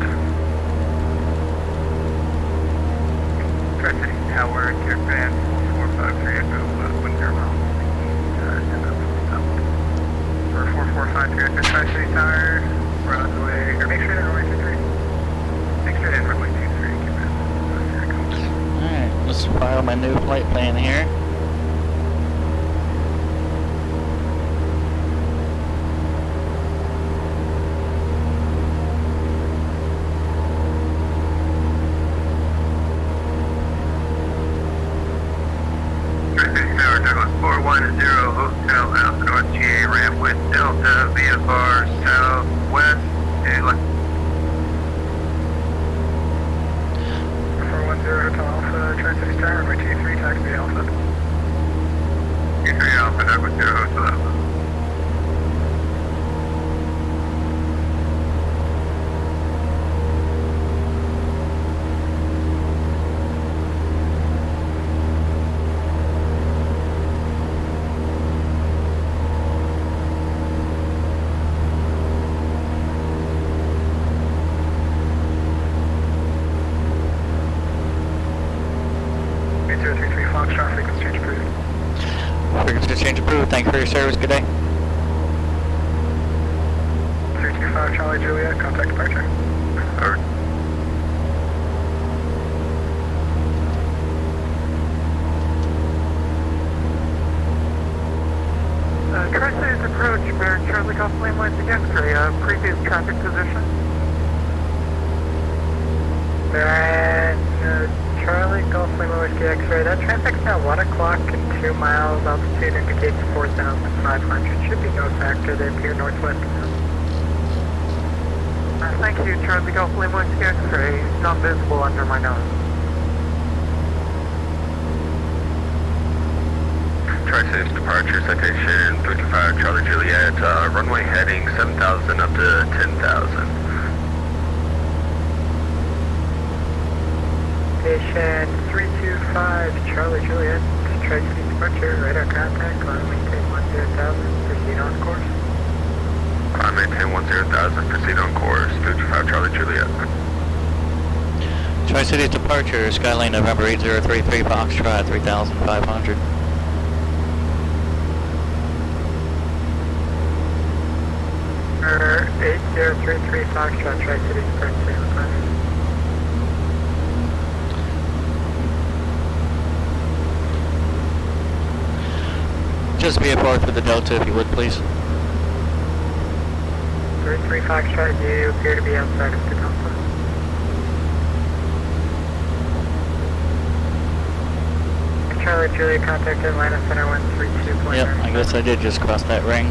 Tri-Cities Tower, Caravan 4453 Echo, wind air miles, for 4453 at Tri-Cities Tower, runway, or make sure that runway 23. Make sure that runway 23, here it comes. Alright, let's file my new flight plan here. 410 Hotel Alpha North GA ramp with Delta VFR Southwest. 410 Hotel Alpha, Tri-City Star, runway 23, taxi Alpha. 23 Alpha, Network 0 Hotel Alpha. Frequency change approved. Thank you for your service. Good day. 325 Charlie Juliet, contact departure. Over. Tri-City's approach, bearing Charlie Golf Lane Lights against X-ray, previous traffic position. Charlie Golf Lima Whiskey X-ray, that traffic's now 1 o'clock and 2 miles, altitude indicates 4,500, should be no factor, they appear northwest. Thank you, Charlie Golf Lima Whiskey X-ray, not visible under my nose. Tri-City's departure, citation 325 Charlie Juliet, runway heading 7,000 up to 10,000. Station 325 Charlie Juliet, Tri-City departure, radar contact, climb maintain 10,000, proceed on course. Climb maintain 10,000, proceed on course, 325 Charlie Juliet. Tri-City's departure, Skylane November 8033 Foxtrot 3,500. Number 8033 Foxtrot, Tri-City departure, Just VFR for the Delta, if you would, please. 33 Foxtrot, you appear to be outside of the Delta. Charlie Julia, contact Atlanta Center 132.9. Yep, I guess I did just cross that ring.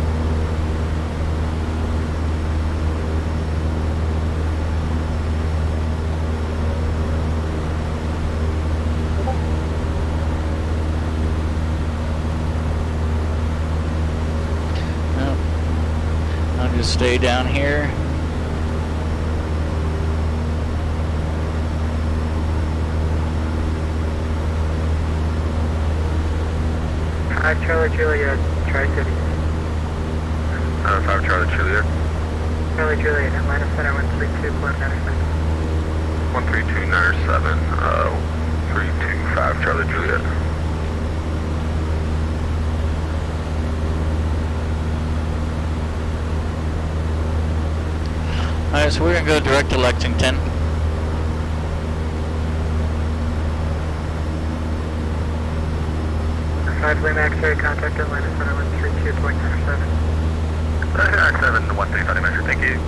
Stay down here. Hi, Charlie Juliet, Tri-City. 5 Charlie Juliet. Charlie Juliet, Atlanta Center 132.97. 13297, 325 Charlie Juliet. Alright, so we're going to go direct to Lexington. Five Lima X-ray, contact Atlanta Center 132.97. 7 135 measure, thank you.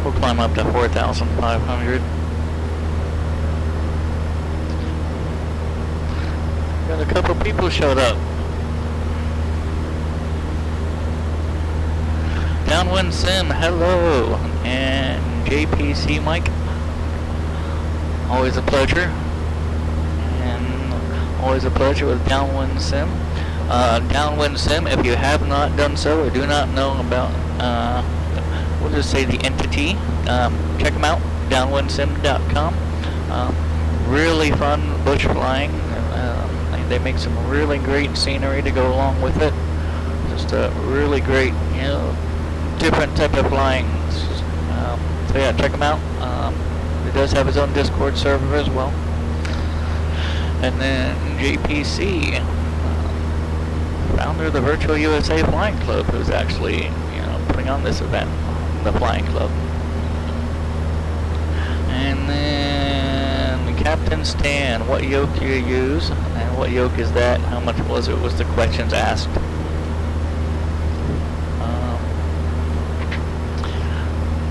We'll climb up to 4,500. Got a couple people showed up. Downwind Sim, hello, and JPC Mike. Always a pleasure, and always a pleasure with Downwind Sim. Downwind Sim, if you have not done so or do not know about, we'll just say the entity, check them out, downwindsim.com. Really fun bush flying. They make some really great scenery to go along with it. Just a really great, different type of flying. So yeah, check him out. He does have his own Discord server as well. And then JPC, founder of the Virtual USA Flying Club, who's actually, putting on this event, the Flying Club. And then Captain Stan, what yoke do you use? And what yoke is that? How much was it? Was the questions asked.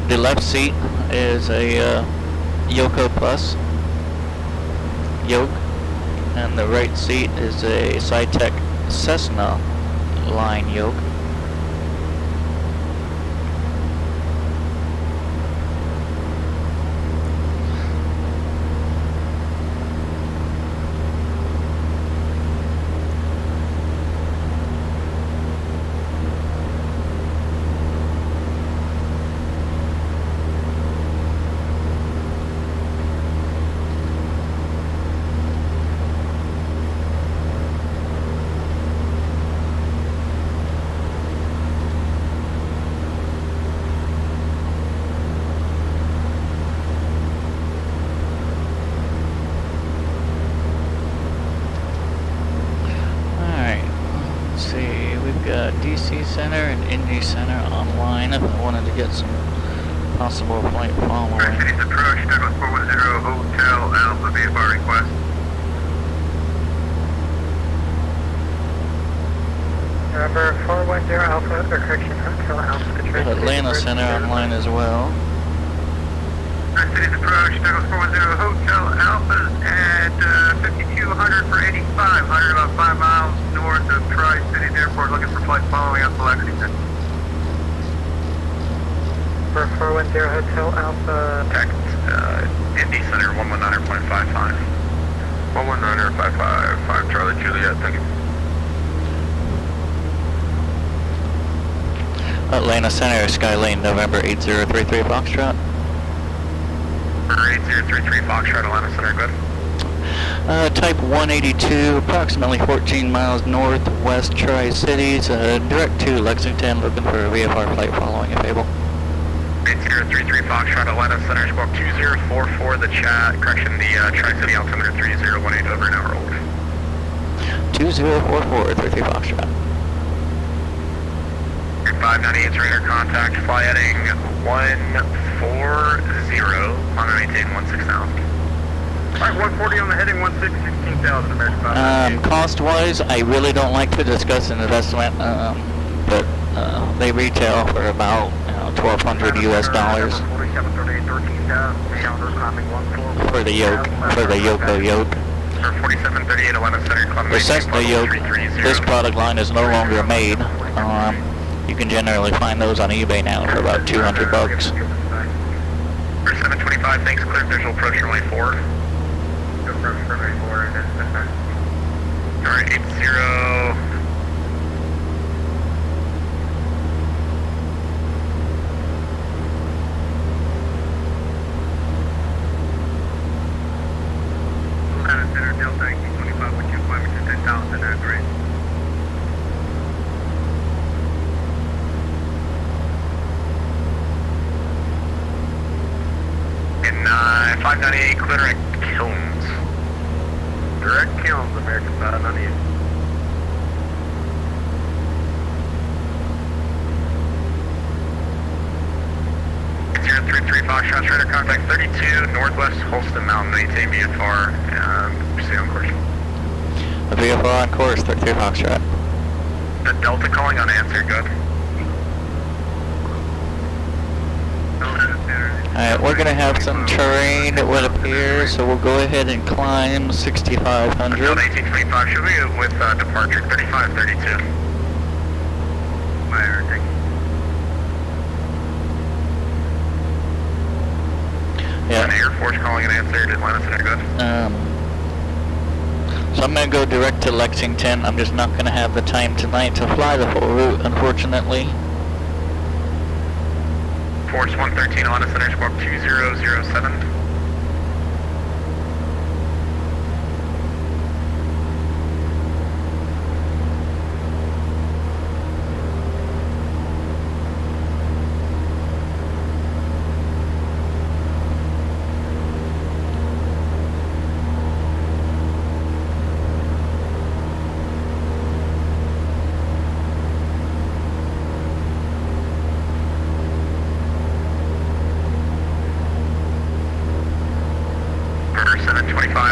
The left seat is a Yoko Plus yoke, and the right seat is a Cytec Cessna line yoke. DC Center and Indy Center online if I wanted to get some possible flight following. City's approach, Douglas 410 Hotel Alpha VFR request. Number 410 Alpha, or correction, Hotel Alpha. Atlanta Center online as well. City's approach, Douglas 410 Hotel Alpha at 5200 for 8500, about 5 miles north of Tri-City Airport, looking for flight following up to Lexington. For 410 Hotel Alpha. Text, Indy Center 119.55. 119.55, Charlie Juliet, thank you. Atlanta Center, Skylane, November 8033 Foxtrot. 8033 Foxtrot, Atlanta Center, good. Type 182, approximately 14 miles northwest Tri-Cities, direct to Lexington, looking for a VFR flight following if able. 8033 Foxtrot, Atlanta Center, squawk 2044, the Tri-City altimeter 3018 over an hour old. 2044, 33 Foxtrot. 598's radar contact, fly heading 140, on to maintain 16,000. Alright, 140 on the heading, 16,000 American. Cost-wise, I really don't like to discuss an investment, but they retail for about $1,200 US for the yoke, for the Yoko yoke. For 4738 Atlanta Center, the Cessna yoke, this product line is no longer made. You can generally find those on eBay now for about $200. For 725, thanks, clear visual approach runway 4. Approach runway 4, and then Alright, 80. Atlanta Center, Delta 1825, would you climb to 10,000 at grade? In 598, clear direct Kilns. Direct Kilns, American 598. Foxtrot, radar contact 32, northwest Holston Mountain, maintain VFR, stay on course. A VFR on course, 33 Foxtrot. The Delta calling on answer, good. Alright, we're gonna have some terrain, it would appear, so we'll go ahead and climb 6,500. 1825, should we with departure 3532? Fire, thank you. Yeah. Air Force calling and answered, Atlanta Center, good. So I'm gonna go direct to Lexington. I'm just not gonna have the time tonight to fly the full route, unfortunately. Force 113, Atlanta Center, squawk 2007.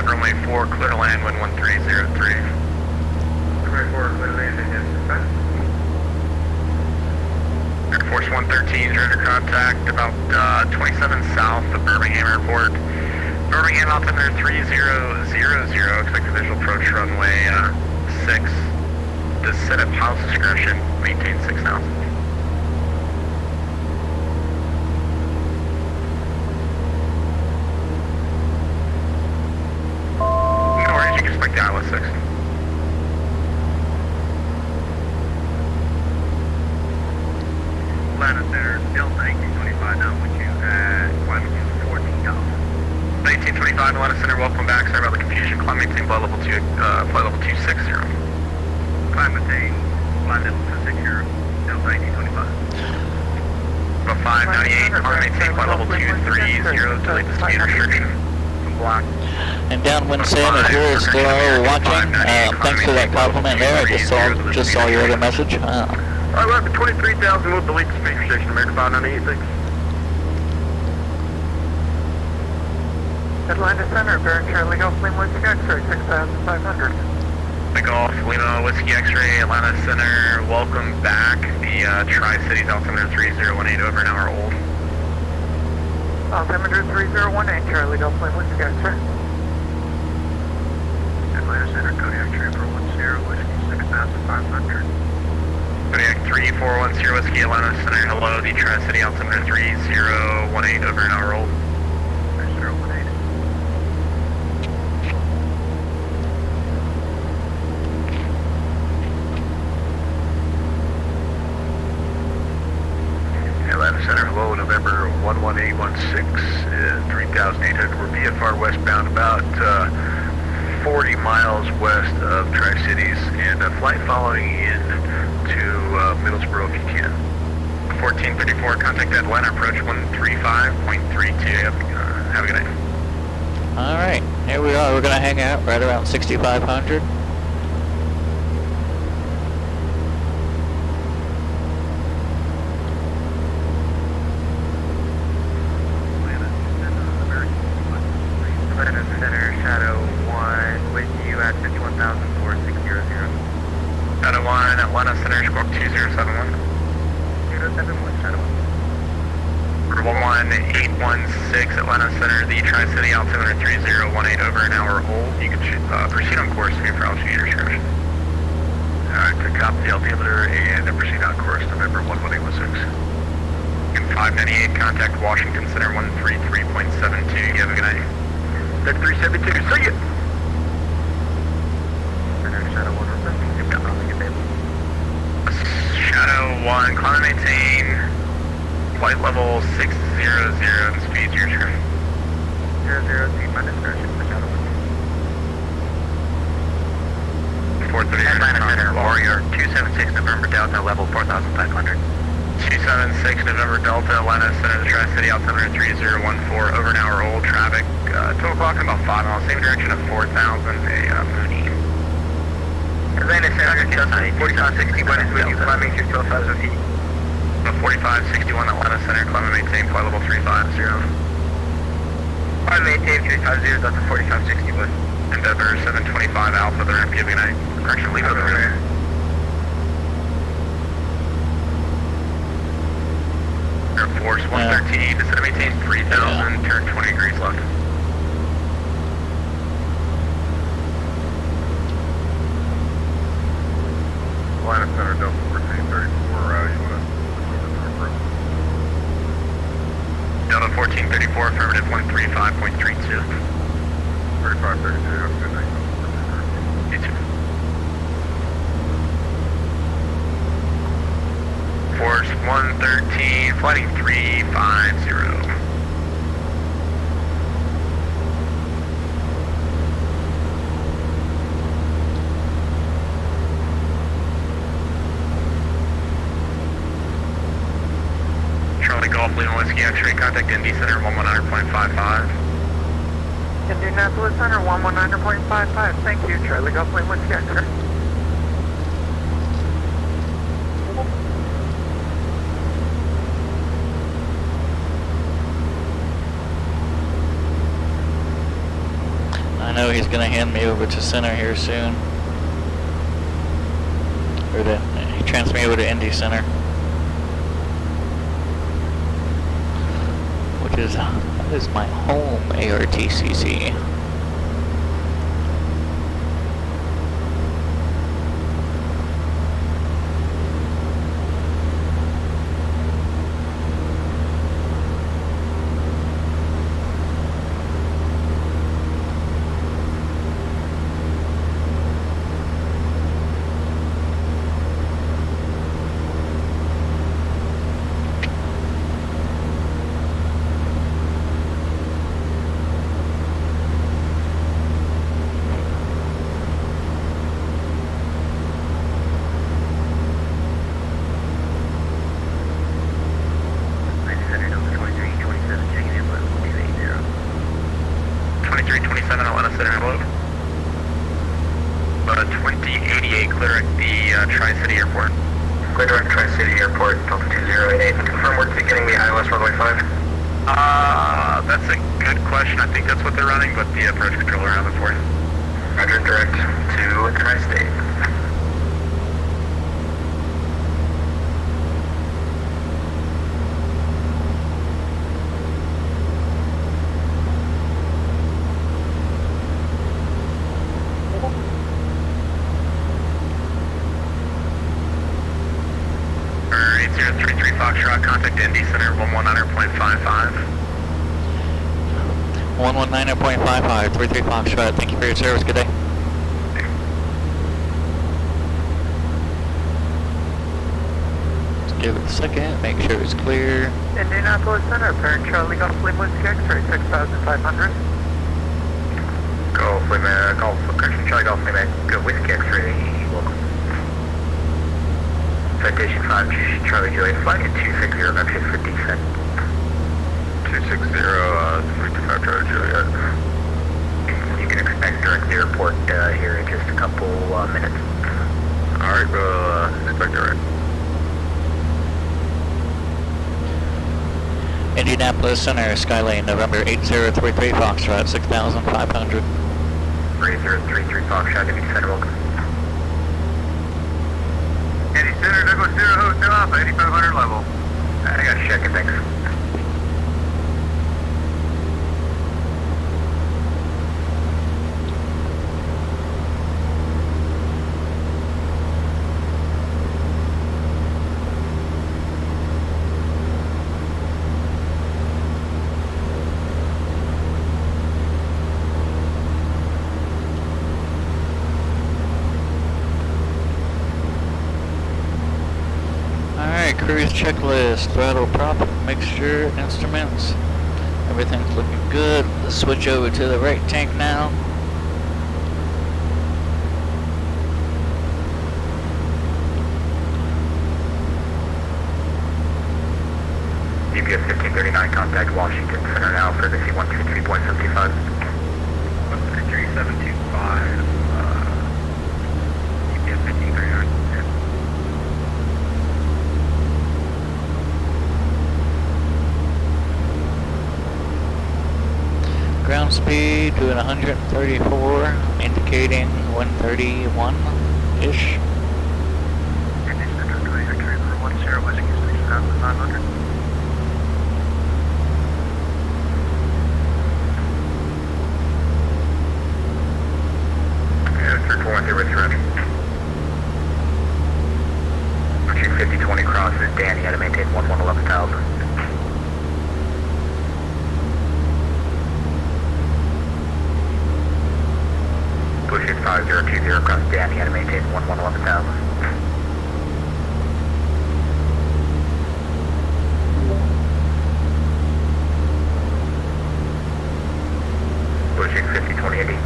Runway 4, clear to land, wind 1303. Runway 4, clear to land, and dispatch. Air Force 113 is under contact about 27 south of Birmingham Airport. Birmingham altimeter 3000, expect a visual approach runway 6. Descend at pilot's discretion, maintain 6,000. No worries, you can expect the ILS 6. Atlanta Center, Delta 1825 now with you at flight level 14,000. 1825 Atlanta Center, welcome back. Sorry about the confusion. Climb maintain flight level 260. Climb maintain flight level 260, Delta 1825. About 598, climb maintain flight level 230, delete the speed restriction. Block. And downwind Sam, if you're still watching, thanks for that compliment there. I just saw your other message. Alright, we're up to 23,000, we'll delete the speed restriction, American 5986. Atlanta Center, Baron Charlie Golf Lima Whiskey X-ray 6,500. The Golf Lima Whiskey X-ray, Atlanta Center, welcome back. The Tri-Cities altimeter 3018, over an hour old. Altimeter 3018, Charlie Golf Lima Whiskey X-ray. Atlanta Center, Kodiak Trooper 10, Whiskey 6,500. Kodiak 3410 Whiskey, Atlanta Center, hello. The Tri-City altimeter 3018, over an hour old. 3018. Atlanta Center, hello, November 11816, 3,800. We're VFR westbound about 40 miles west of Tri-Cities, and a flight following in to Middlesbrough if you can. 1434, contact Atlanta, approach 135.32. Have a good night. Alright, here we are. We're going to hang out right around 6,500. Atlanta Center, Shadow 1, with you at 51,4600. Shadow 1, Atlanta Center, squawk 2071. 071, Shadow 1. 11816, Atlanta Center, the Tri-City altimeter 3018, over an hour old. You can proceed on course to your altitude discretion. Alright, to copy the altimeter and proceed on course, November 11816. And 598, contact Washington Center 133.72. You have a good night. Deck 372, see ya! Shadow 1, requesting SIGNAL, I'll make it available. Shadow 1, climb and maintain, flight level 600, and speed to your discretion. 00, speed my discretion for Shadow 1. 430, Atlanta Center, Warrior 276, November Delta, level 4,500. 276, November Delta, Atlanta Center, the Tri-City altimeter 3014, over an hour old. Traffic, 12 o'clock and about 5 miles, same direction of 4,000, a Mooney. Atlanta Center, Delta 4561 is with you, climbing to 12,000 feet. 4561, Atlanta Center, climb and maintain, flight level 350. Climb maintain 350, Delta 4561. Endeavor 725 Alpha, the ramp, giving night. Correction, leave over there. Air Force 113, descend and maintain 3000, turn 20 degrees left. Atlanta Center, Delta 1434, you want to Delta 1434, affirmative 135.32. 3532, have a good night. You too. Force 113, flighting 350. Charlie Golf Lima Whiskey X-ray, contact ND Center 119.55. Indianapolis Center 119.55. Thank you, Charlie Golf Lima Whiskey X-ray. I know know he's gonna hand me over to center here soon. Or to transfer me over to Indy Center. That is my home ARTCC. Tri-City Airport. Clear direct Tri-City Airport, Delta 2088. Confirm we're getting the ILS runway 5. That's a good question. I think that's what they're running, but the approach controller has it for you. Roger, direct to Tri-State. Foxtrot, contact Indy Center 119.55. 119.55, 33 Foxtrot. Thank you for your service. Good day. Let's give it a second, make sure it's clear. Indianapolis Center, apparent Charlie Golf Lima Whiskey X-ray, 6,500. Golf Lima, correction, Charlie Golf Lima, good Whiskey X-ray, welcome. Citation 5, Charlie Juliet, flying at 260, vector for descent. 260, 325 Charlie Juliet. You can expect direct to the airport here in just a couple minutes. Alright, we'll expect direct. Indianapolis Center, Skylane, November 8033 Foxtrot, 6,500. 8033 Foxtrot, Indy Center, welcome. Indy Center, Douglas 0 Hotel Alpha, 8500 level. I got a check-in, thanks. Cruise checklist, throttle, prop, mixture, instruments. Everything's looking good. Let's switch over to the right tank now. DPS 1539, contact Washington Center now for the C123.55. 13725, DPS 1539. Ground speed doing 134, indicating 131-ish. Pushing 5020 crosses, Danny had to maintain 11,000. Pushing 5020 across Danny, had to maintain 11,000. Pushing 5020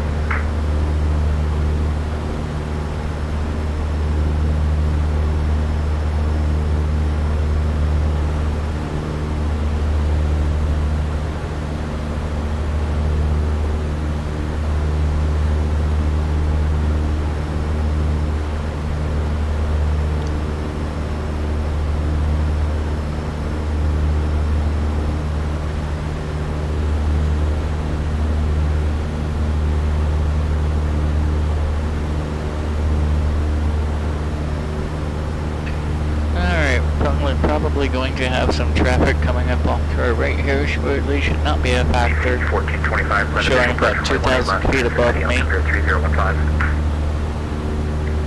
probably going to have some traffic coming up on our right here shortly. Should not be a factor. 1425. Showing about 2,000 feet above me. 3015.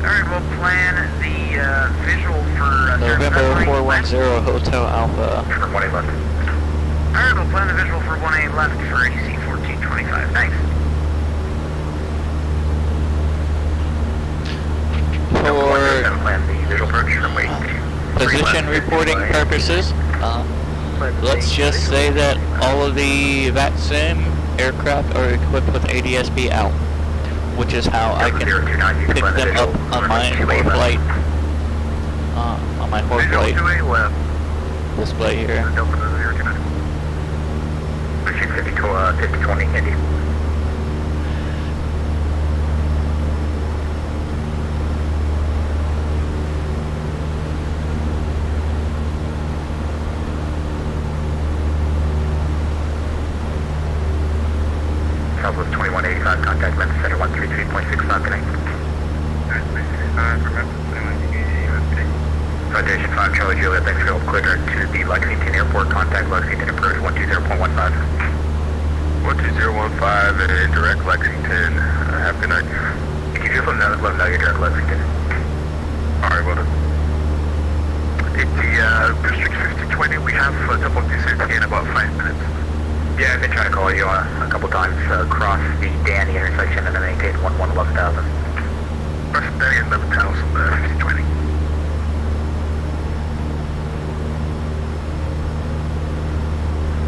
Alright, we'll plan the visual for November 410 Hotel Alpha. For 18 left. Alright, we'll plan the visual for 18 left for AC 1425. Thanks. For position reporting purposes, let's just say that all of the VATSIM aircraft are equipped with ADS-B out, which is how I can pick them up on my flight. On my whole flight display here. 5020 Indy. Southwest 2185, contact Memphis Center 133.65, connect. Foundation 5, Charlie Juliet, thanks for your clear to the Lexington Airport, contact Lexington approach 120.15. 12015 and direct Lexington, have a good night. Can you just let them know you're direct Lexington? Alright, well done. The District 5020, we have double distance in about 5 minutes. Yeah, I've been trying to call you a couple times across the Danny intersection and then maintain 11,000. Across the Danny and 11,000, 5020.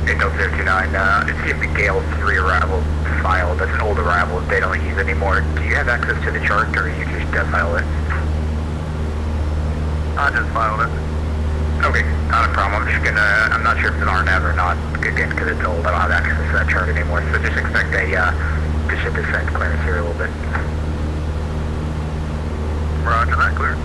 8029, it's the Gale 3 arrival file. That's an old arrival they don't use anymore. Do you have access to the chart or you just file it? I just filed it. Okay, not a problem. I'm not sure if it's an RNAV or not, again, because it's old. I don't have access to that chart anymore, so just expect a bishop descent clearance here a little bit. Roger that, clear.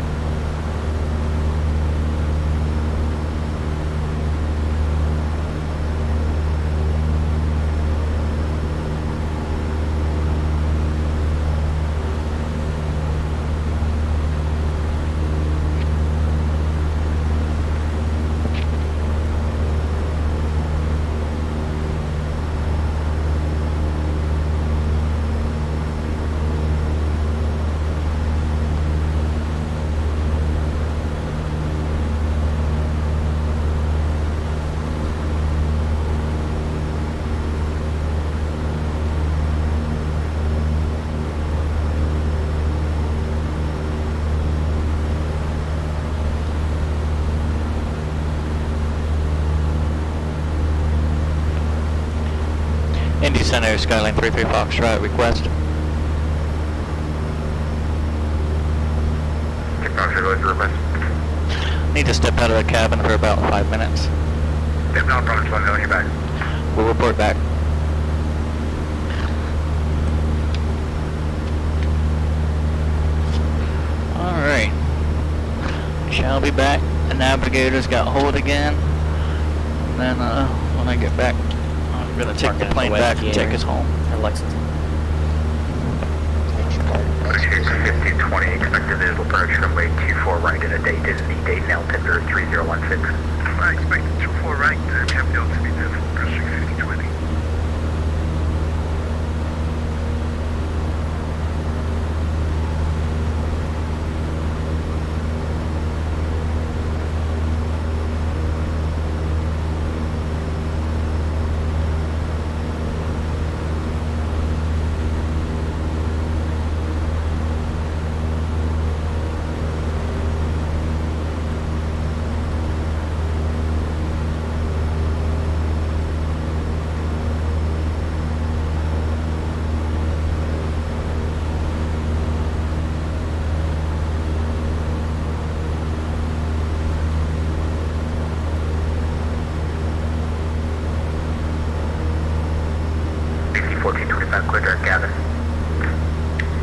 Indy Center, Skyline 33 Foxtrot, request. Need to step out of the cabin for about 5 minutes. Yep, no problem, just let me know when you're back. We'll report back. Alright. Shall be back. The navigator's got hold again. And then when I get back, I'm gonna take the plane back and take us home. Or Lexington. 1520, expected visual approach runway 24 right at a date is the date now, tender 3016. I expect 24 right, attempt altitude of District 5020.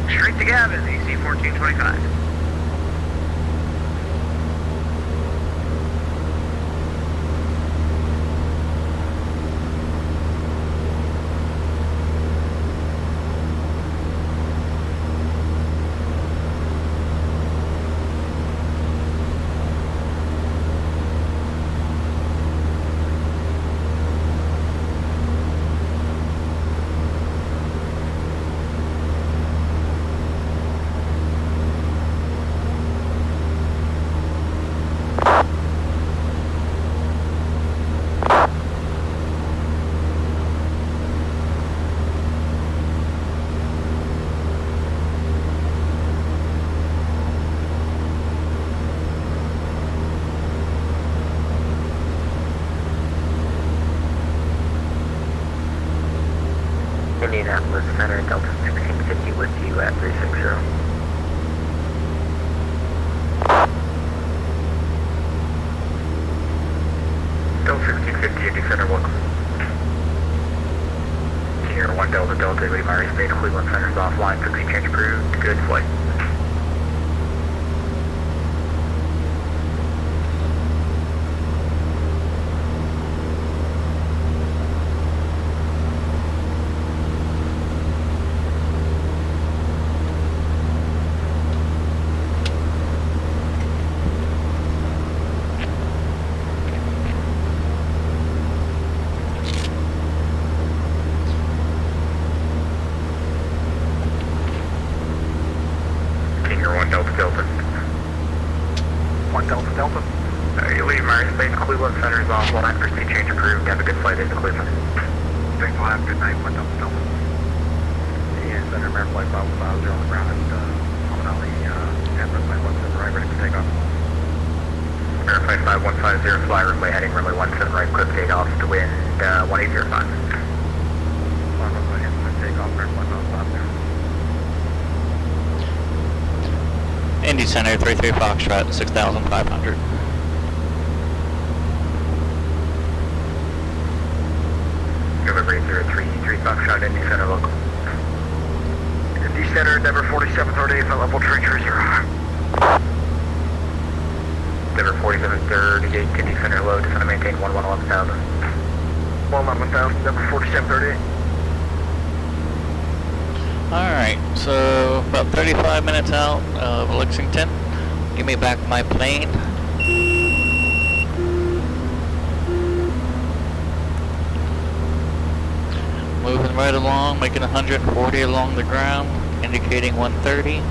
Straight to Gavin, AC 1425. Indianapolis Center, Delta 1650 with you at 360. Delta 1650, Indy Center, welcome. Senior 1 Delta Delta, leave my airspace, Cleveland Center's offline, fixie change approved, good flight. You leave my airspace, Cleveland Center's offline, fixie change approved, have a good flight into Cleveland. Thanks, we'll have a good night, 1 Delta Delta. Yeah, Center, American Flight 550 on the ground at Hamanali, Tampa, flight 17 right, ready for takeoff. American Flight 5150, fly runway heading runway 17 right, quick takeoff to wind 1805. Fly runway heading takeoff, American Flight 550. Indy Center, 33 Foxtrot, 6,500. Delivery 033 Foxtrot, Indy Center local. Indy Center, Denver 4738, flight level 330. Denver 4738, Indy Center low, descend to maintain 11,000. 11,000, Denver 4738. Alright, so about 35 minutes out of Lexington. Give me back my plane. Moving right along, making 140 along the ground, indicating 130.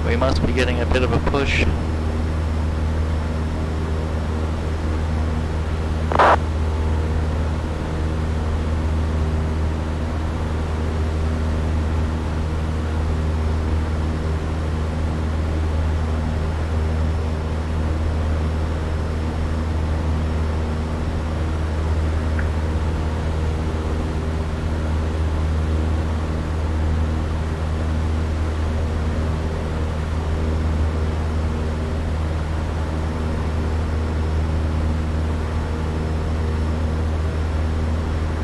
We must be getting a bit of a push.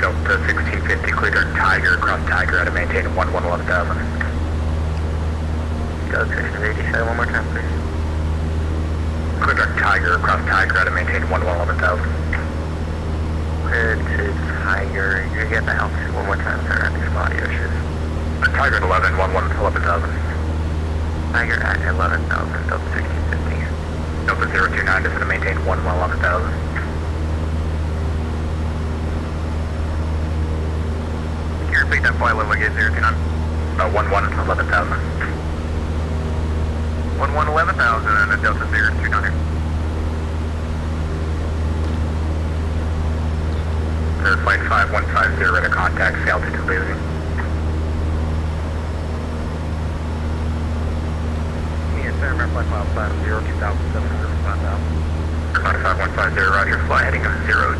Delta 1650, clear dark Tiger, across Tiger, out to maintain 11,000. Delta 1687, one more time, please. Clear dark Tiger, across Tiger, out to maintain 11,000. Clear to Tiger, you're getting the altitude one more time, sir, having some audio issues. Tiger at 11, 11,000. Tiger at 11,000, Delta 1650. Delta 029, just to maintain 11,000. Can you repeat that flight level again, 029? 11,000. 11,000 and a Delta 029. Flight 5150 at a contact, altitude losing. Yes, sir, American Flight 550, 2,700, 5,000. Flight 5150, roger, fly heading 020.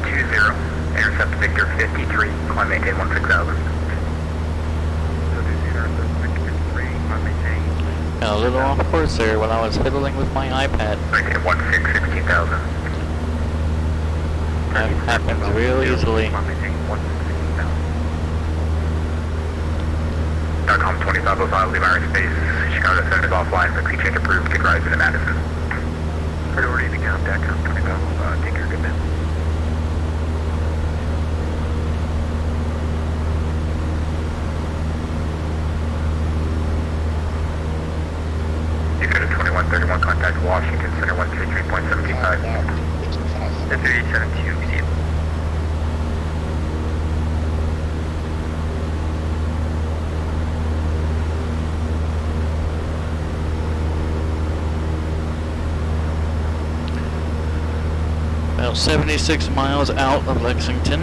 Intercept Victor 53, climb maintain 16,000. Got a little off course there when I was fiddling with my iPad. Maintain 16,000. That happens real easily. .com 2505, leave airspace. Chicago Center is offline, fixie change approved, get rise into Madison. Priority to count, .com 2505, take care, good man. Unit 2131, contact Washington Center 133.75. The 3872, see you. About 76 miles out of Lexington.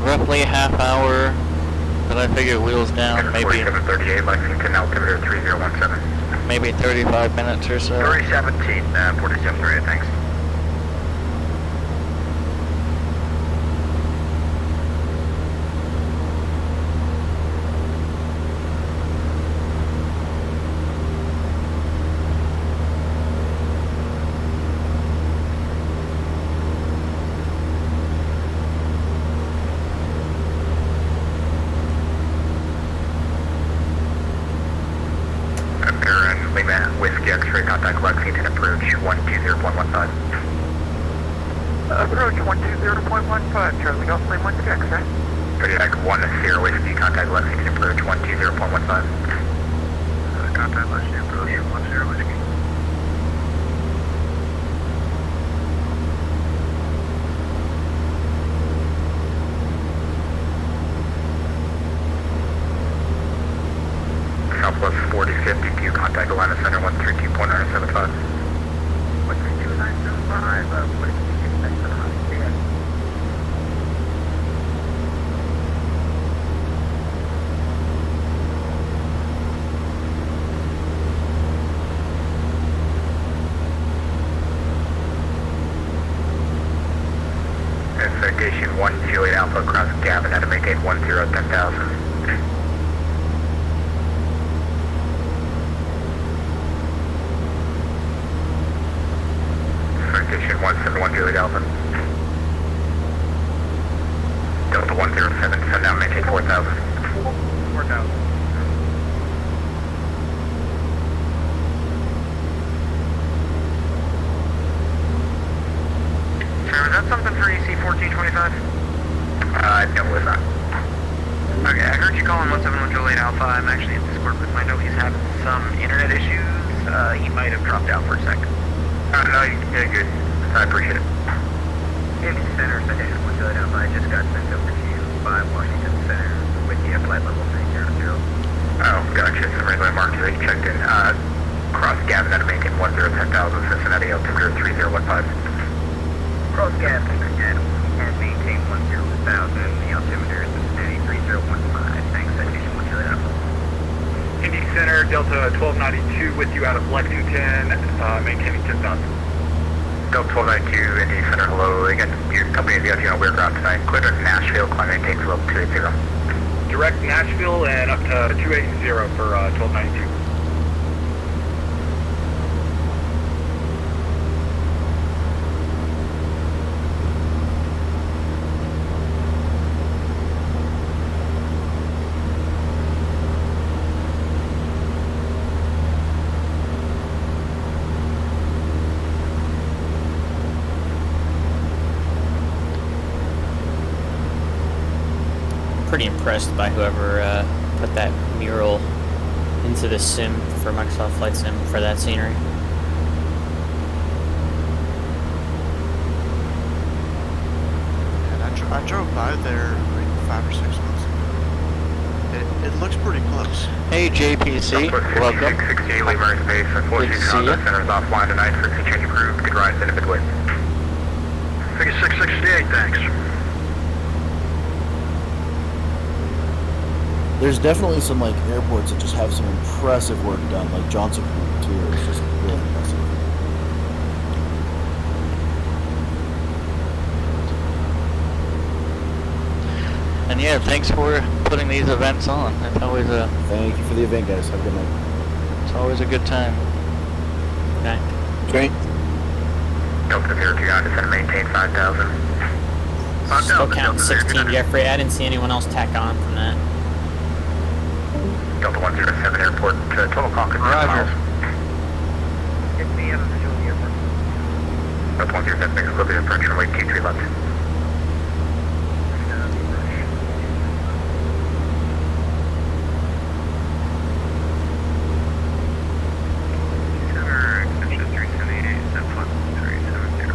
Roughly a half hour, but I figure wheels down, maybe 4738, Lexington, altimeter 3017. maybe 35 minutes or so. 317, 4738, thanks. 120.15. Approach 120.15, Charlie Golf Lane 16, right? Kodiak 10 Whiskey, contact Lexington approach 120.15. Contact Lexington approach 10 Whiskey. Southwest 4052, contact Atlanta Center 132.975. 132.975, what is the next to the house? Citation 128 Alpha across Gavin at a maintain 1010,000. Citation 171 Juliet Alpha. Delta 107, send down maintain 4,000. 4,000. Trevor, is that something for EC 1425? No, it's not. Okay, I heard you calling 171 Juliet Alpha. I'm actually in Discord with my note. He's having some internet issues. He might have dropped out for a second. No, you're good. I appreciate it. Indy Center, citation 1 Juliet Alpha. I just got sent over to you by Washington Center with the flight level 300. Oh, gotcha. Some regular markers that you checked in. Cross Gavin at a maintain 1010,000, Cincinnati altimeter 3015. Cross Gavin and maintain 10,000. The altimeter is Cincinnati 3015. Thanks, citation 1 Juliet Alpha. Indy Center, Delta 1292 with you out of Lexington, maintaining 10,000. Delta 1292, Indy Center, hello. Again, your company is on weird ground tonight. Clear to Nashville, climb maintain level 280. Direct Nashville and up to 280 for 1292. Pretty impressed by whoever put that mural into the sim for Microsoft Flight Sim for that scenery. And I drove by there like 5 or 6 months ago. It looks pretty close. Hey JPC, welcome. 68 Lemur Space, unfortunately, Honda Center is offline tonight. Frequency change approved. Good ride, send a midway. 668, thanks. There's definitely some like airports that just have some impressive work done, like Johnson Group too. It's just really impressive. And yeah, thanks for putting these events on. It's always a Thank you for the event, guys. Have a good night. it's always a good time. Okay. Great. Delta 02 Honda Center, maintain 5,000. Still counting 16, Jeffrey. I didn't see anyone else tack on from that. Delta 107 Airport, total call confirmed. Roger. It's the Juliet Airport. Delta 107 makes a little bit of approach runway 23 left. Center, extension 378, set flight 370.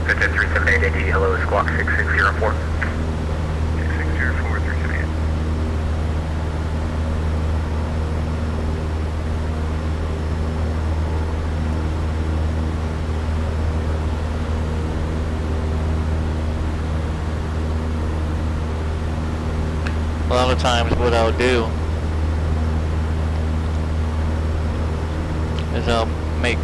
That's at 378 AD, hello, squawk 6604. 6604, 378. A lot of times what I'll do is I'll make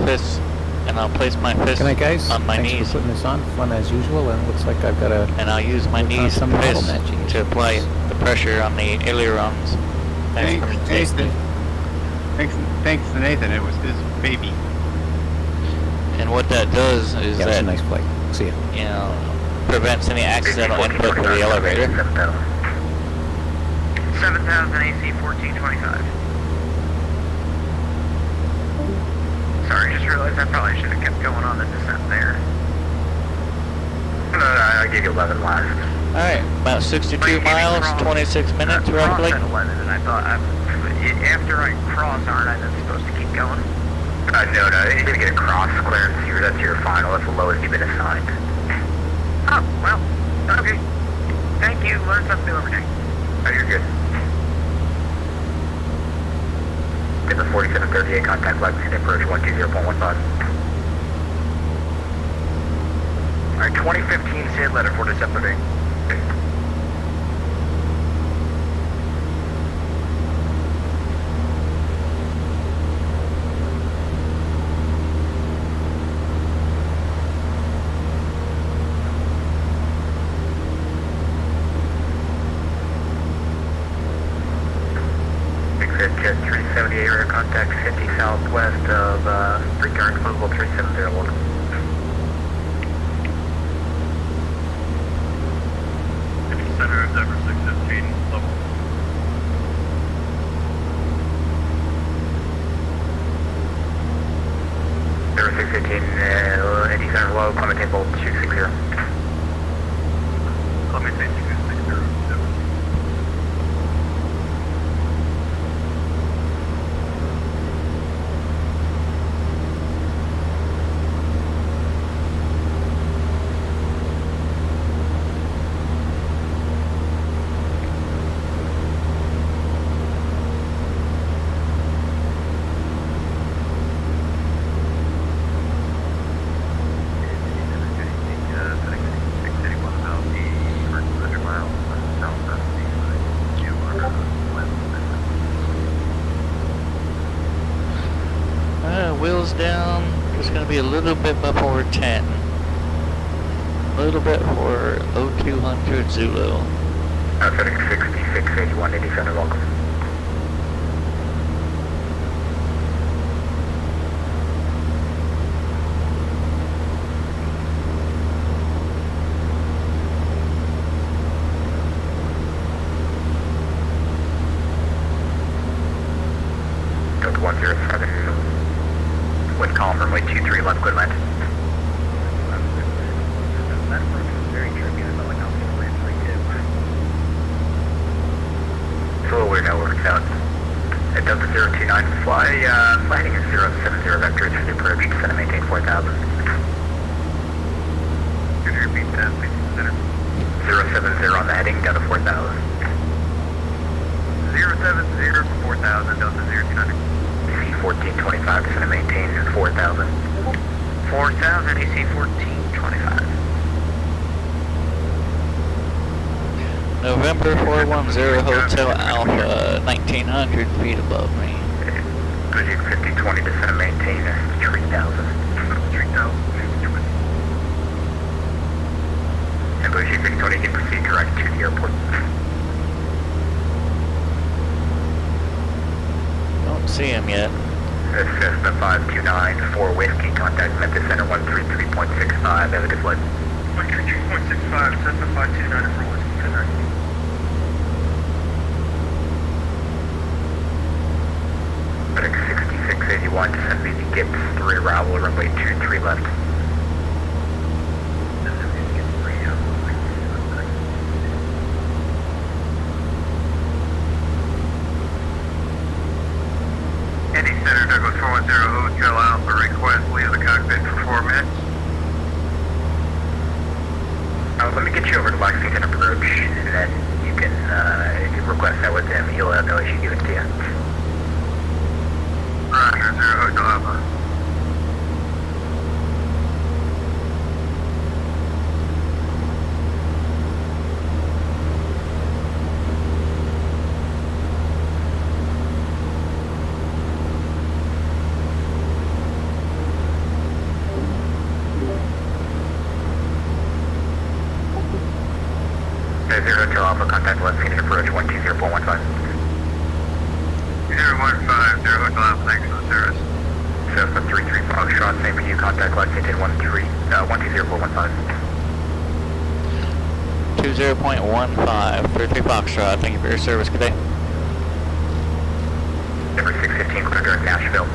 fists and I'll place my fist Good night, guys. on my Thanks knees for putting this on. Fun as usual, and it looks like I've got a... and I'll use my work on knees some and model fists matching to apply the pressure on the ailerons. Thanks for tasting. Thanks to Nathan. It was his baby. And what that does is Yeah, it was that a nice flight. See ya. you know prevents any accidental input for the elevator. 7000 AC 1425. Sorry, just realized I probably should have kept going on the descent there. No, I gave you 11 last. Alright, about 62 miles, 26 minutes roughly. At 11, and I thought, after I cross, aren't I then supposed to keep going? No, you didn't get a cross clearance. That's your final. That's the lowest you've been assigned. Oh, well, okay. Thank you. Learn something new every day. Oh, you're good. Get the 4738 contact Lexington approach 120.15. Alright, 2015 SID letter 4738. Jet 378 radar contact 50 southwest of return closable 3701. Center of Denver 615, level. Denver 615, ND center low, Clementine Bolt 260. Clementine 260, Denver. Wheels down, it's going to be a little bit before 10. A little bit for 0200 Zulu. Setting 6681, ND center welcome. Delta 107, wind calm, runway 23 left, good land. That approach was very tricky. I felt like I was going to land right too. It's a little weird how it works out. At Delta 029, fly heading at 070 vector through the approach, descend and maintain 4000. Could you repeat that, please? Center. 070 on the heading, down to 4000. 070 for 4000, Delta 029. AC-1425, descend and maintain 4000. 4000 AC 1425. November 410 Hotel Alpha, 1900 feet above me. Bridging 5020, descend and maintain 3000. 3000. And Bridging 5020 can proceed direct to the airport. Don't see him yet. This is Cessna 529, 4 Whiskey, contact Memphis Center 133.65, have a good flight. 133.65, Cessna 529 for Whiskey, Center. Heading 6681, descend VD Gibbs 3 arrival, runway 23 left. ND Center, Douglas 410, Hotel Alpha, request leave the cockpit for 4 minutes. Let me get you over to Lexington approach, and then you can request that with him. He'll have no issue giving it to you. Roger, 0 Hotel Alpha. Okay, 0 Hotel Alpha, contact Lexington approach 120.15. 015, 0 Hotel Alpha, thanks for the service. Cessna 33 Foxtrot, same for you, contact Lexington 120.15. 20.15, 33 Foxtrot. Thank you for your service. Good day. Number 615, clear direct Nashville.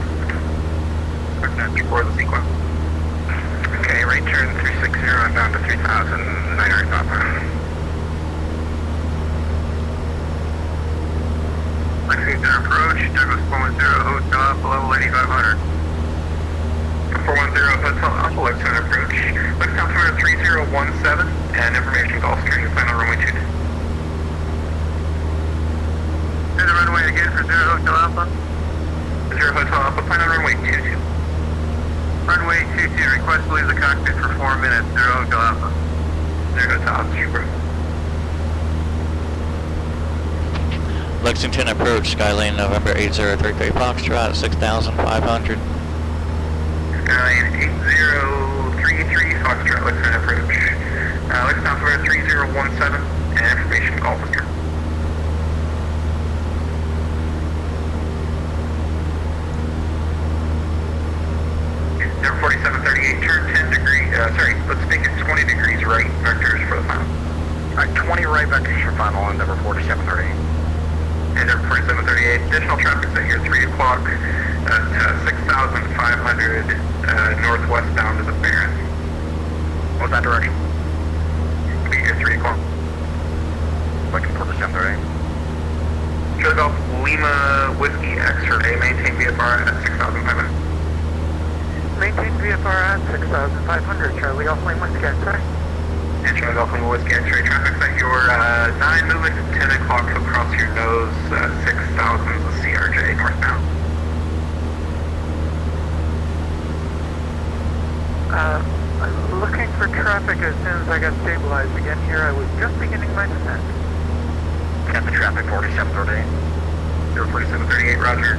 For the sequence. Okay, right turn 360 and down to 3,900 Papa. Lexington approach, Douglas 410, hotel, level 8500. 410 Hotel Alpha, Lexington approach. Lexington altimeter 3017 and information Gulfstream, final runway 22. Say the runway again for 0 Hotel Alpha. 0 Hotel Alpha, final runway 22. Runway 22, request to leave the cockpit for 4 minutes, 0 Hotel Alpha. 0 Hotel Alpha, super. Lexington approach, Skylane November 8033 Foxtrot, 6,500. Skylane 8033 Foxtrot, Lexington approach. Lexington altimeter 3017 and information Gulfstream. Number 4738, turn 10 degrees, let's make it 20 degrees right, vectors for the final. Alright, 20 right vectors for final on number 4738. And number 4738, additional traffic set here 3 o'clock at 6,500 northwest bound to the Barren. What's that direction? Be here 3 o'clock. Looking for the 738. Charlie Golf Lima Whiskey X-ray, maintain VFR at 6,500. Maintain VFR at 6,500, Charlie Golf Lima Whiskey X-ray. And Charlie Golf Lima Whiskey X-ray traffic set your 9 movement to 10 o'clock across your nose, 6,000 CRJ northbound. I'm looking for traffic as soon as I got stabilized again here. I was just beginning my descent. Got the traffic 4738. 4738, roger.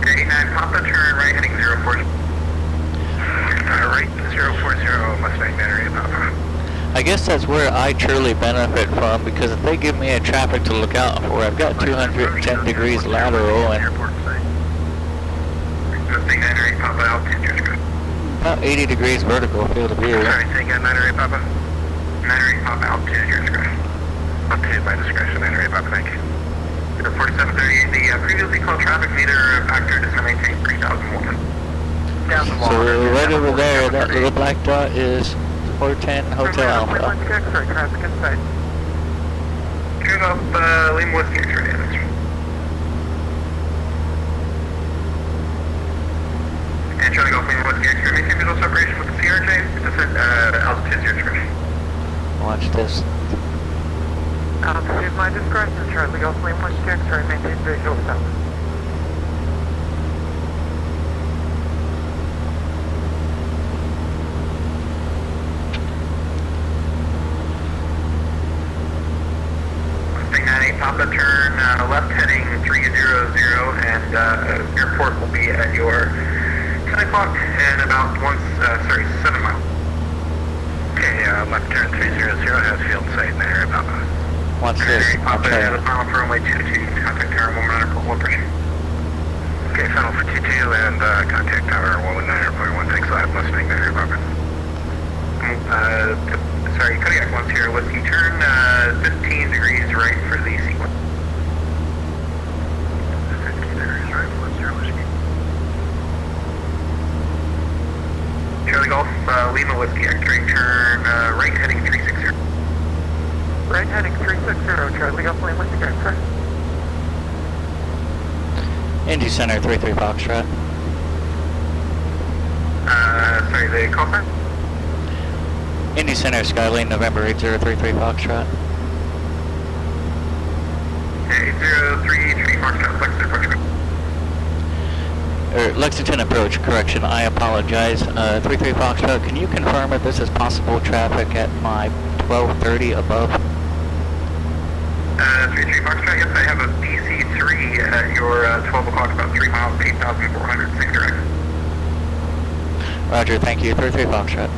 89 Papa, turn right heading 040. Right 040, Mustang Manor, Papa. I guess that's where I truly benefit from, because if they give me a traffic to look out for, I've got 210 degrees lateral and Mustang Manor, Papa, altitude, just good. about 80 degrees vertical field of view. Sorry, say again, Manor, Papa. Manor, Papa, altitude, your discretion. Altitude, my discretion, Manor, Papa, thank you. 4738, the previously called traffic meter factor is going to maintain 3,001. So right over there, that little black dot is 410 Hotel Alpha. X-ray traffic in sight. Turn up Lima Whiskey X-ray, that's right. And Charlie Golf Lima Whiskey X-ray, maintain visual separation with the CRJ, descent altitude, your discretion. Watch this. Altitude my discretion, Charlie Golf Lima Whiskey X-ray, maintain visual south. Papa, turn left heading 300 and airport will be at your 10 o'clock and about 7 miles. Okay, left turn 300 has field sight in the area, Papa. Watch this. Papa, the final for runway 22, contact tower 119.1 pressure. Okay, final for 22 and contact tower 119.1, thanks a lot, Mustang there, Papa. Sorry, Kodiak once here, Whiskey, turn 15 degrees right for the sequence. 15 degrees right, 10 Whiskey. Charlie Golf, Lima Whiskey, X-ray, turn right heading 360. Right heading 360, Charlie Golf Lima Whiskey X-ray. Indy Center 33 Foxtrot. Sorry, the call sign? Indy Center, Skylane, November 8033 Foxtrot. 8033 Foxtrot, Lexington approach, correction, I apologize. 33 Foxtrot, can you confirm if this is possible traffic at my 1230 above? 33 Foxtrot, yes, I have a BC3 at your 12 o'clock, about 3 miles, 8,400, same direction. Roger, thank you. 33 Foxtrot.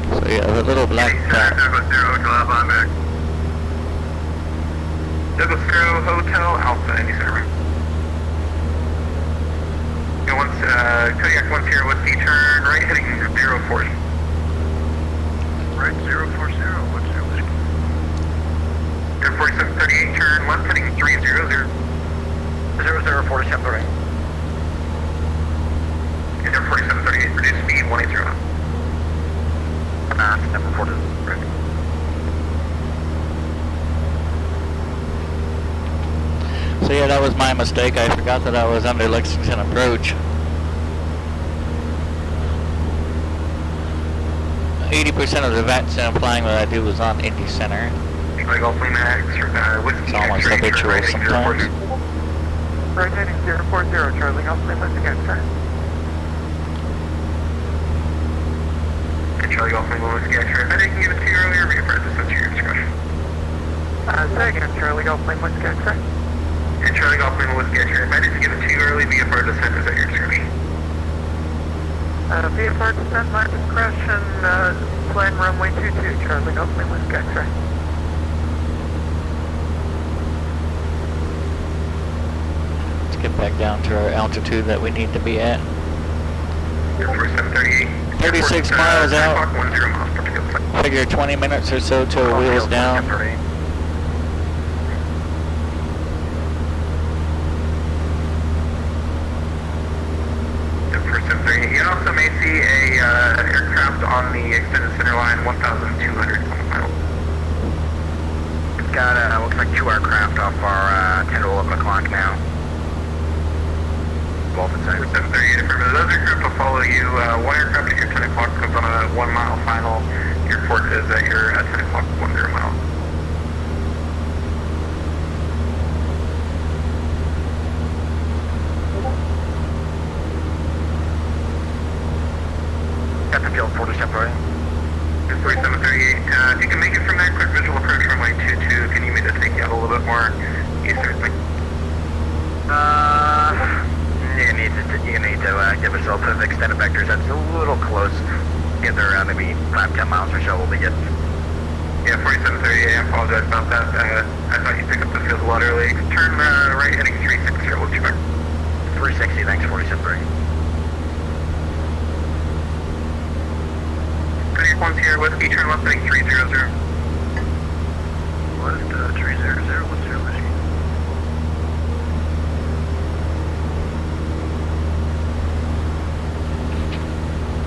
So yeah, the little black dot. Douglas Zero Hotel Alpha, I'm back. Douglas Zero Hotel Alpha, Indy Center. And once, Kodiak 1 Sierra Whiskey, turn right heading 040. Right, 040, what's your whiskey? 4738, turn left heading 300. 0047, right. 4738, reduce speed 180. Number 4 right. So yeah, that was my mistake. I forgot that I was under Lexington Approach. 80% of the VATS I'm flying that I do was on Indy Center. Like Golf Max, Whiskey It's almost habitual sometimes. Right heading 040, Charlie Golf Lima again, sir. Charlie Golf Lima Whiskey X-ray. If I didn't give it to you earlier, VFR, this is your discretion. Say again, Charlie Golf Lima Whiskey X-ray. And Charlie Golf Lima Whiskey X-ray. If I didn't give it to you early, VFR descent is at your discretion. VFR descent, my discretion, flying runway 22, Charlie Golf Lima Whiskey X-ray. Let's get back down to our altitude that we need to be at. 4738. 36 miles out. 10 miles per field flight. Figure 20 minutes or so till wheels down. You also may see a aircraft on the extended center line, 1,200 miles. It's got, looks like 2 aircraft off our 10 to 11 o'clock now. Both inside. 738, affirmative. Those aircraft will follow you. One aircraft at your 10 o'clock comes on a 1 mile final. Your port is at your 10 o'clock 10 miles. Got the field 47, right? 4738. If you can make it from that quick visual approach runway 22, can you make it take you out a little bit more eastern? You need to give yourself an extended vectors. That's a little close. Get there around maybe 5-10 miles or so. We'll be good. Yeah, 4738. I apologize about that. I thought you picked up the field a lot early. Turn right heading 360. We'll check. 360. Thanks. 47.3. Kodiak 1 Sierra Whiskey, turn left heading 300. Left 300. What's your whiskey?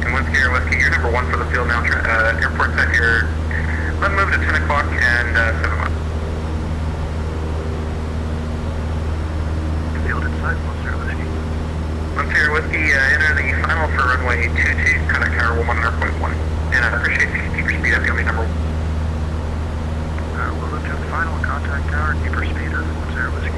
And 1 Sierra Whiskey, you're number 1 for the field now. Airport's at your, let's move to 10 o'clock and 7 miles. Field inside. 1 Sierra Whiskey. 1 Sierra Whiskey, enter the final for runway 22, contact tower 100.1. And I appreciate you keep your speed up, you'll be number 1. We'll look to the final contact tower, keep our speed up. 1 Sierra Whiskey.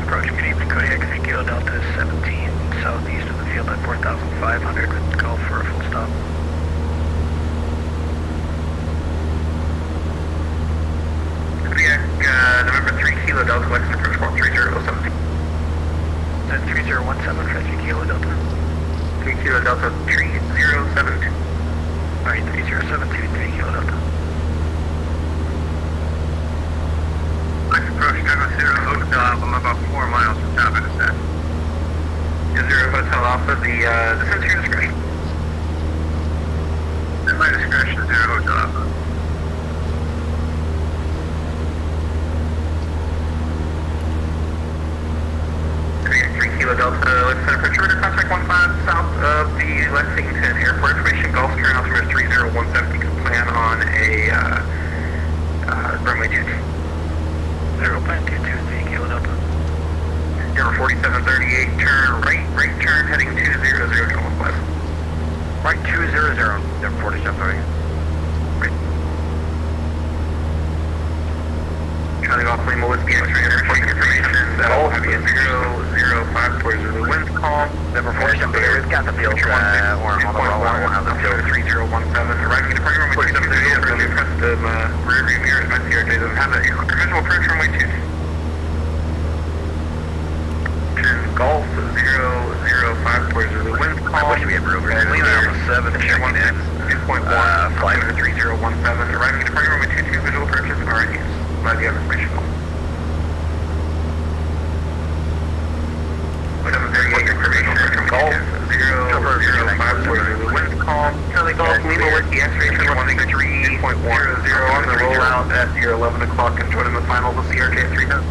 Approach, good evening, Kodiak, Kilo Delta 17, southeast of the field at 4,500. Call for a full stop. Kodiak, November 3, Kilo Delta, Lexington approach 13017. 3017, 50 Kilo Delta. 3 Kilo Delta 3072. Alright, 3072, 3 Kilo Delta. Lex approach Douglas 0 Hotel Alpha, I'm about 4 miles from top of the set. 0 Hotel Alpha, the descent to your discretion. At my discretion, 0 Hotel Alpha. Kilo Delta, Lexington approach, order contact 15 south of the Lexington Airport information, Gulf turn altimeter 3017, you can plan on a runway 22. 0 plan 22, 3 Kilo Delta. Number 4738, turn right turn heading 200 to West. Right 200, number 4738. Right. Charlie Golf Lima Whiskey X-ray airport information, that'll have you at 005 towards the wind's calm. Number 4738, we've got the field, we're on the roll, we'll have the field. 3017, arriving at departure runway 4738, runway press the rear view mirrors, my CRJ doesn't have that, visual approach runway 22. Turn Golf 005 towards the wind's calm. I wish we had room for Lima Alpha 7 checking in. 2.1, flight 3017, arriving at departure runway 22, visual approaches are in use. By the information. X-ray turn 163.10 on the rollout at your 11 o'clock and joining the final with CRJ at 3000.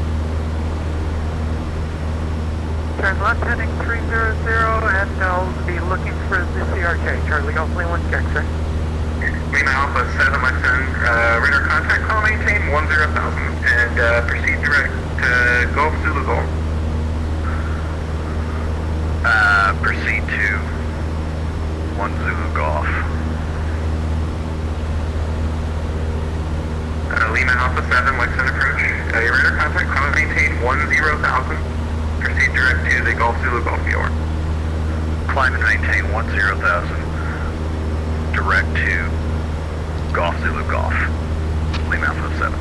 Turn left heading 300 and I'll be looking for the CRJ. Charlie Golf Lima 1 X-ray. Lima Alpha 7 Lexington, radar contact call maintain 10,000 and proceed direct to Golf Zulu Golf. Proceed to 1 Zulu Golf. Lima Alpha 7 Lexington approach, your radar contact call maintain 10,000. Proceed direct to the Golf Zulu Golf VFR. Climb and maintain 10,000. Direct to Golf Zulu Golf. Lima Alpha 7.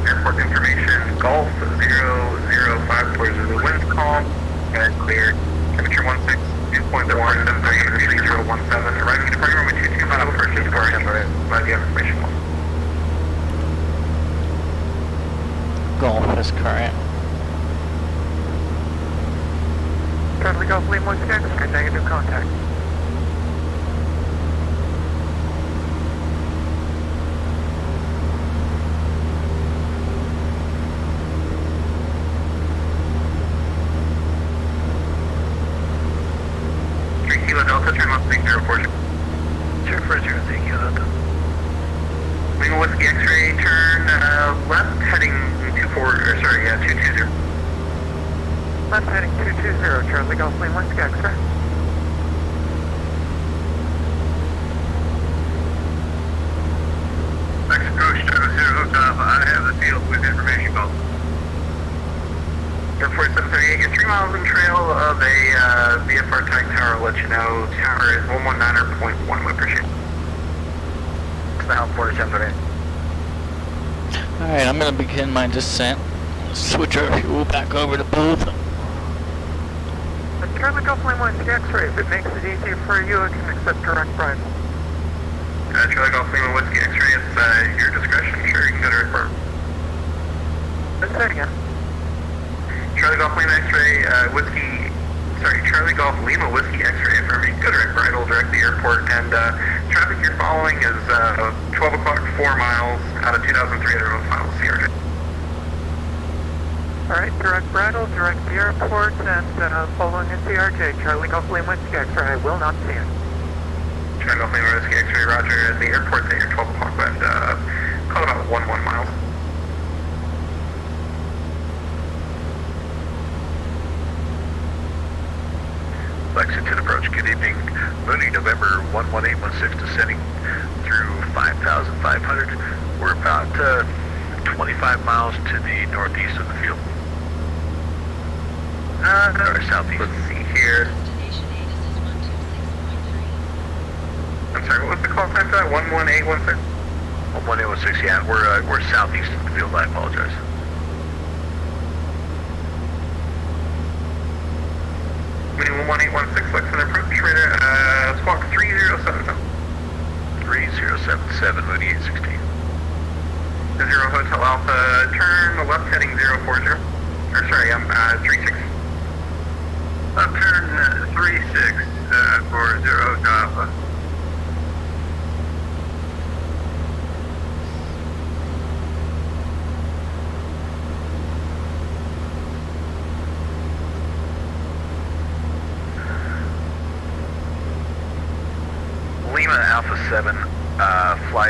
Airport information, Golf 005 Zulu, winds calm and clear. Temperature 16.1733017. Arriving departure room 22 final purchase departure by the information. Golf is current. Charlie Golf Lima 1 X-ray, negative contact. Delta, turn left, take 04. Check for 0, thank you, Delta. Lima Whiskey X-ray, turn left, heading 220. Left heading 220, Charlie Golf Lima 1 X-ray. Mexico, Chicago Center, Hotel, I have the field with information call. Airport 738, you're 3 miles in trail of a VFR type tower. I'll let you know. Tower is 119.1. We appreciate it. Now, 4738. Alright, I'm gonna begin my descent. Switch our fuel back over to both. Charlie Golf Lima 1 X-ray, if it makes it easier for you, I can accept direct bridle. Charlie Golf Lima Whiskey X-ray, it's your discretion. Sure, you can go to report. Let's say again. Charlie Golf Lima X-ray, Charlie Golf Lima Whiskey X-ray, affirming go direct bridle, direct to the airport, and traffic you're following is 12 o'clock, 4 miles out of 2,300 miles, CRJ. Alright, direct bridle, direct to the airport, and following a CRJ, Charlie Golf Lima Whiskey X-ray, I will not see it. Charlie Golf Lima Whiskey X-ray, roger, at the airport, at your 12 o'clock, and call about 1 miles. Lexington approach, good evening. Mooney, November 11816 descending through 5,500. We're about 25 miles to the northeast of the field. Or southeast. Let's see here. I'm sorry, what was the call time for that? 11816? 11816, yeah. We're southeast of the field, I apologize. Meaning 11816, Lexington approach, radar, squawk 3077. 3077, Mooney 816. 0 Hotel Alpha, turn left heading 040. Or sorry, 36. Turn 36 for 0 Hotel Alpha. Lima Alpha 7, fly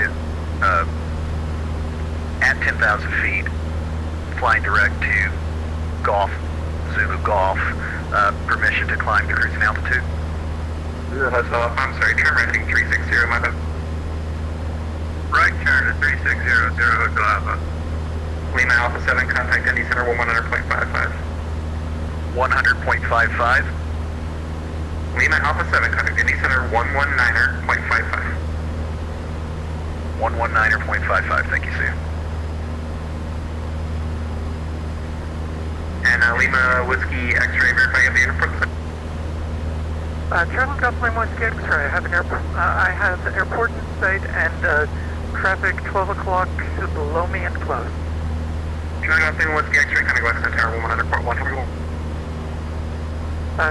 at 10,000 feet, flying direct to Golf, Zulu Golf, permission to climb to cruising altitude. I'm sorry, turn right heading 360, my bad. Right turn to 360, 0 Hotel Alpha. Lima Alpha 7, contact ND Center 100.55. 100.55. Lima Alpha 7, contact ND Center 119.55. 119.55, thank you, Sue. And Lima Whiskey X-ray, verifying at the airport. Charlie Golf Lima Whiskey X-ray, I have an airport in sight and Traffic 12 o'clock, below me and close. United Golf Whiskey X-ray, kind of Western Tower 100.1, how are we going?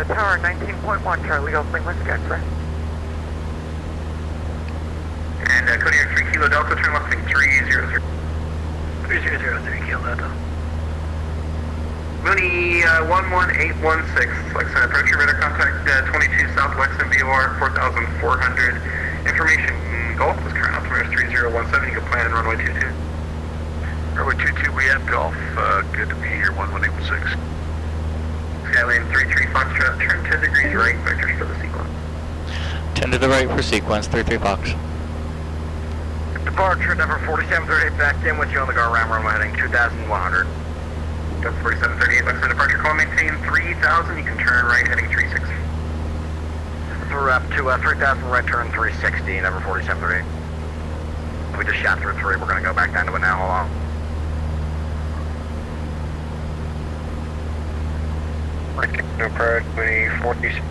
Tower 19.1, Charlie Golf Whiskey X-ray. And Kodiak 3 Kilo Delta, turn left, 300. 3003 Kilo Delta. Mooney 11816, Lexington approach, your radar contact 22 South Lexington VOR 4400. Information Golf is current altimeter 3017, you can plan and runway 22. Runway 22, we have Golf. Good to be here, 11816. Skylane 33 Foxtrot, turn 10 degrees right, vectors for the sequence. 10 to the right for sequence, 33 Fox. Departure number 4738, back in with you on the guard ram runway heading 2100. 4738, Lexington departure call, maintain 3000, you can turn right heading 360. Through up to 3000, right turn 360, number 4738. We just shot through 3, we're going to go back down to it now, hold on. Approach 46.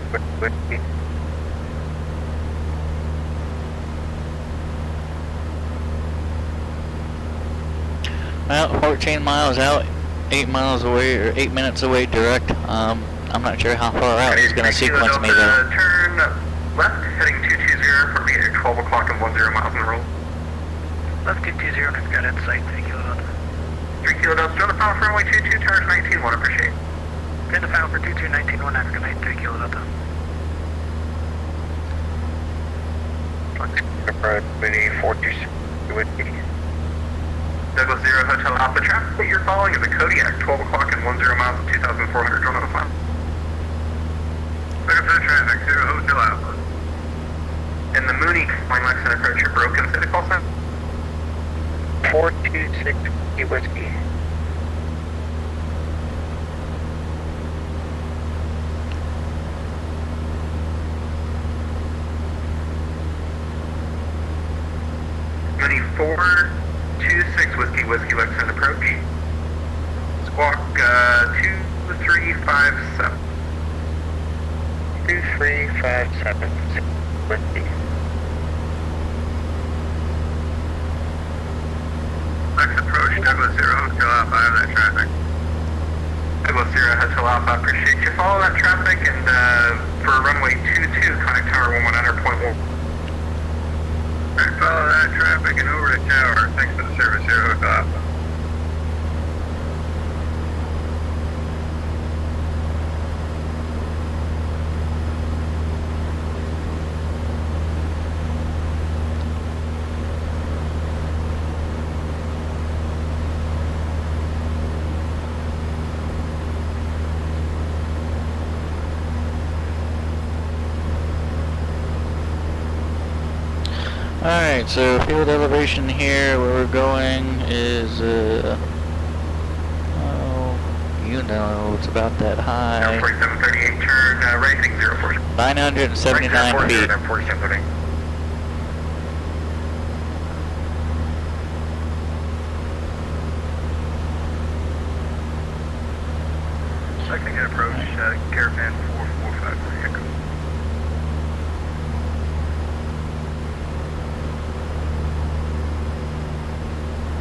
Well, 14 miles out, 8 miles away, or 8 minutes away direct. I'm not sure how far out he's going to sequence me though. Turn left, heading 220 for me at 12 o'clock and 10 miles in the roll. Left 220, I've got insight, 3 Kilo Delta. 3 Kilo Delta, join the power for runway 22, tires 19, 1, appreciate. In the final for 2219, 1 African 3 Kilo Delta. Approach 46 with me. Douglas 0 Hotel Alpha, traffic that you're following is a Kodiak, 12 o'clock and 10 miles at 2,400, join on the final. Douglas traffic, 0 Hotel Alpha. And the Mooney, calling Lexington approach, you're broken, say the call sign. 426 Whiskey. Mooney 426 Whiskey Lexington approach. Squawk 2357. 2357 Whiskey. Lex approach, Douglas 0 Hotel Alpha, I have that traffic. Douglas 0 Hotel Alpha, appreciate you. Follow that traffic and for runway 22, connect tower 100.1. Alright, follow that traffic and over to tower. Thanks for the service, 0 Hotel Alpha. Alright, so field elevation here, where we're going is, oh, you know, it's about that high. 4738, turn right heading 04. 979 feet. 4738. Second get approach, Caravan 4453 Echo.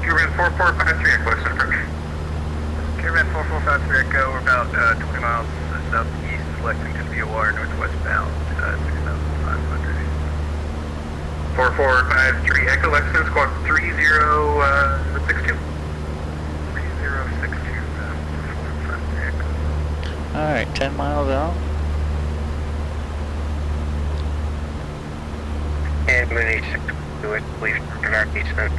Caravan 4453 Echo, Western approach. Caravan 4453 Echo, we're about 20 miles southeast of Lexington VOR, northwest bound, 6,500. 4453 Echo, Lexington, squawk 3062. 3062, 4453 Echo. Alright, 10 miles out. And Mooney 6 do it, please, northeastern.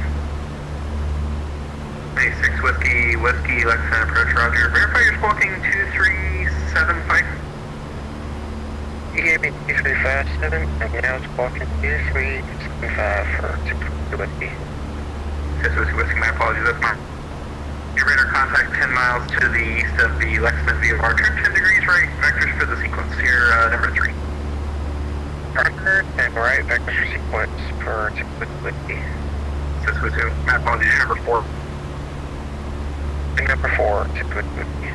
6 Whiskey, Lexington approach, roger. Verify you're squawking 2375. You gave me 2357, and now squawking 2375 for 6 Whiskey. 6 Whiskey, my apologies, that's my... Your radar contact 10 miles to the east of the Lexington VFR, turn 10 degrees right, vectors for the sequence here, number 3. Partner, and right, vectors for sequence for 6 Whiskey. 6 Whiskey, my apologies, number 4. Number 4, 6 Whiskey.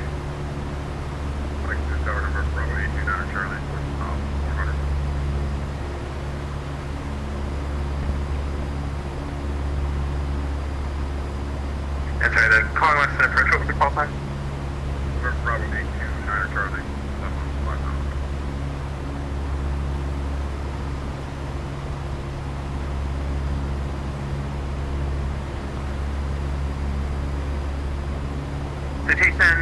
Lexington Tower number 829 Charlie, 400. Calling less than approach, what was the call sign? Bravo 829 Charlie. Citation,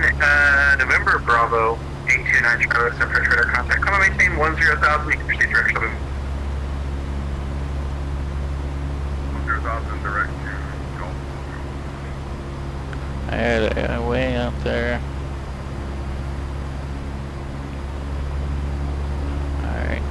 November Bravo 829 Charlie, less than approach radar contact. Come on, maintain 10,000, you can proceed direction. 10,000 direct to Gulf. Way up there. Alright.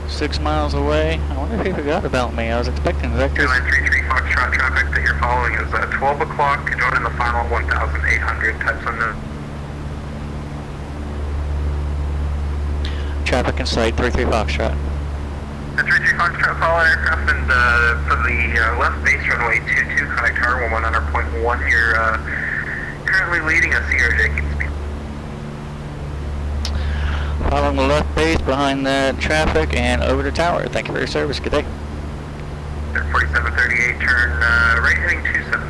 .6 miles away. I wonder if he forgot about me. I was expecting Vector's. 933 Foxtrot traffic that you're following is 12 o'clock, joining the final 1,800, types unknown. Traffic in sight, 33 Foxtrot. The 33 Foxtrot following aircraft, and for the left base runway 22, contact tower 119.1, you're currently leading a CRJ, keep speed. Following the left base behind the traffic and over the tower. Thank you for your service. Good day. 4738, turn right heading 27.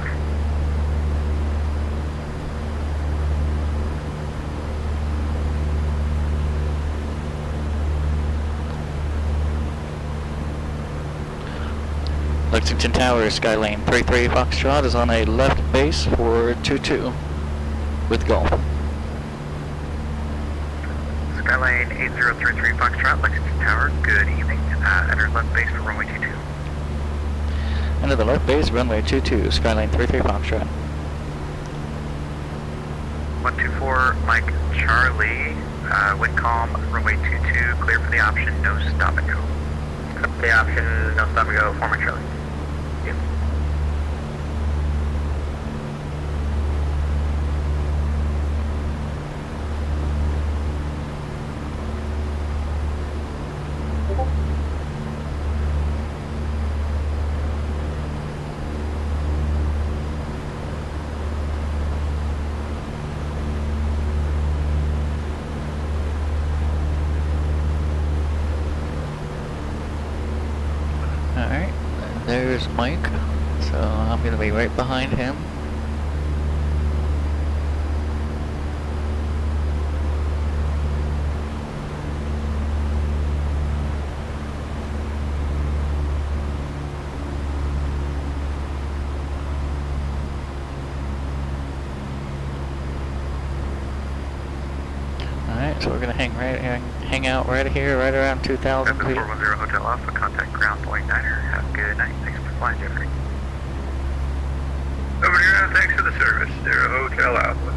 Lexington Tower, Skylane 33 Foxtrot is on a left base for 22 with Gulf. Skylane 8033 Foxtrot, Lexington Tower, good evening. Enter left base for runway 22. Enter the left base, runway 22, Skylane 33 Foxtrot. 124, Mike Charlie, wind calm, runway 22, clear for the option, no stop and go. The option, no stop and go, former Charlie. Yep. Alright, there's Mike, so I'm going to be right behind him. Alright, so we're going to hang out right here, right around 2,000 feet. 410 Hotel Alpha, contact ground point Niner. Have a good night. Thanks for flying, Jeffrey. Over here, thanks for the service. They're a Hotel Alpha.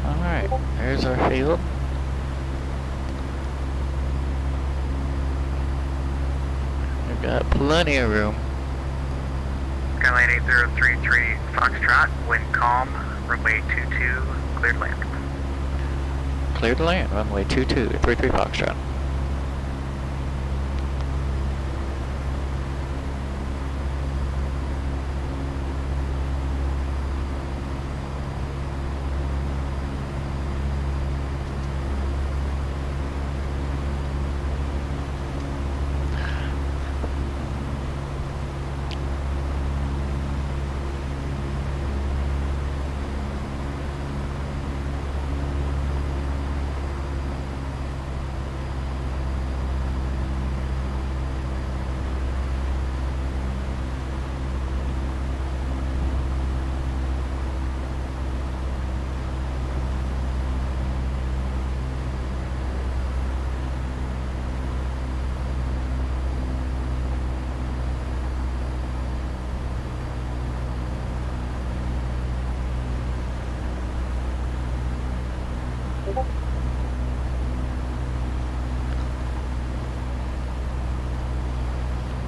Alright, there's our field. We've got plenty of room. Skylane 8033 Foxtrot, wind calm, runway 22, cleared land. Cleared to land, runway 22, 33 Foxtrot.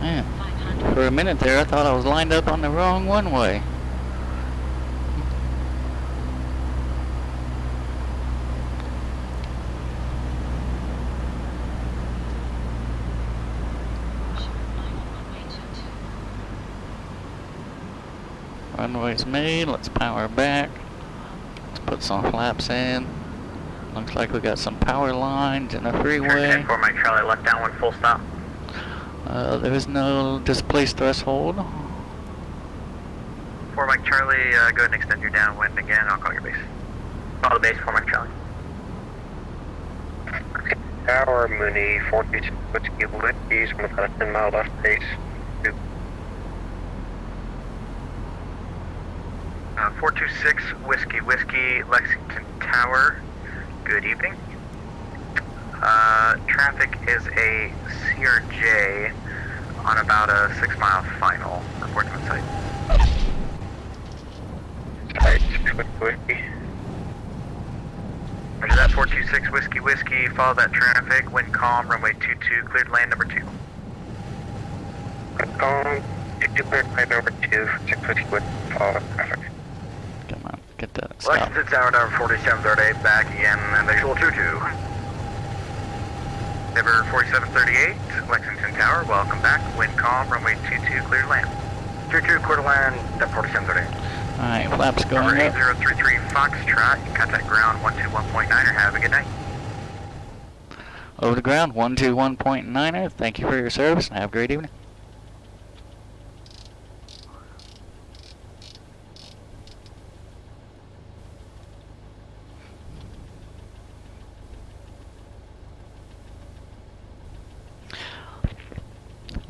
Man, for a minute there I thought I was lined up on the wrong one-way. Runway's made, let's power back. Let's put some flaps in. Looks like we got some power lines in the freeway. 4 Mike Charlie, left downwind, full stop. There is no displaced threshold. 4 Mike Charlie, go ahead and extend your downwind again, I'll call your base. Call the base, 4 Mike Charlie. Tower, Mooney, 422, Whiskey, Whiskey's on about a 10-mile left base. 426 Whiskey Whiskey, Lexington Tower. Good evening. Traffic is a CRJ on about a 6-mile final. Report to the site. Site, Whiskey. Roger that, 426 Whiskey Whiskey. Follow that traffic. Wind calm, runway 22, cleared land number 2. Wind calm, 22 cleared land number 2, 6 Whiskey Whiskey. Follow the traffic. Come on, get that stop. Lexington Tower, number 4738, back again, and visual 22. Number 4738, Lexington Tower, welcome back. Wind calm, runway 22, clear land. 22, clear land, number 4738. Alright, flaps going Number up. 8033 Foxtrot, you contact ground 121.9er, have a good night. Over the ground, 121.9er, thank you for your service and have a great evening.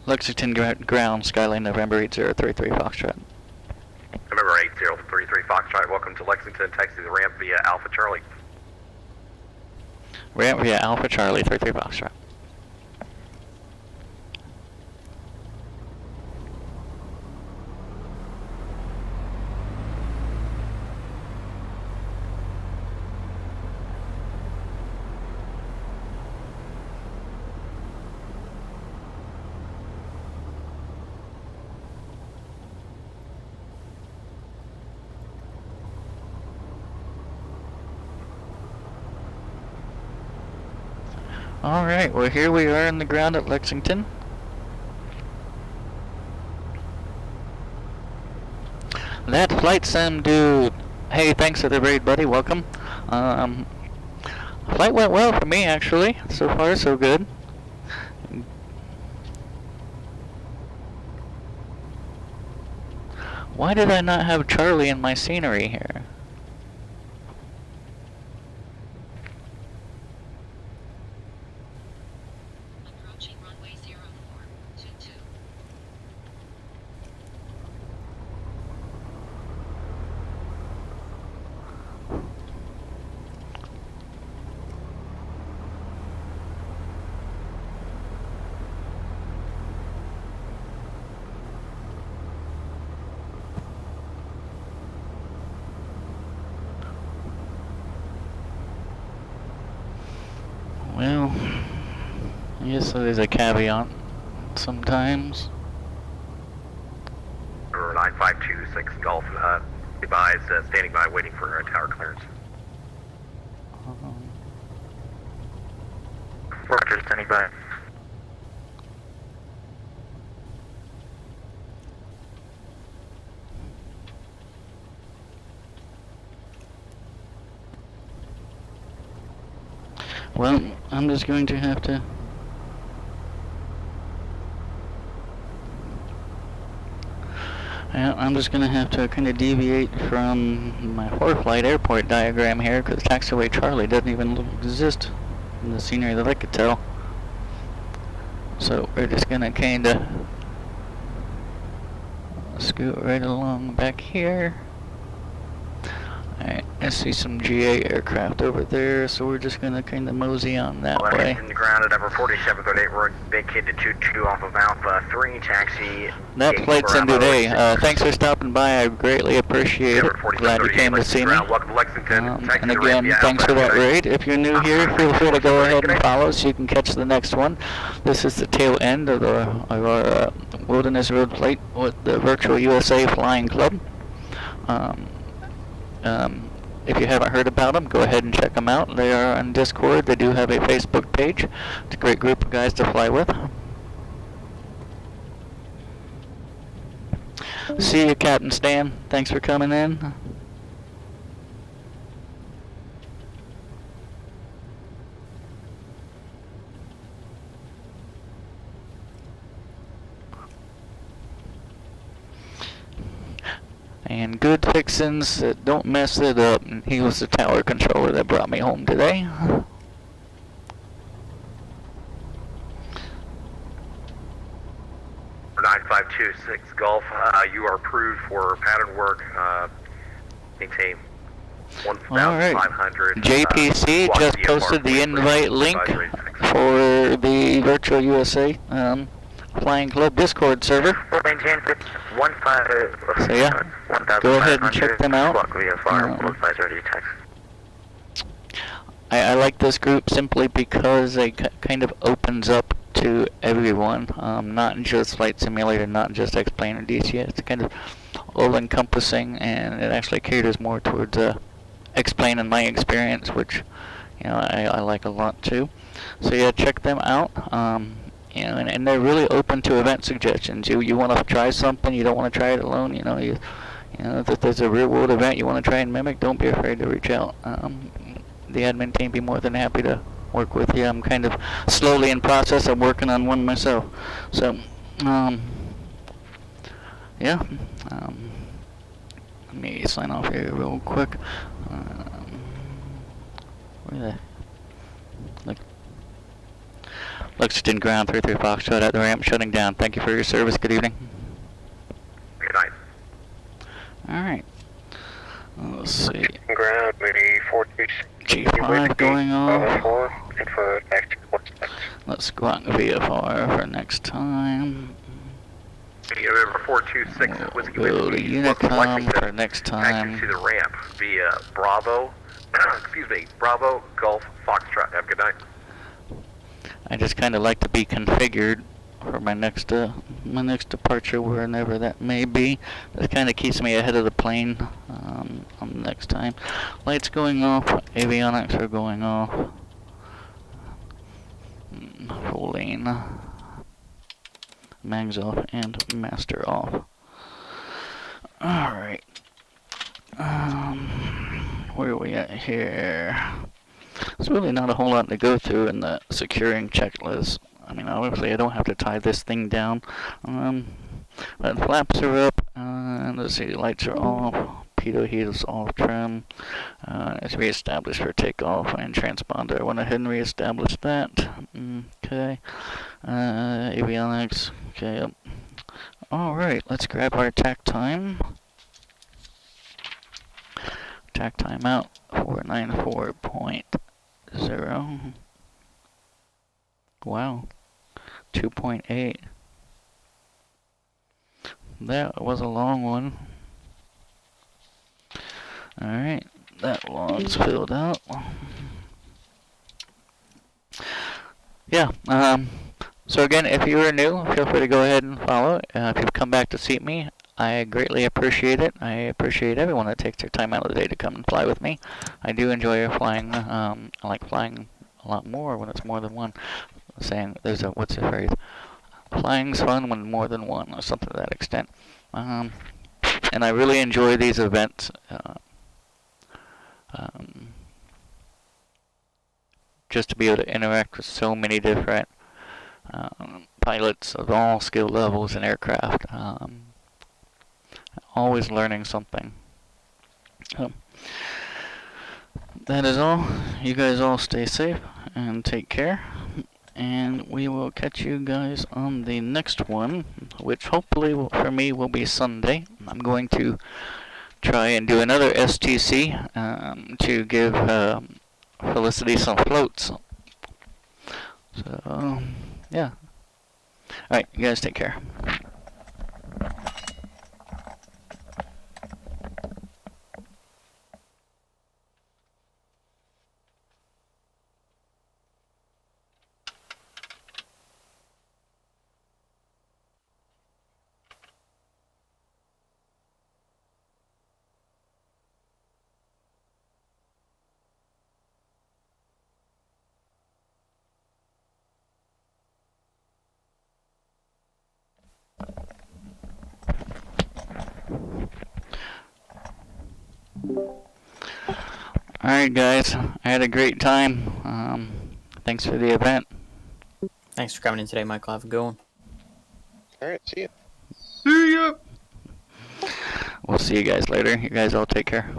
Lexington ground, Skyline November 8033 Foxtrot. November 8033 Foxtrot, welcome to Lexington, taxi the ramp via Alpha Charlie. Ramp via Alpha Charlie 33 Foxtrot. Alright, well here we are on the ground at Lexington. That flight sim dude. Hey, thanks for the raid, buddy, welcome. Flight went well for me actually. So far so good. Why did I not have Charlie in my scenery here? Well, I guess there's a caveat sometimes. Number 9526 Golf, advised, standing by waiting for tower clearance. Roger, standing by. Well, I'm just going to have to... I'm just going to have to kind of deviate from my four-flight airport diagram here, because taxiway Charlie doesn't even exist in the scenery that I could tell. So we're just going to kind of scoot right along back here. Alright, I see some GA aircraft over there, so we're just gonna kind of mosey on that way. Lexington grounded over 4738, we're vacated 22 off of Alpha 3, taxi. That flight's in today. Thanks for stopping by, I greatly appreciate it. Glad you came to see me. Welcome to Lexington. And again, thanks for that raid. If you're new here, feel free to go ahead and follow so you can catch the next one. This is the tail end of our Wilderness Road flight with the Virtual USA Flying Club. If you haven't heard about them, go ahead and check them out. They are on Discord. They do have a Facebook page. It's a great group of guys to fly with. See you, Captain Stan. Thanks for coming in. And good fixins that don't mess it up. And he was the tower controller that brought me home today. For 9526 Golf, you are approved for pattern work. Maintain 1,500. JPC just posted the invite link for the Virtual USA Flying Club Discord server. Maintain 15. So yeah, go ahead and check them out. I like this group simply because it kind of opens up to everyone, not just Flight Simulator, not just X-Plane or DCS. It's kind of all-encompassing, and it actually caters more towards X-Plane in my experience, which I like a lot too. So yeah, check them out. And they're really open to event suggestions. You want to try something, you don't want to try it alone. If there's a real world event you want to try and mimic, don't be afraid to reach out. The admin team be more than happy to work with you. I'm kind of slowly in process of working on one myself. So, yeah. Let me sign off here real quick. Where the? Look. Lexington Ground 33 Foxtrot at the ramp, shutting down. Thank you for your service. Good evening. Good night. Alright. Let's see. Ground, maybe 426. G5 going off. For next. Let's go out in VFR for next time. November 426 Whiskey Go to Unicom for next time. Taxi to the ramp via Bravo, Bravo Golf Foxtrot. Have a good night. I just kind of like to be configured for my next departure, whenever that may be. That kind of keeps me ahead of the plane on the next time. Lights going off, avionics are going off. Full lane. Mags off and master off. Alright. Where are we at here? There's really not a whole lot to go through in the securing checklist. I mean, obviously I don't have to tie this thing down. But flaps are up, let's see, lights are off, pitot heat is off trim, it's reestablished for takeoff and transponder. I went ahead and reestablished that. Okay, avionics, okay, yep. Alright, let's grab our tack time. Tack time out, 494.0. Wow, 2.8. That was a long one. Alright, that log's filled out. Yeah, so again, if you are new, feel free to go ahead and follow. If you've come back to see me, I greatly appreciate it. I appreciate everyone that takes their time out of the day to come and fly with me. I do enjoy flying. I like flying a lot more when it's more than one. Saying, there's a, what's the phrase? Flying's fun when more than one, or something to that extent. And I really enjoy these events. Just to be able to interact with so many different pilots of all skill levels and aircraft. Always learning something. That is all. You guys all stay safe and take care. And we will catch you guys on the next one, which hopefully for me will be Sunday. I'm going to try and do another STC to give Felicity some floats. So, yeah. Alright, you guys take care. Alright guys, I had a great time. Thanks for the event. Thanks for coming in today, Michael. Have a good one. Alright, see ya. See ya! We'll see you guys later. You guys all take care.